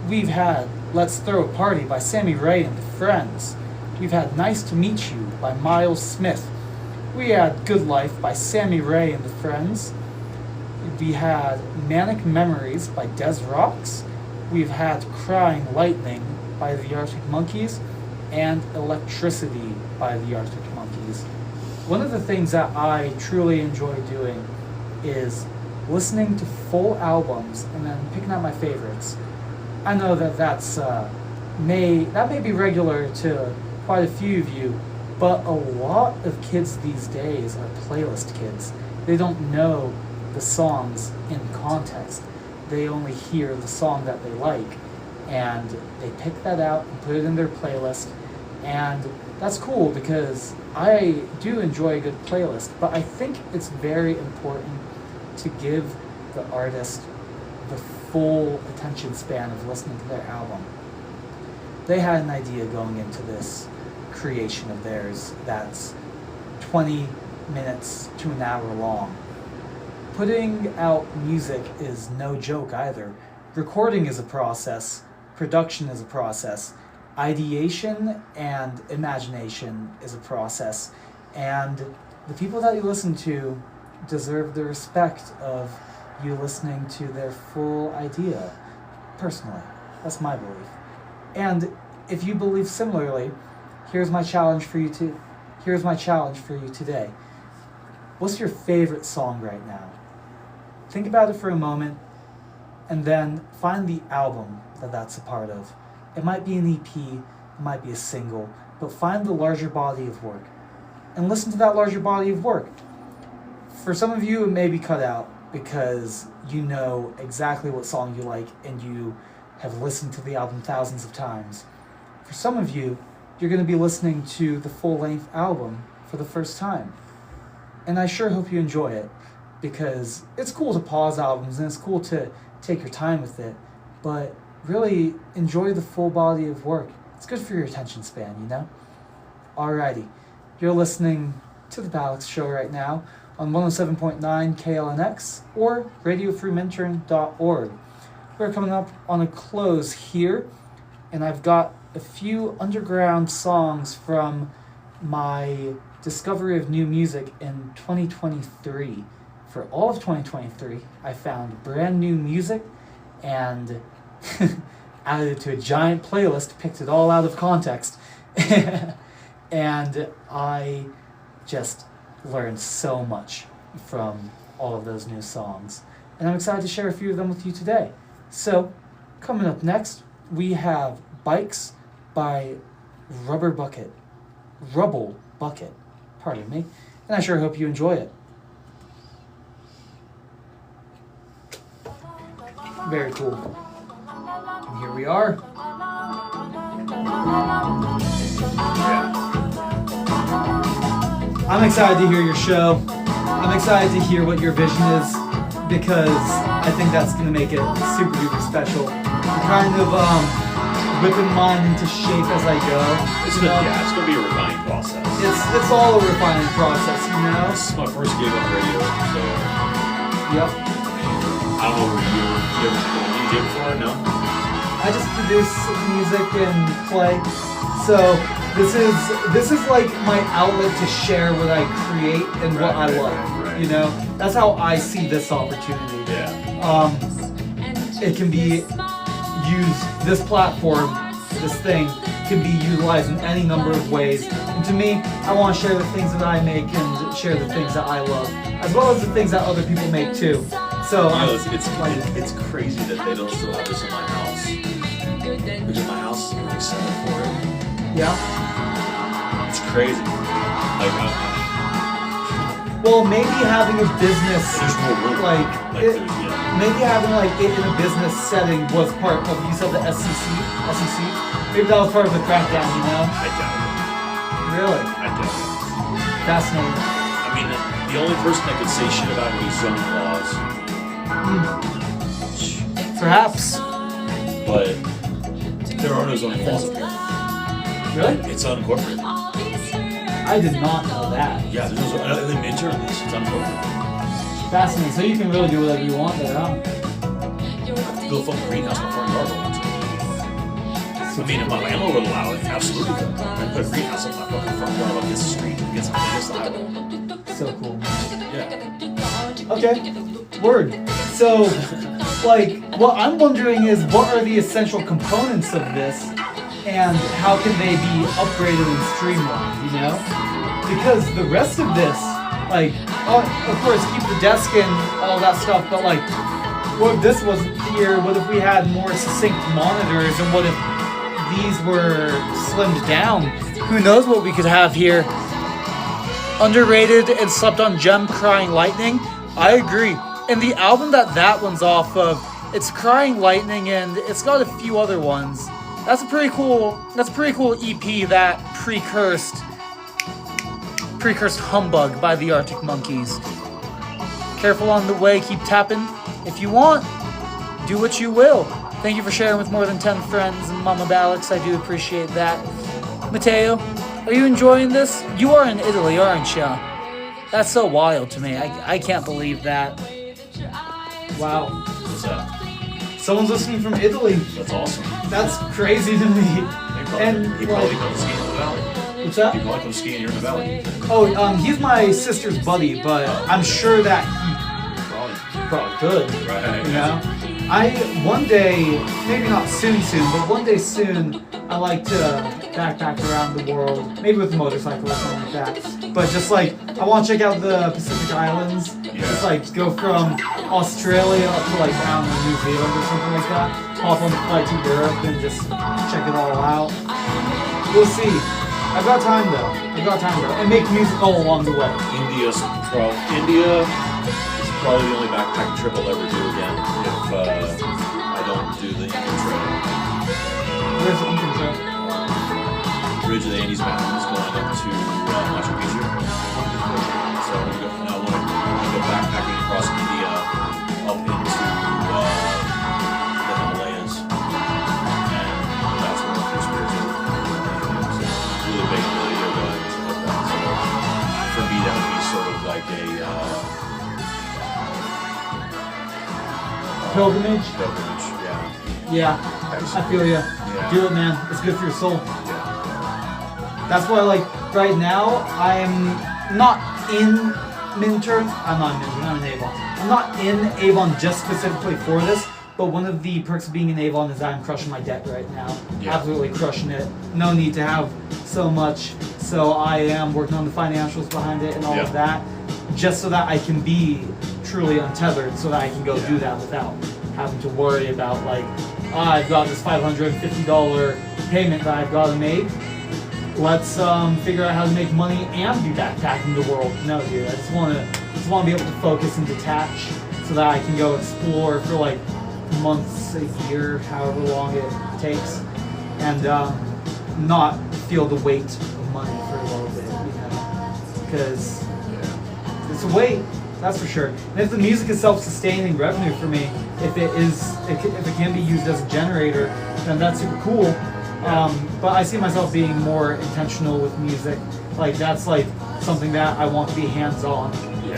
We've had Let's Throw a Party by Sammy Ray and the Friends. We've had Nice to Meet You by Miles Smith. We had Good Life by Sammy Ray and the Friends. We had Manic Memories by Desrocks. We've had Crying Lightning by the Arctic Monkeys and Electricity by the Arctic Monkeys. One of the things that I truly enjoy doing is listening to full albums and then picking out my favorites. I know that may be regular to quite a few of you, but a lot of kids these days are playlist kids. They don't know the songs in context. They only hear the song that they like, and they pick that out and put it in their playlist. And that's cool, because I do enjoy a good playlist, but I think it's very important to give the artist the full attention span of listening to their album. They had an idea going into this creation of theirs that's 20 minutes to an hour long. Putting out music is no joke either. Recording is a process, production is a process, ideation and imagination is a process, and the people that you listen to deserve the respect of you listening to their full idea. Personally, that's my belief. And if you believe similarly, here's my challenge for you today. What's your favorite song right now? Think about it for a moment, and then find the album that that's a part of, It might be an EP, it might be a single, but find the larger body of work and listen to that larger body of work. For some of you, it may be cut out because you know exactly what song you like and you have listened to the album thousands of times. For some of you, you're going to be listening to the full-length album for the first time. And I sure hope you enjoy it, because it's cool to pause albums and it's cool to take your time with it, but really enjoy the full body of work. It's good for your attention span, you know? Alrighty, you're listening to the Balex Show right now on 107.9 KLNX or radiofreementoring.org. We're coming up on a close here, and I've got a few underground songs from my discovery of new music in 2023. For all of 2023, I found brand new music and added it to a giant playlist, picked it all out of context, and I just learned so much from all of those new songs. And I'm excited to share a few of them with you today. So, coming up next, we have Bikes by Rubble Bucket, pardon me, and I sure hope you enjoy it. Very cool. And here we are. I'm excited to hear your show. I'm excited to hear what your vision is, because I think that's going to make it super duper special. I'm kind of whipping mine into shape as I go. It's gonna be a refining process. It's all a refining process, you know? This is my first gig on radio, so Yep. I don't know where you ever DJ before, no? I just produce music and play. So this is like my outlet to share what I create and what I love. Right. You know? That's how I see this opportunity. Yeah. It can be used, this platform, this thing, can be utilized in any number of ways. And to me, I want to share the things that I make and share the things that I love, as well as the things that other people make too. So it's crazy that they don't still have this in my house. Because my house is like set up for it. Yeah. It's crazy. Like, well, maybe having a business, there's more room. maybe having like it in a business setting was part of, you said the SEC? Maybe that was part of the crackdown, you know? I doubt it. Really? I doubt it. Fascinating. I mean, the only person that could say shit about it is zoning laws. Perhaps. But there are no zoning laws up here. Really? It's unincorporated. I did not know that. Yeah, there's no zoning. They mentor on this. It's unincorporated. Fascinating. So you can really do whatever you want there, huh? Build a fucking greenhouse in my front yard. I mean, if my landlord would allow it, absolutely. I put a greenhouse on my fucking front yard against the street, against the highway. So cool. Yeah. Okay. Word. So, like, what I'm wondering is, what are the essential components of this, and how can they be upgraded and streamlined, you know? Because the rest of this, like, of course, keep the desk and all that stuff, but like, what if this wasn't here? What if we had more succinct monitors? And what if these were slimmed down? Who knows what we could have here? Underrated and slept on gem, Crying Lightning. I agree. And the album that one's off of, it's Crying Lightning, and it's got a few other ones. That's a pretty cool EP, that precursed Humbug by the Arctic Monkeys. Careful on the way, keep tapping. If you want, do what you will. Thank you for sharing with more than 10 friends and Mama Balex. I do appreciate that. Matteo, are you enjoying this? You are in Italy, aren't you? That's so wild to me. I can't believe that. Wow. What's that? Someone's listening from Italy. That's awesome. That's crazy to me. He probably comes skiing in the valley. What's that? He probably comes skiing here in the valley. Oh, he's my sister's buddy, but I'm sure that he probably could. Right. You know? One day, maybe not soon, but one day soon, I like to backpack around the world, maybe with a motorcycle or something like that. But just like, I want to check out the Pacific Islands. Yeah. Just like go from Australia up to like, I don't know, New Zealand or something like that. hop on the flight to Europe and just check it all out. We'll see. I've got time though. And make music all along the way. India is probably the only backpacking trip I'll ever do again if I don't do the Incan Trail. Where's the Incan Trail? Ridge of the Andes Mountains going up to Machu Picchu. So I want to go backpacking across India up into the Himalayas, and that's where my first beers are. So really big into the yoga and stuff like that. So for me, that would be sort of like a Pilgrimage? pilgrimage. Yeah. Yeah, I feel you. Yeah. Do it, man. It's good for your soul. Yeah. That's why, like, right now, I'm not in Minturn. I'm not in Minturn, I'm in Avon. I'm not in Avon just specifically for this, but one of the perks of being in Avon is that I'm crushing my debt right now. Yeah. Absolutely crushing it. No need to have so much. So I am working on the financials behind it and all of that, just so that I can be truly untethered, so that I can go do that without having to worry about, like, I've got this $550 payment that I've got to make. Let's figure out how to make money and be backpacking the world. No, dude, I just want to be able to focus and detach so that I can go explore for like months, a year, however long it takes, and not feel the weight of money for a little bit, you know, because it's a weight, that's for sure. And if the music is self-sustaining revenue for me, if it can be used as a generator, then that's super cool. But I see myself being more intentional with music. Like, that's like something that I want to be hands-on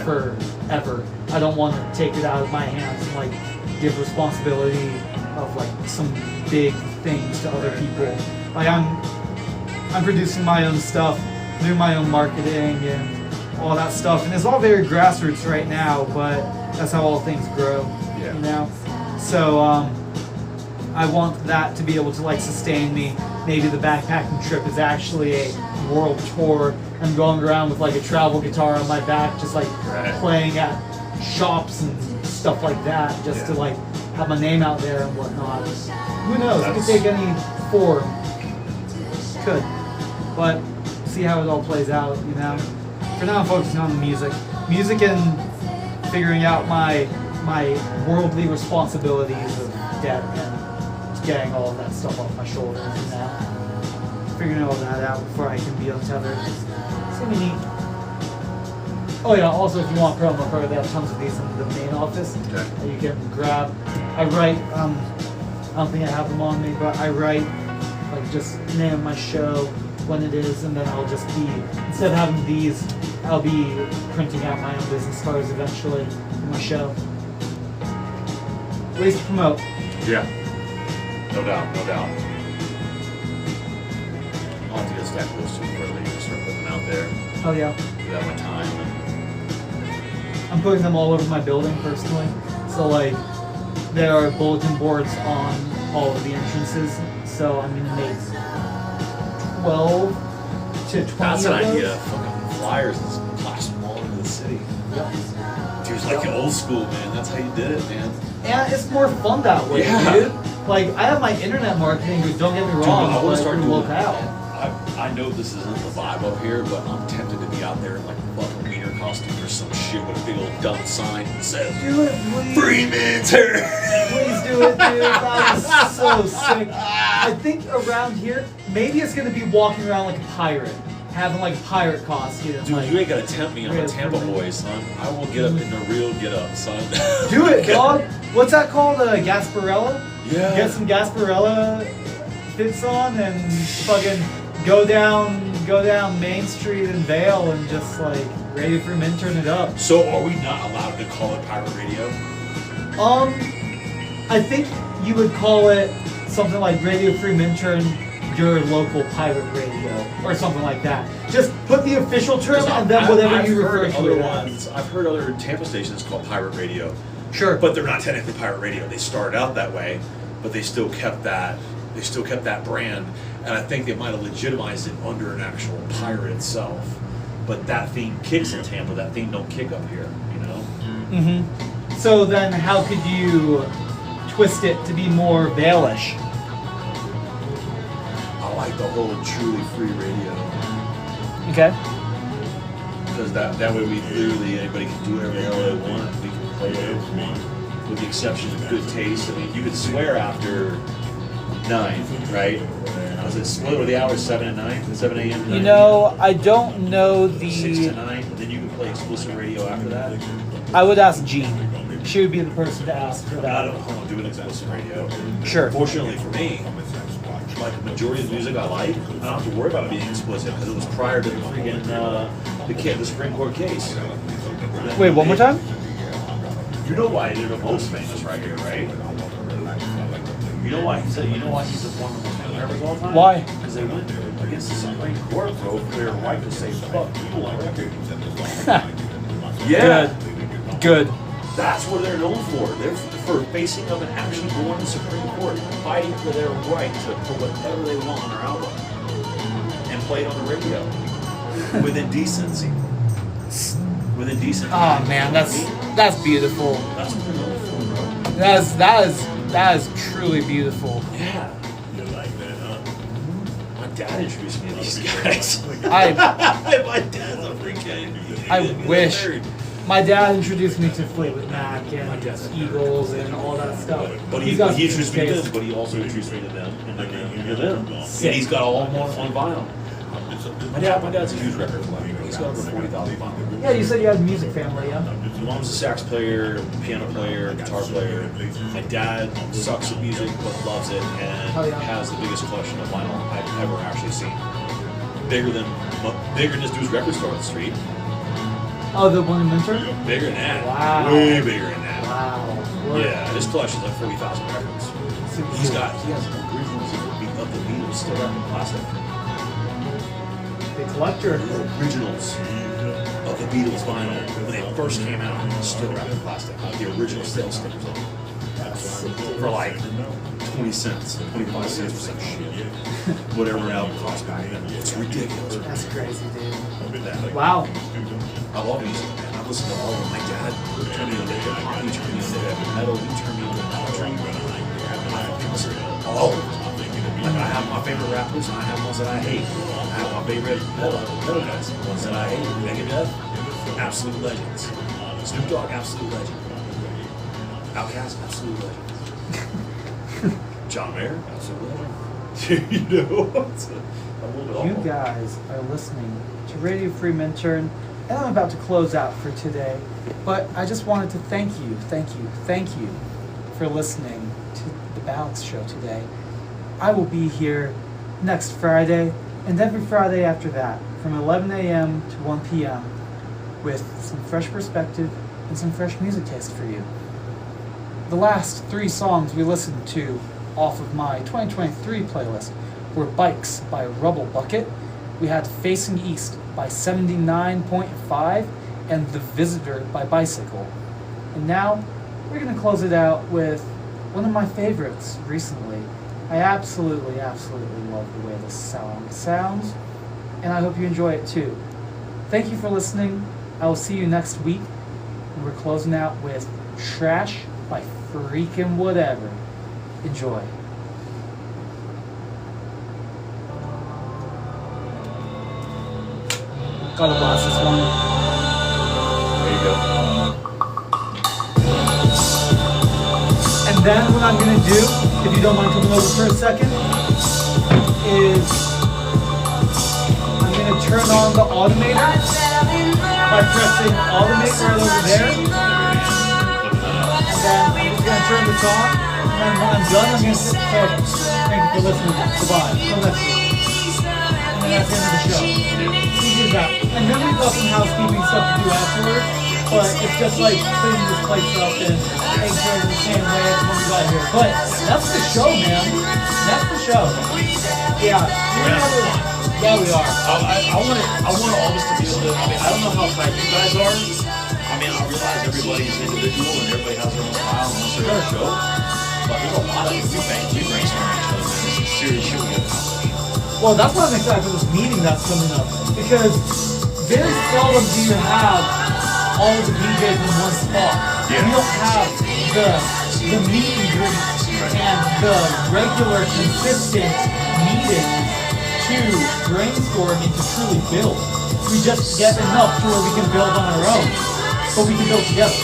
forever. I don't want to take it out of my hands and like give responsibility of like some big things to other people. Like, I'm producing my own stuff, doing my own marketing and all that stuff, and it's all very grassroots right now, but that's how all things grow, you know? So, I want that to be able to like sustain me. Maybe the backpacking trip is actually a world tour. I'm going around with like a travel guitar on my back, just like playing at shops and stuff like that, just to like have my name out there and whatnot. Who knows? It could take any form. Could. But see how it all plays out, you know? For now I'm focusing on the music. Music and figuring out my worldly responsibilities of debt and getting all of that stuff off my shoulders and that. Figuring all that out before I can be untethered. It's gonna be neat. Oh yeah, also if you want promo code, they have tons of these in the main office that you can grab. I write, I don't think I have them on me, but I write like just name of my show, when it is, and then I'll just be, instead of having these, I'll be printing out my own business cards eventually for my show. Ways to promote. Yeah. No doubt. I'll have to get a stack of those too before they start putting them out there. Oh yeah. Without my time. I'm putting them all over my building personally. So like, there are bulletin boards on all of the entrances. So I'm gonna make 12 to 20 That's an of those. idea. Fucking flyers and flash them all over the city. Yep. Dude, it's like old school, man. That's how you did it, man. And it's more fun that way, dude. Like, I have my internet marketing, but don't get me wrong, I want to start doing locale. that. I know this isn't the vibe up here, but I'm tempted to be out there in like a fucking wiener costume or some shit with a big old dumb sign that says Do it, please. "Free Minter." Please do it, dude. That is so sick. I think around here, maybe it's gonna be walking around like a pirate, having like a pirate costume. Dude, like, you ain't gonna tempt me. I'm a Tampa boy, son. I will get up in the real get up, son. do it, dog. What's that called? Gasparilla? Yeah. Get some Gasparilla fits on and fucking go down Main Street in Vale and just like Radio Free Mint turn it up. So are we not allowed to call it pirate radio? I think you would call it something like Radio Free Minturn, your local pirate radio, or something like that. Just put the official term and then whatever you refer to it as. I've heard other Tampa stations called pirate radio. Sure. But they're not technically pirate radio. They started out that way, but they still kept that. They still kept that brand, and I think they might have legitimized it under an actual pirate itself. But that theme kicks in Tampa. That theme don't kick up here, you know. Mm-hmm. So then, how could you twist it to be more Balesh. I like the whole truly free radio. Okay. Because that way we literally, anybody can do whatever the hell they want. We can play whatever we want. With the exception of good taste. I mean, you could swear after 9, right? Was it split with the hours 7 and 9? 7 a.m. to 9? You know, I don't know 6 to 9, and then you can play explicit radio after that. I would ask Jean. She would be the person to ask for I that. don't do an explicit radio. Sure. Fortunately for me, like the majority of the music I like, I don't have to worry about it being explicit because it was prior to the freaking the Supreme Court case. Wait, one more time? You know why they're the most famous right here, right? You know why he's one of the most famous rappers of all time? Why? Because they went against the Supreme Court, bro, for their right to say fuck people on record. Yeah. Good. That's what they're known for. They're for facing up and actually going to the Supreme Court, fighting for their right to put whatever they want on their album and play it on the radio with indecency. With indecency. Oh man, that's beautiful. That's what they're known for, bro. That is truly beautiful. Yeah. You like that, huh? My dad introduced me to these guys. I My dad's a freaking. wish. My dad introduced me to Fleetwood Mac and Eagles and all that stuff. But he introduced me to them, but he also introduced me to them, and then to them. And he's got all more on vinyl. My dad's a huge record collector. He's got over 40,000 vinyl. Yeah, you said you had a music family, yeah? My mom's a sax player, piano player, guitar player. My dad sucks at music but loves it and has the biggest collection of vinyl I've ever actually seen. Bigger than this dude's record store on the street. Oh, the one in Minter? Bigger than that. Wow. Way bigger than that. Wow. Yeah, his collection's like 40,000 records. He has originals of the Beatles still wrapped in plastic. The collector. Originals of the Beatles vinyl when they first came out, still wrapped in plastic. The original sales stickers on them. For like 20 cents, 25 cents or some shit. Whatever an album cost back then. It's ridiculous. That's crazy, dude. Wow. I love music, man. I listen to all of them. My dad turned me on to hip hop, he turned me on to heavy metal, he turned me on to country. I fucking listen to all of them. Like I have my favorite rappers and I have ones that I hate. I have my favorite metal guys, ones that I hate. Megadeth, absolute legends. Snoop Dogg, absolute legend. Outkast, absolute legend. John Mayer, absolute legend. You know, You guys are listening to Radio Free Minturn, and I'm about to close out for today. But I just wanted to thank you for listening to the Balex Show today. I will be here next Friday and every Friday after that from 11 a.m. to 1 p.m. with some fresh perspective and some fresh music taste for you. The last 3 songs we listened to off of my 2023 playlist were Bikes by Rubble Bucket, we had Facing East by 79.5, and The Visitor by Bicycle. And now, we're going to close it out with one of my favorites recently. I absolutely love the way this song sounds, and I hope you enjoy it too. Thank you for listening. I will see you next week, and we're closing out with Trash by Freaking Whatever. Enjoy. Gotta blast this one. There you go. And then what I'm gonna do, if you don't mind coming over for a second, is I'm gonna turn on the automator by pressing automate right over there. And then I'm just gonna turn this on. And then when I'm done, I'm gonna hit start. Thank you for listening. Goodbye. Till next week. And then that's the end of the show. Easy as that. And then we've got some housekeeping stuff to do afterwards. But it's just like cleaning this place up and making sure it's the same way as when we got here. But that's the show, man. That's the show. Yeah. Yeah, we are. I want all this to be able to. I mean, I don't know how tight you guys are. I mean, I realize everybody's individual and everybody has their own style and wants their own show. But there's a lot of we brainstorm each other, man. There's some serious shit we have to accomplish. Well, that's why I'm excited for this meeting that's coming up. Because very seldom do you have all the DJs in one spot. Yeah. You don't have the meat and grease and the regular, consistent meetings to brainstorm and to truly build. We just get enough to where we can build on our own, but we can build together.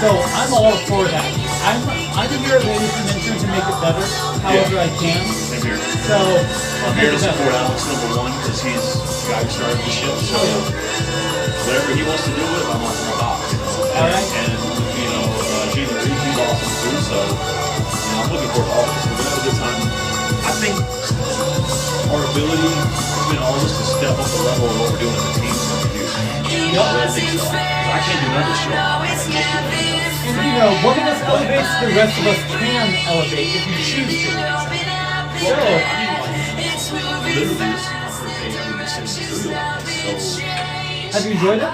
So I'm all for that. I'm here at Ladies and Intern to make it better, however I can. Same here. So I'm here to support Alex #1 because he's the guy who started the ship. So whatever he wants to do with it, I'm on top. All right. And you know, Gina Reed, he's awesome too. So I'm looking forward to all this. We're gonna have a good time. I think our ability between all of us to step up the level of what we're doing as a team is going to be huge. I really think so. I can't do none of this shit. And you know, one of us elevates, the rest of us can elevate if you choose to. So, Literally, this is my first day doing this in the studio. So, have you enjoyed it?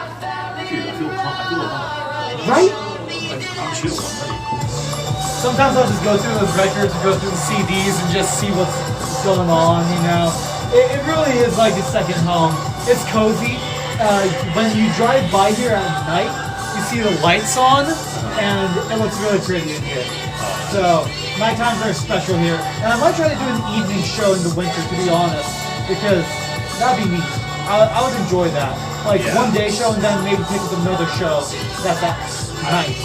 dude, I feel alive. Right? I'm chill. I'm ready. Sometimes I'll just go through those records and go through the CDs and just see what's going on, you know. It really is like a second home. It's cozy. When you drive by here at night, you see the lights on, and it looks really pretty in here. So, night times are special here. And I might try to do an evening show in the winter, to be honest, because that'd be neat. I would enjoy that. Like, one day show and then maybe pick up another show that's at night.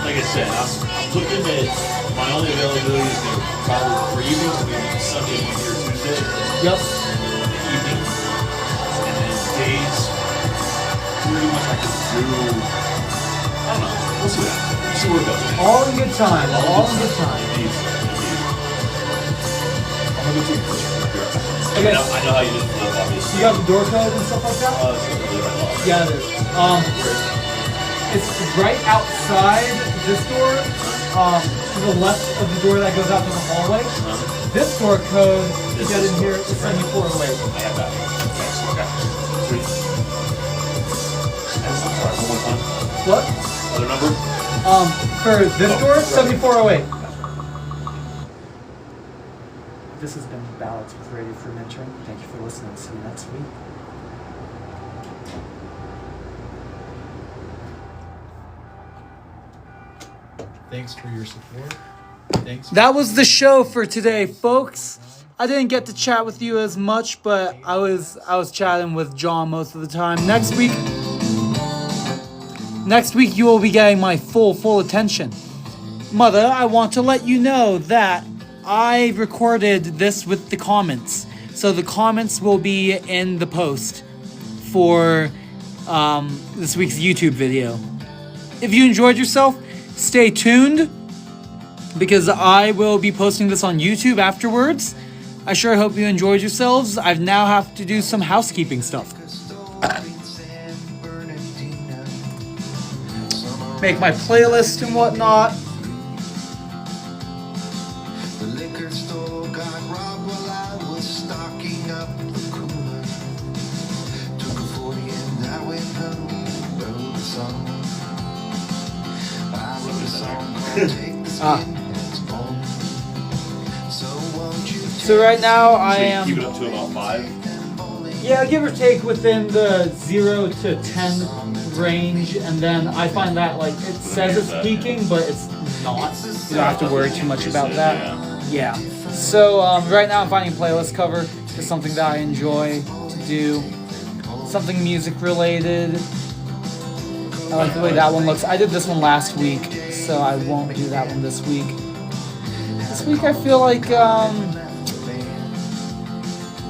Like I said, I'm looking at my only availability is going to probably for evenings will be Sunday, Monday, or Tuesday. Yep. Evening. And then days, pretty much I can do. I don't know. We'll see what happens. We'll see where it goes. All in good time. All in good time. Indeed. I'm gonna go take a picture. Okay. I know how you did the flip, obviously. You got the door code and stuff like that? It's really right off. Yeah, it is. It's right outside this door, to the left of the door that goes out to the hallway. This door code to get in here is 7408. I have that. Thanks. Okay. Sweet. I'm sorry, one more time. What? Other number? For this door, 7408. This has been Balex with Radio for Mentoring. Thank you for listening. See you next week. Thanks for your support. Thanks. That was the show for today, folks. I didn't get to chat with you as much, but I was chatting with John most of the time. Next week you will be getting my full attention. Mother, I want to let you know that I recorded this with the comments. So the comments will be in the post for this week's YouTube video. If you enjoyed yourself, stay tuned because I will be posting this on YouTube afterwards. I sure hope you enjoyed yourselves. I now have to do some housekeeping stuff. Make my playlist and whatnot. The liquor store got robbed while I was stocking up the cooler. Took a 40 and I went home, wrote a song. I wrote a song called Take the Skinheads Home. So won't you So right now I am... Keep it up to about 5. Yeah, give or take within the 0 to 10 range, and then I find that like it says it's peaking, but it's not. You don't have to worry too much about that. Yeah. So right now I'm finding a playlist cover for something that I enjoy to do. Something music related. I like the way that one looks. I did this one last week, so I won't do that one this week. This week I feel like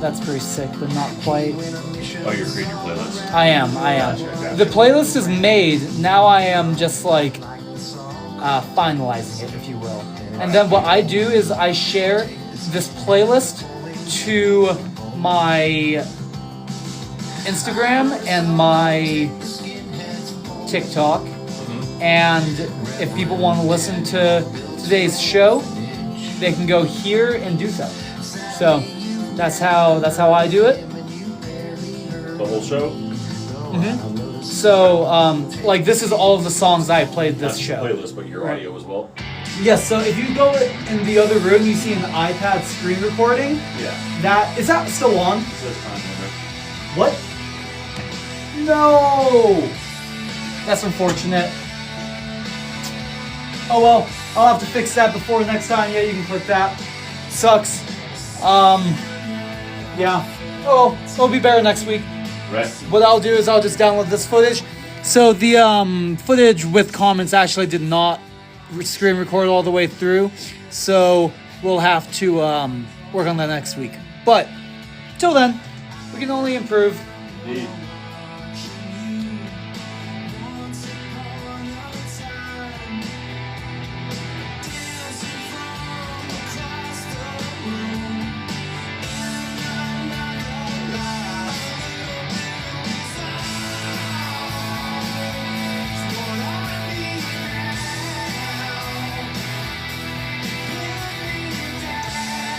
that's pretty sick, but not quite. Oh, you're creating your playlist? I am. The playlist is made. Now I am just like finalizing it, if you will. And then what I do is I share this playlist to my Instagram and my TikTok. And if people want to listen to today's show, they can go here and do so. So that's how I do it. The whole show? So, like, this is all of the songs I played this That's show. the playlist, but your audio as well? Yes, so if you go in the other room, you see an iPad screen recording. Yeah. Is that still on? It says time limit. What? No! That's unfortunate. Oh well, I'll have to fix that before next time. Yeah, you can click that. Sucks. Yeah. Oh, well, it'll be better next week. Right. What I'll do is I'll just download this footage. So the footage with comments actually did not screen record all the way through. So we'll have to work on that next week. But till then, we can only improve. Indeed.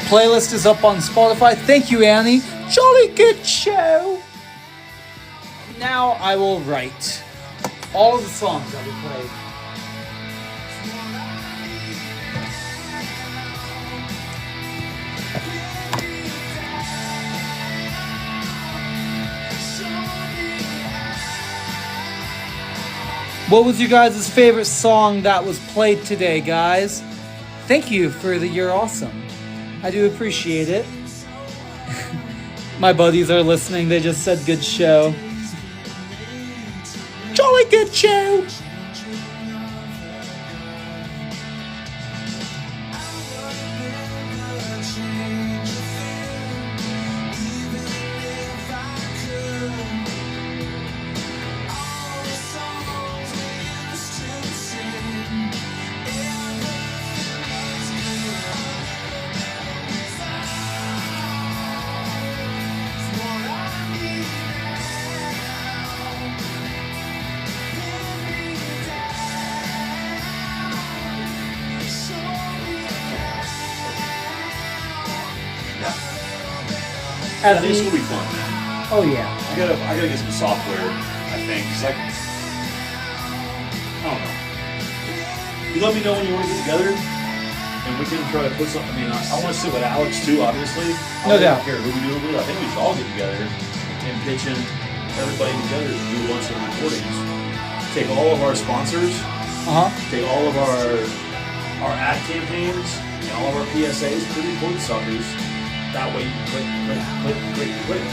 Playlist is up on Spotify. Thank you, Annie. Jolly good show. Now I will write all of the songs that we played. What was you guys' favorite song that was played today, guys? Thank you for the You're Awesome. I do appreciate it. My buddies are listening. They just said good show. Jolly good show. I think this will be fun, man. Oh yeah. I gotta get some software, I think. It's like, I don't know. You let me know when you want to get together, and we can try to put something. I mean, I want to sit with Alex too, obviously. No doubt. I don't care who we do it with. I think we should all get together and pitch in everybody together to do a bunch of recordings. Take all of our sponsors, take all of our ad campaigns, and all of our PSAs, pretty important suckers. That way you click,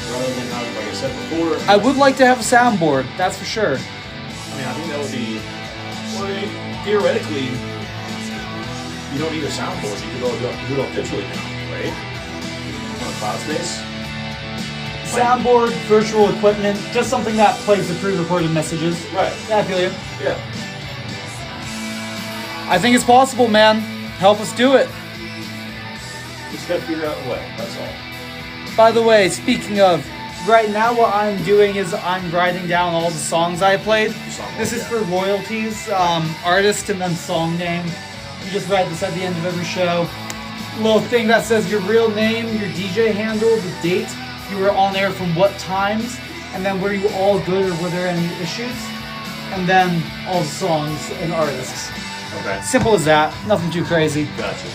rather than how, like I said before. I would like to have a soundboard, that's for sure. I mean, I think that would be, well, I mean, theoretically, you don't need a soundboard. You could all do it all digitally now, right? On a cloud space. Soundboard, virtual equipment, just something that plays the pre-recorded messages. Right. Yeah, I feel you. Yeah. I think it's possible, man. Help us do it. Just gotta figure out a way, that's all. By the way, speaking of, right now what I'm doing is I'm writing down all the songs I played. This is for royalties, artist and then song name. You just write this at the end of every show. Little thing that says your real name, your DJ handle, the date you were on air from what times, and then were you all good or were there any issues? And then all the songs and artists. Okay. Simple as that, nothing too crazy. Gotcha.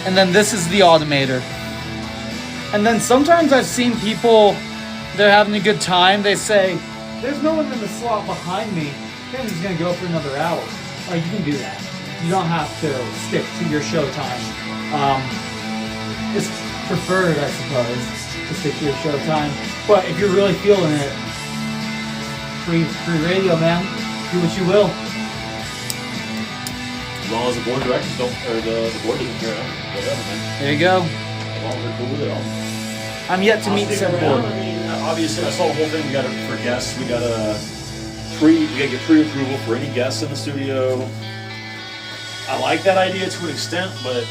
And then this is the automator. And then sometimes I've seen people, they're having a good time, they say, there's no one in the slot behind me, I'm just gonna go for another hour. Like, you can do that. You don't have to stick to your show time. It's preferred, I suppose, to stick to your show time. But if you're really feeling it, free radio, man. Do what you will. As long as the board of directors don't, or the board doesn't care, whatever, man. There you go. As long as they're cool with it all. I'm yet to meet I'll said stick board. around. I mean, obviously, I saw the whole thing. We got to, for guests, we gotta get pre-approval for any guests in the studio. I like that idea to an extent, but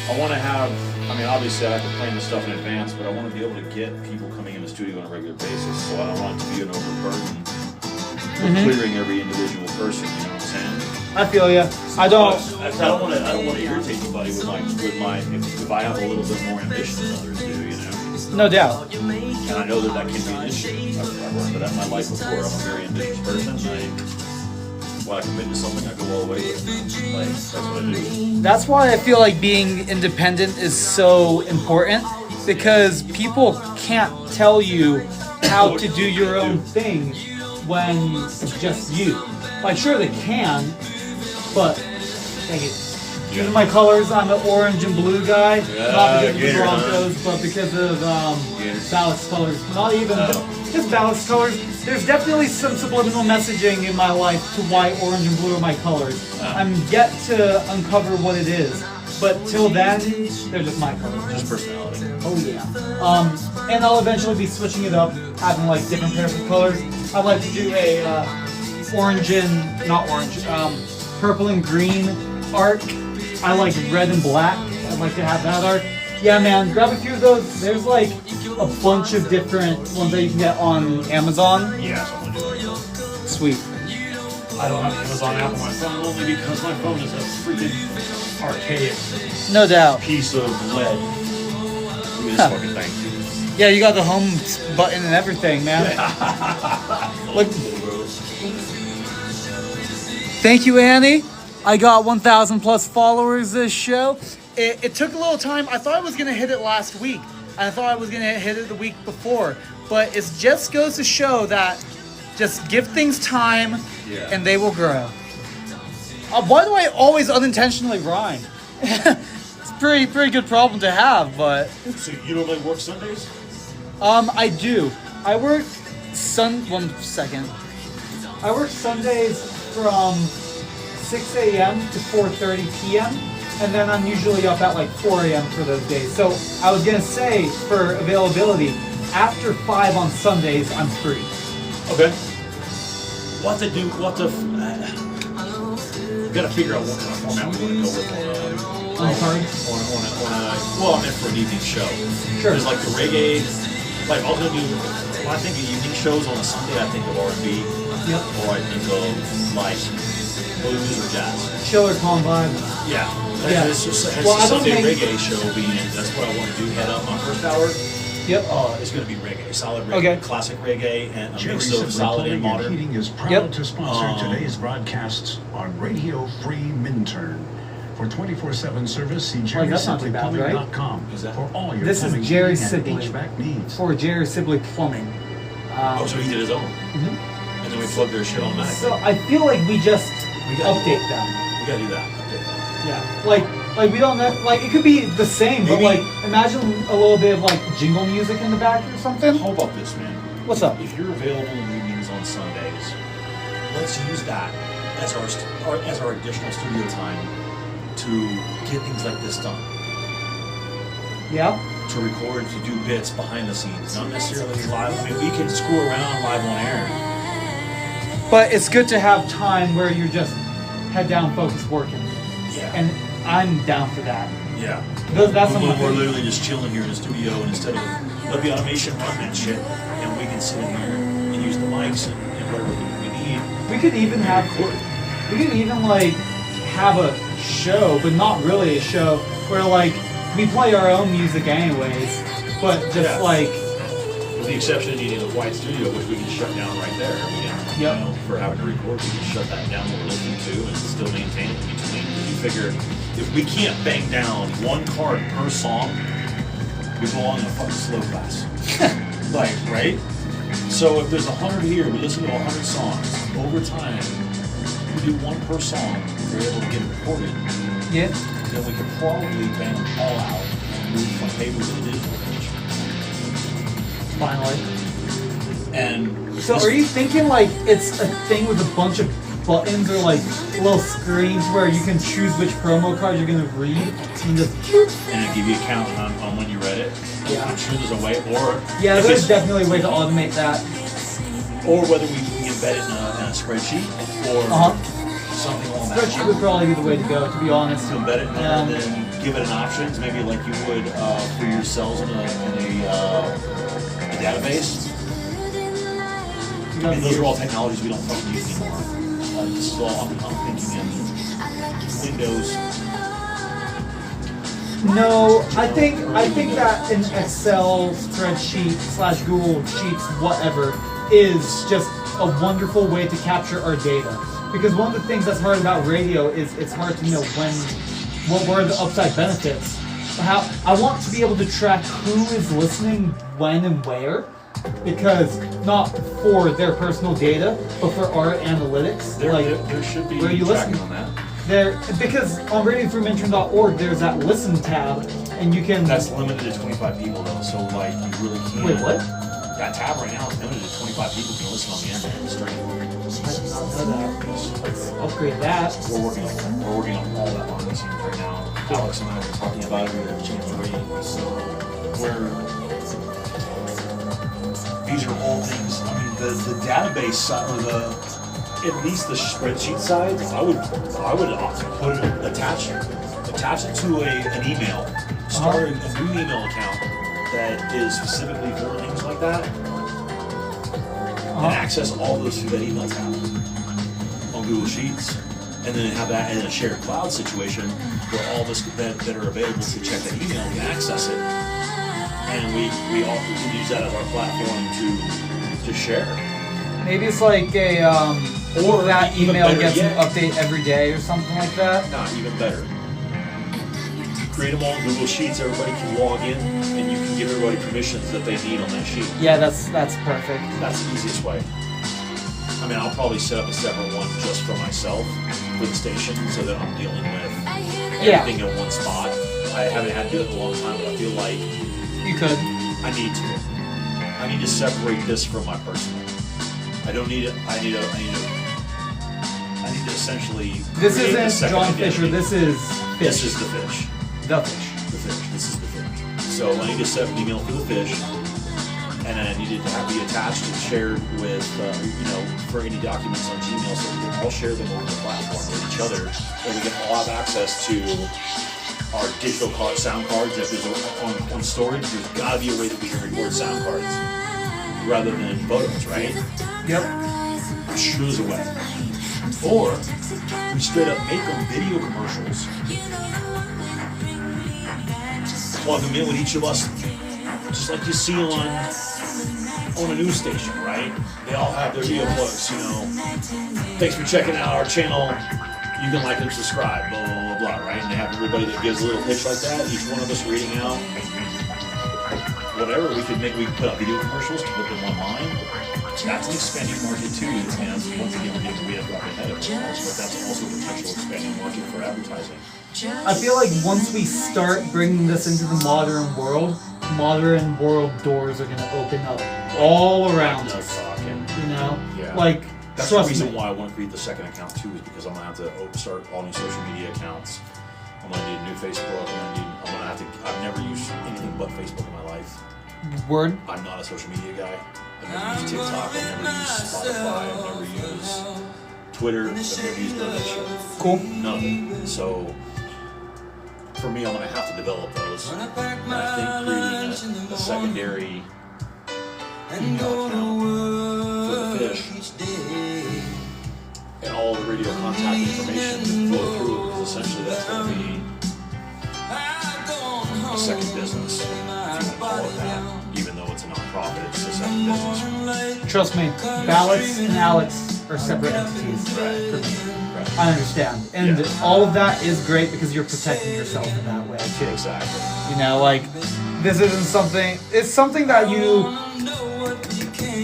I want to have, I mean, obviously I have to plan this stuff in advance, but I want to be able to get people coming in the studio on a regular basis, so I don't want it to be an overburden for clearing every individual person, you know what I'm saying? I feel ya. I don't don't want to irritate anybody with my if I have a little bit more ambition than others do, you know. no doubt. And I know that can be an issue. I've run into that in my life before. I'm a very ambitious person. When I commit to something, I go all the way with it. Like, that's what I do. That's why I feel like being independent is so important, because people can't tell you how to do your own thing when it's just you. Like, sure they can, but dang it. These are my colors. I'm an orange and blue guy. Not because of the Gator, Broncos, but because of Balex colors. Not even just Balex colors. There's definitely some subliminal messaging in my life to why orange and blue are my colors. I'm yet to uncover what it is. But till then, they're just my colors. Just personality. Oh yeah. And I'll eventually be switching it up, having like different pairs of colors. I'd like to do a orange and not orange, purple and green arc. I like red and black. I'd like to have that arc. Yeah, man, grab a few of those. There's like a bunch of different ones that you can get on Amazon. Yeah, so I'm gonna do it. Sweet. I don't have Amazon app on my phone only because my phone is a freaking archaic No doubt. piece of lead. Look at this fucking thing. Yeah, you got the home button and everything, man. Look. Thank you, Annie. I got 1,000 plus followers this show. It took a little time. I thought I was gonna hit it last week. I thought I was gonna hit it the week before. But it just goes to show that just give things time and they will grow. Why do I always unintentionally rhyme? It's a pretty good problem to have, but So you normally work Sundays? I do. I work 1 second. I work Sundays from 6 a.m. to 4:30 p.m. and then I'm usually up at like 4 a.m. for those days. So I was gonna say for availability, after 5 on Sundays, I'm free. Okay. We'll have to do, we gotta figure out what kind of format we want to go with I'm sorry. well, I meant for an evening show. Sure. There's like the reggae, like I was gonna do, when I think of evening shows on a Sunday, I think of R&B, Yep. or I think of like blues or jazz. Chiller calm vibe. Yeah. Yeah. It's just a Well, I don't Sunday think- reggae show being, that's what I want to do, head up my first hour. Yep. It's going to be reggae, solid reggae, Okay. classic reggae, and a Jerry mix of Sibley solid and Plumbing modern. Heating is proud Yep. to sponsor today's broadcasts on Radio Free Minturn. For 24/7 service, see that's not too bad, right? jerrysibleyplumbing.com Is that- for all your This is plumbing, Jerry heating, and Sibley. HVAC needs. For Jerry Sibley Plumbing. Oh, so he did his own. And then we plugged their shit automatically. So I feel like we just We gotta do update them. We gotta do that. Update that. Yeah, like we don't know, like it could be the same, but Maybe- like imagine a little bit of like jingle music in the back or something. How about this, man? What's up? If you're available in the evenings on Sundays, let's use that as our additional studio time to get things like this done. Yeah. To record, to do bits behind the scenes, not necessarily live. I mean, we can screw around live on air. But it's good to have time where you're just head down, focused, working, Yeah. and I'm down for that. Yeah. That's we're, something. we're literally just chilling here in the studio, and instead of let the automation run that shit, and we can sit in here and use the mics and whatever we need. We could even have. record. We could even like have a show, but not really a show, where like we play our own music anyways, but just Yeah. like With the exception of needing a white studio, which we can shut down right there. We can, Yep. you know, for having to record, we can shut that down when we're listening to and still maintain it in between. Because you figure, if we can't bang down one card per song, we belong in a fucking slow class. Like, right? So if there's 100 here, we listen to 100 songs. Over time, we do one per song, we're able to get it recorded. yeah. Then we could probably bang them all out and move from paper to the digital page. Finally. And So this- are you thinking like it's a thing with a bunch of buttons or like little screens where you can choose which promo card you're gonna read and just and it'll give you a count on when you read it. Yeah. I'm sure there's a way, or yeah, if there's it's- definitely a way to automate that. or whether we can embed it in a spreadsheet or something along that Spreadsheet would line. probably be the way to go, to be honest. To embed it in there and then give it an options, maybe like you would for your cells in a database. I mean, those are all technologies we don't fucking use anymore. This is all I'm thinking in Windows. No, I think that an Excel spreadsheet / Google Sheets, whatever, is just a wonderful way to capture our data. Because one of the things that's hard about radio is it's hard to know what are the upside benefits. How I want to be able to track who is listening, when, and where. because not for their personal data, but for our analytics. There should be where you tracking listen on that. Because on radiofreeminturn.org there's that listen tab, and you can. That's limited to 25 people though, so like you really can't. Wait, what? That tab right now is limited to 25 people can listen on the internet stream. I did not know that. Let's upgrade that. We're working on all that behind the scenes right now. Alex and I were talking about it. We were changing the rating, so these are all things. I mean, the database side, or at least the spreadsheet side, I would put it attach it to an email. Start a new email account that is specifically for things like that, and access all those through that email tab on Google Sheets, and then have that in a shared cloud situation where all this that are available to check that email can access it, and we all can use that as our platform to share. Maybe it's like a Or that even email better gets yet- an update every day or something like that. Not even better. Create them all in Google Sheets. Everybody can log in, and you can give everybody permissions that they need on that sheet. Yeah, that's perfect. That's the easiest way. I mean, I'll probably set up a separate one just for myself for the station, so that I'm dealing with everything in one spot. I haven't had to do it in a long time, but I feel like You could. I need to separate this from my personal. I don't need it. I need to essentially. This create a isn't second John identity. Fisher. This is fish. This is the fish. The fish. The fish. This is the fish. So I need to set an email for the fish, and I need it to be attached and shared with, for any documents on Gmail, so we can all share them over the platform with each other, and we can all have access to our digital sound cards. If there's on storage, there's got to be a way that we can record sound cards rather than photos, right? Yep. I'm sure there's a way. Or we straight up make them video commercials, plug them in with each of us, just like you see on a news station, right? They all have their video plugs, Thanks for checking out our channel. You can like and subscribe, blah, blah, blah, blah, right? And they have everybody that gives a little pitch like that, each one of us reading out whatever. We could put out video commercials to put them online. That's an expanding market too, and once again, we're getting way up ahead of ourselves, but that's also a potential expanding market for advertising. I feel like once we start bringing this into the modern world doors are going to open up all around us. Yeah. Like, That's the trust reason me. why I want to create the second account too, is because I'm gonna have to start all new social media accounts. I'm gonna need a new Facebook. I've never used anything but Facebook in my life. Word. I'm not a social media guy. I've never used TikTok. I've never used Spotify. I've never used Twitter. I've never used none of that shit. Cool. None of it. So for me, I'm gonna have to develop those. And I think creating a secondary email account for the fish and all the radio contact information flow through, because essentially that's going to be a second business, if you want to call it that. Even though it's a non-profit, it's a second business. Trust me, Balex and Alex are separate entities for me. I understand. And all of that is great because you're protecting yourself in that way too. Exactly. This isn't something, it's something that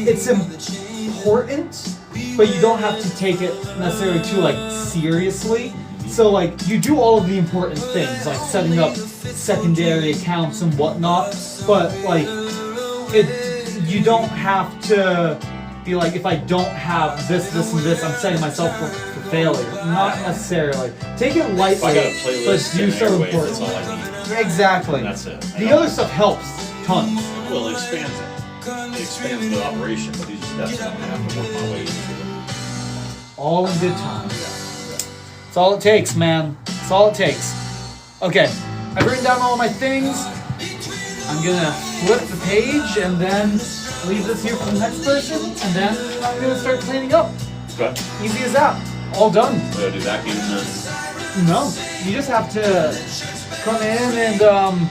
it's important, but you don't have to take it necessarily too seriously. So you do all of the important things, like setting up secondary accounts and whatnot, but you don't have to be like, if I don't have this, and this, I'm setting myself up for failure. Not necessarily. Take it lightly, If I got a playlist but do and so airwaves, important. that's all I need. Exactly. And that's it. The other stuff helps tons. Well, it expands it. It expands the operation, but these are steps that I'm going to have to work my way into. All in good time. It's all it takes, man. It's all it takes. Okay, I've written down all my things. I'm gonna flip the page and then leave this here for the next person, and then I'm gonna start cleaning up. Okay. Easy as that. All done. We gotta do vacuums then. No, you just have to come in and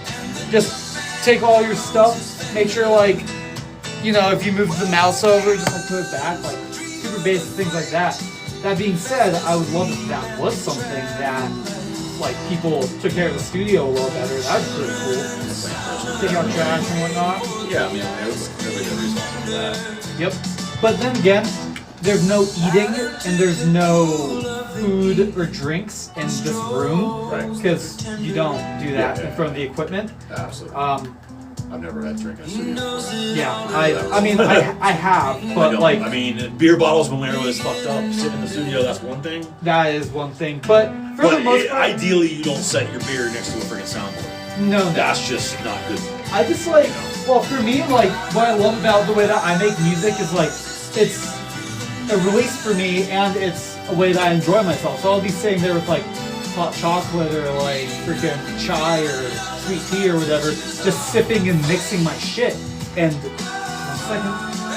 just take all your stuff. Make sure, if you move the mouse over, just put it back, super basic things like that. That being said, I would love if that was something that like people took care of the studio a little better. That'd be pretty cool. Taking out trash and whatnot. Yeah, I mean, everybody's responsible for that. Yep. But then again, there's no eating and there's no food or drinks in this room. Right. Because you don't do that Yeah. in front of the equipment. Absolutely. I've never had drink in a studio. Yeah, I mean, I have, but like... I mean, beer bottles when Larry was fucked up, sitting in the studio, that's one thing. That is one thing, but for the most part... Ideally, you don't set your beer next to a freaking soundboard. No. That's just not good. I just like, well, for me, like, what I love about the way that I make music is like, it's a release for me and it's a way that I enjoy myself. So I'll be sitting there with like hot chocolate or like freaking chai or sweet tea or whatever, just sipping and mixing my shit. And 1 second,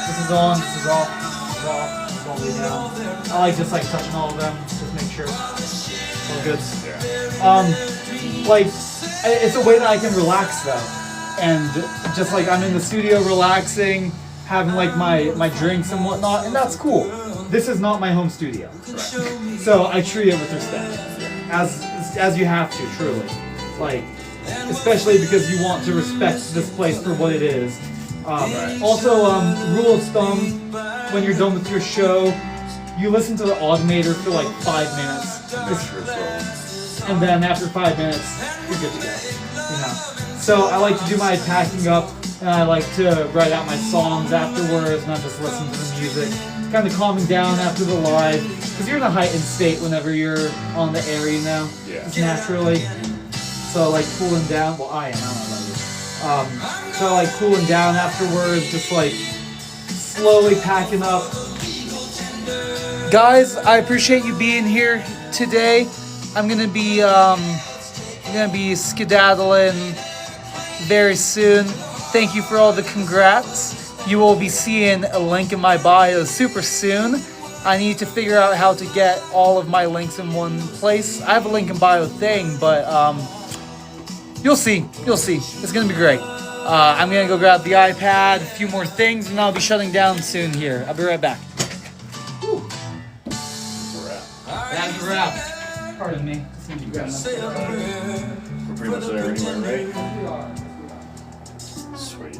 this is on, this is off, this is off, this is all the way down. I like just like touching all of them, just make sure it's all good. Like, it's a way that I can relax though. And just like I'm in the studio relaxing, having like my drinks and whatnot, and that's cool. This is not my home studio. Right. So I treat it with respect. As you have to, truly. Like, especially because you want to respect this place for what it is. Also, rule of thumb, when you're done with your show, you listen to the automator for like 5 minutes. And then after 5 minutes, you're good to go. You know. So I like to do my packing up, and I like to write out my songs afterwards, not just listen to the music. Kind of calming down after the live, because you're in a heightened state whenever you're on the air, you know? Yeah. Just naturally. So like cooling down, well I am, I don't know about you. So like cooling down afterwards, just like slowly packing up. Guys, I appreciate you being here today. I'm gonna be skedaddling very soon. Thank you for all the congrats. You will be seeing a link in my bio super soon. I need to figure out how to get all of my links in one place. I have a link in bio thing, but you'll see. It's gonna be great. I'm gonna go grab the iPad, a few more things, and I'll be shutting down soon here. I'll be right back. That's a wrap. Pardon me. We're pretty much there anyway, right? Sweet.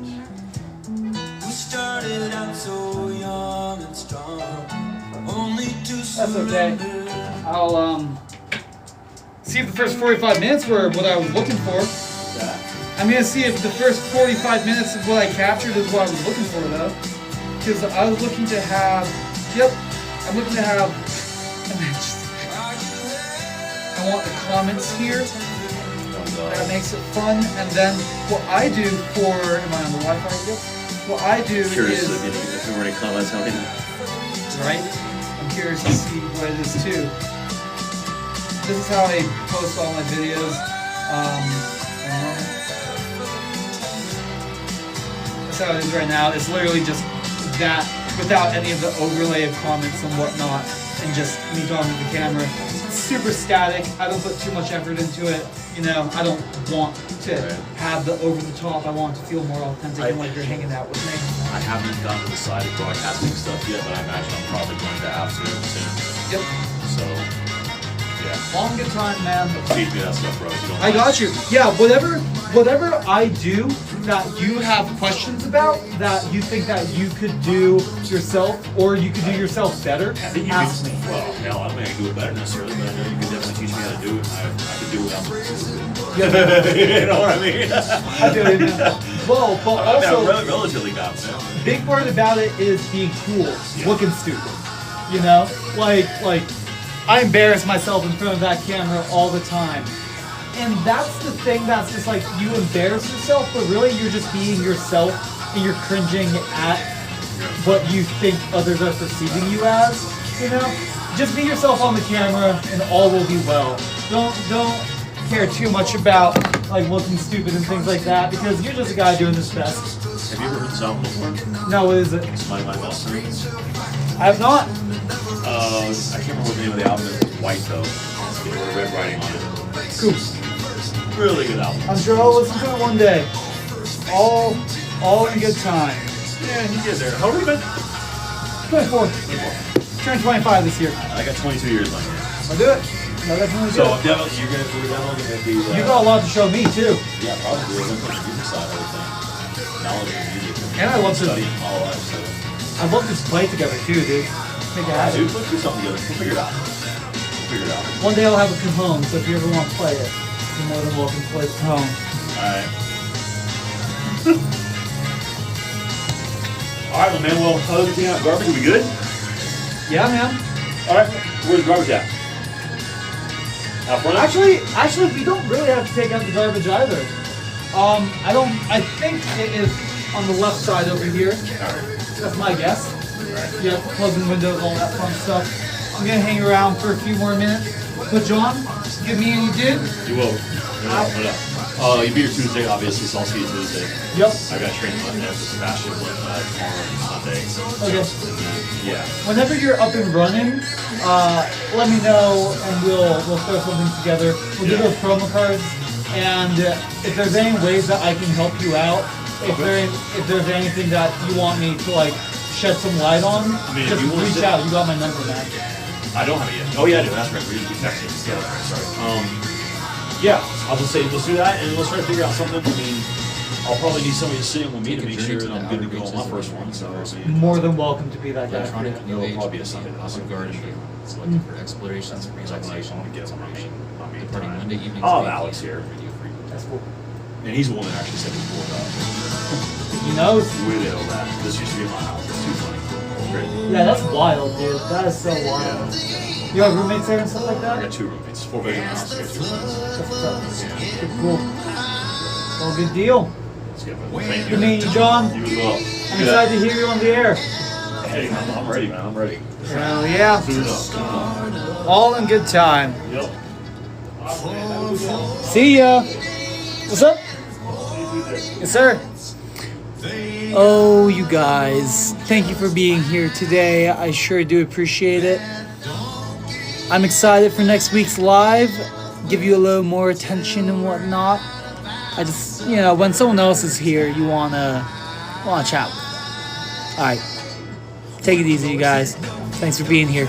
Started out so young and strong. Only That's okay. I'll see if the first 45 minutes were what I was looking for. I'm gonna see if the first 45 minutes of what I captured is what I was looking for though. Because I was looking to have, I'm looking to have, I want the comments here. That makes it fun. And then what I do for, am I on the Wi-Fi yet? What I do Curious is, if there were any comments on it. right? I'm curious to see what it is too. This is how I post all my videos. That's how it is right now. It's literally just that without any of the overlay of comments and whatnot, and just me talking to the camera. It's super static. I don't put too much effort into it. You know, I don't want to have the over the top. I want it to feel more authentic and like you're hanging out with me. I haven't done the side of broadcasting stuff yet, but I imagine I'm probably going to have to soon. Yep. So, yeah. Long good time, man. Teach me that stuff, bro. You don't I got you. Yeah, whatever I do that you have questions about, that you think that you could do yourself, or you could do yourself better, ask me. Well, hell, I don't think I can do it better necessarily, but I know you can definitely teach me how to do it. I can do it without you know what I mean? I do it. Well, but also, I'm relatively confident. big part about it is being cool, looking stupid. You know, like I embarrass myself in front of that camera all the time. And that's the thing that's just like, you embarrass yourself, but really you're just being yourself and you're cringing at what you think others are perceiving you as, you know? Just be yourself on the camera and all will be well. Don't care too much about like looking stupid and things like that, because you're just a guy doing his best. Have you ever heard the song before? No, what is it? My Best Friend. I have not. I can't remember what the name of the album is. It's white though. It's got red writing on it. Cool. Really good album. I'm sure I'll listen to it one day. All in good time. Yeah, he gets there. How old are you, man? 24. Turned 25 this year. I got 22 years on here. I'll do it. No, definitely So good. I'm definitely, we're definitely gonna be. You got a lot to show me too. Yeah, probably. We're gonna put the music side of everything. Knowledge of music. And I love to- studying all life. So. I'd love to play together too, dude. Make it happen. Dude, let's do something together. We'll figure it out. We'll figure it out. One day I'll have a cajon, so if you ever want to play it, you're more than welcome to play the cajon. Alright. Alright, well, man. Well, how's everything out? Garbage? Are we good? Yeah, man. Alright. Where's the garbage at? Out front? Actually, we don't really have to take out the garbage either. I think it is on the left side over here. Alright. That's my guess. Yeah, closing windows, all that fun stuff. I'm gonna hang around for a few more minutes. But John, give me any did? You will. You'll be here Tuesday, obviously, so I'll see you Tuesday. Yep. I got training with Sebastian tomorrow and Sunday. Okay. Yeah. Whenever you're up and running, let me know and we'll throw something together. We'll give you promo cards, and if there's any ways that I can help you out, if there's anything that you want me to like shed some light on, mean, just if you wanna reach sit- out. You got my number, man. I don't have it yet. Oh yeah, I do. That's right. We texted. Yeah, that's right. Sorry. Yeah, I'll just say let's do that, and let's try to figure out something. I mean, I'll probably need somebody to sit in with me to make sure that I'm good to go on my first one. So I mean, More than welcome to be that guy. Electronic Yeah, New it'll Age probably be a Sunday. avant-garde selected for exploration, relaxation, I want to get information. on me. Departing Monday evenings. I'll at have 8 Alex here. Radio Free. That's cool. And he's the one that actually said he's bored up. He knows. Way the hell that. This used to be my house. It's too funny. Great. Yeah, that's wild, dude. That is so wild. You have roommates there and stuff like I that? got 2 roommates. 4 bedroom house. I got 2 roommates. That's what's up. Good, cool. Well, good deal. Let's get it. Thank Good meeting you, John. You as well. I'm excited to hear you on the air. Hey, I'm ready, man. I'm ready. Hell yeah. Soon enough. All in good time. Yep. See ya. What's up? Yes, sir. Oh, you guys, thank you for being here today. I sure do appreciate it. I'm excited for next week's live. Give you a little more attention and whatnot. I just, when someone else is here, you wanna chat with them. All right, take it easy, you guys. Thanks for being here.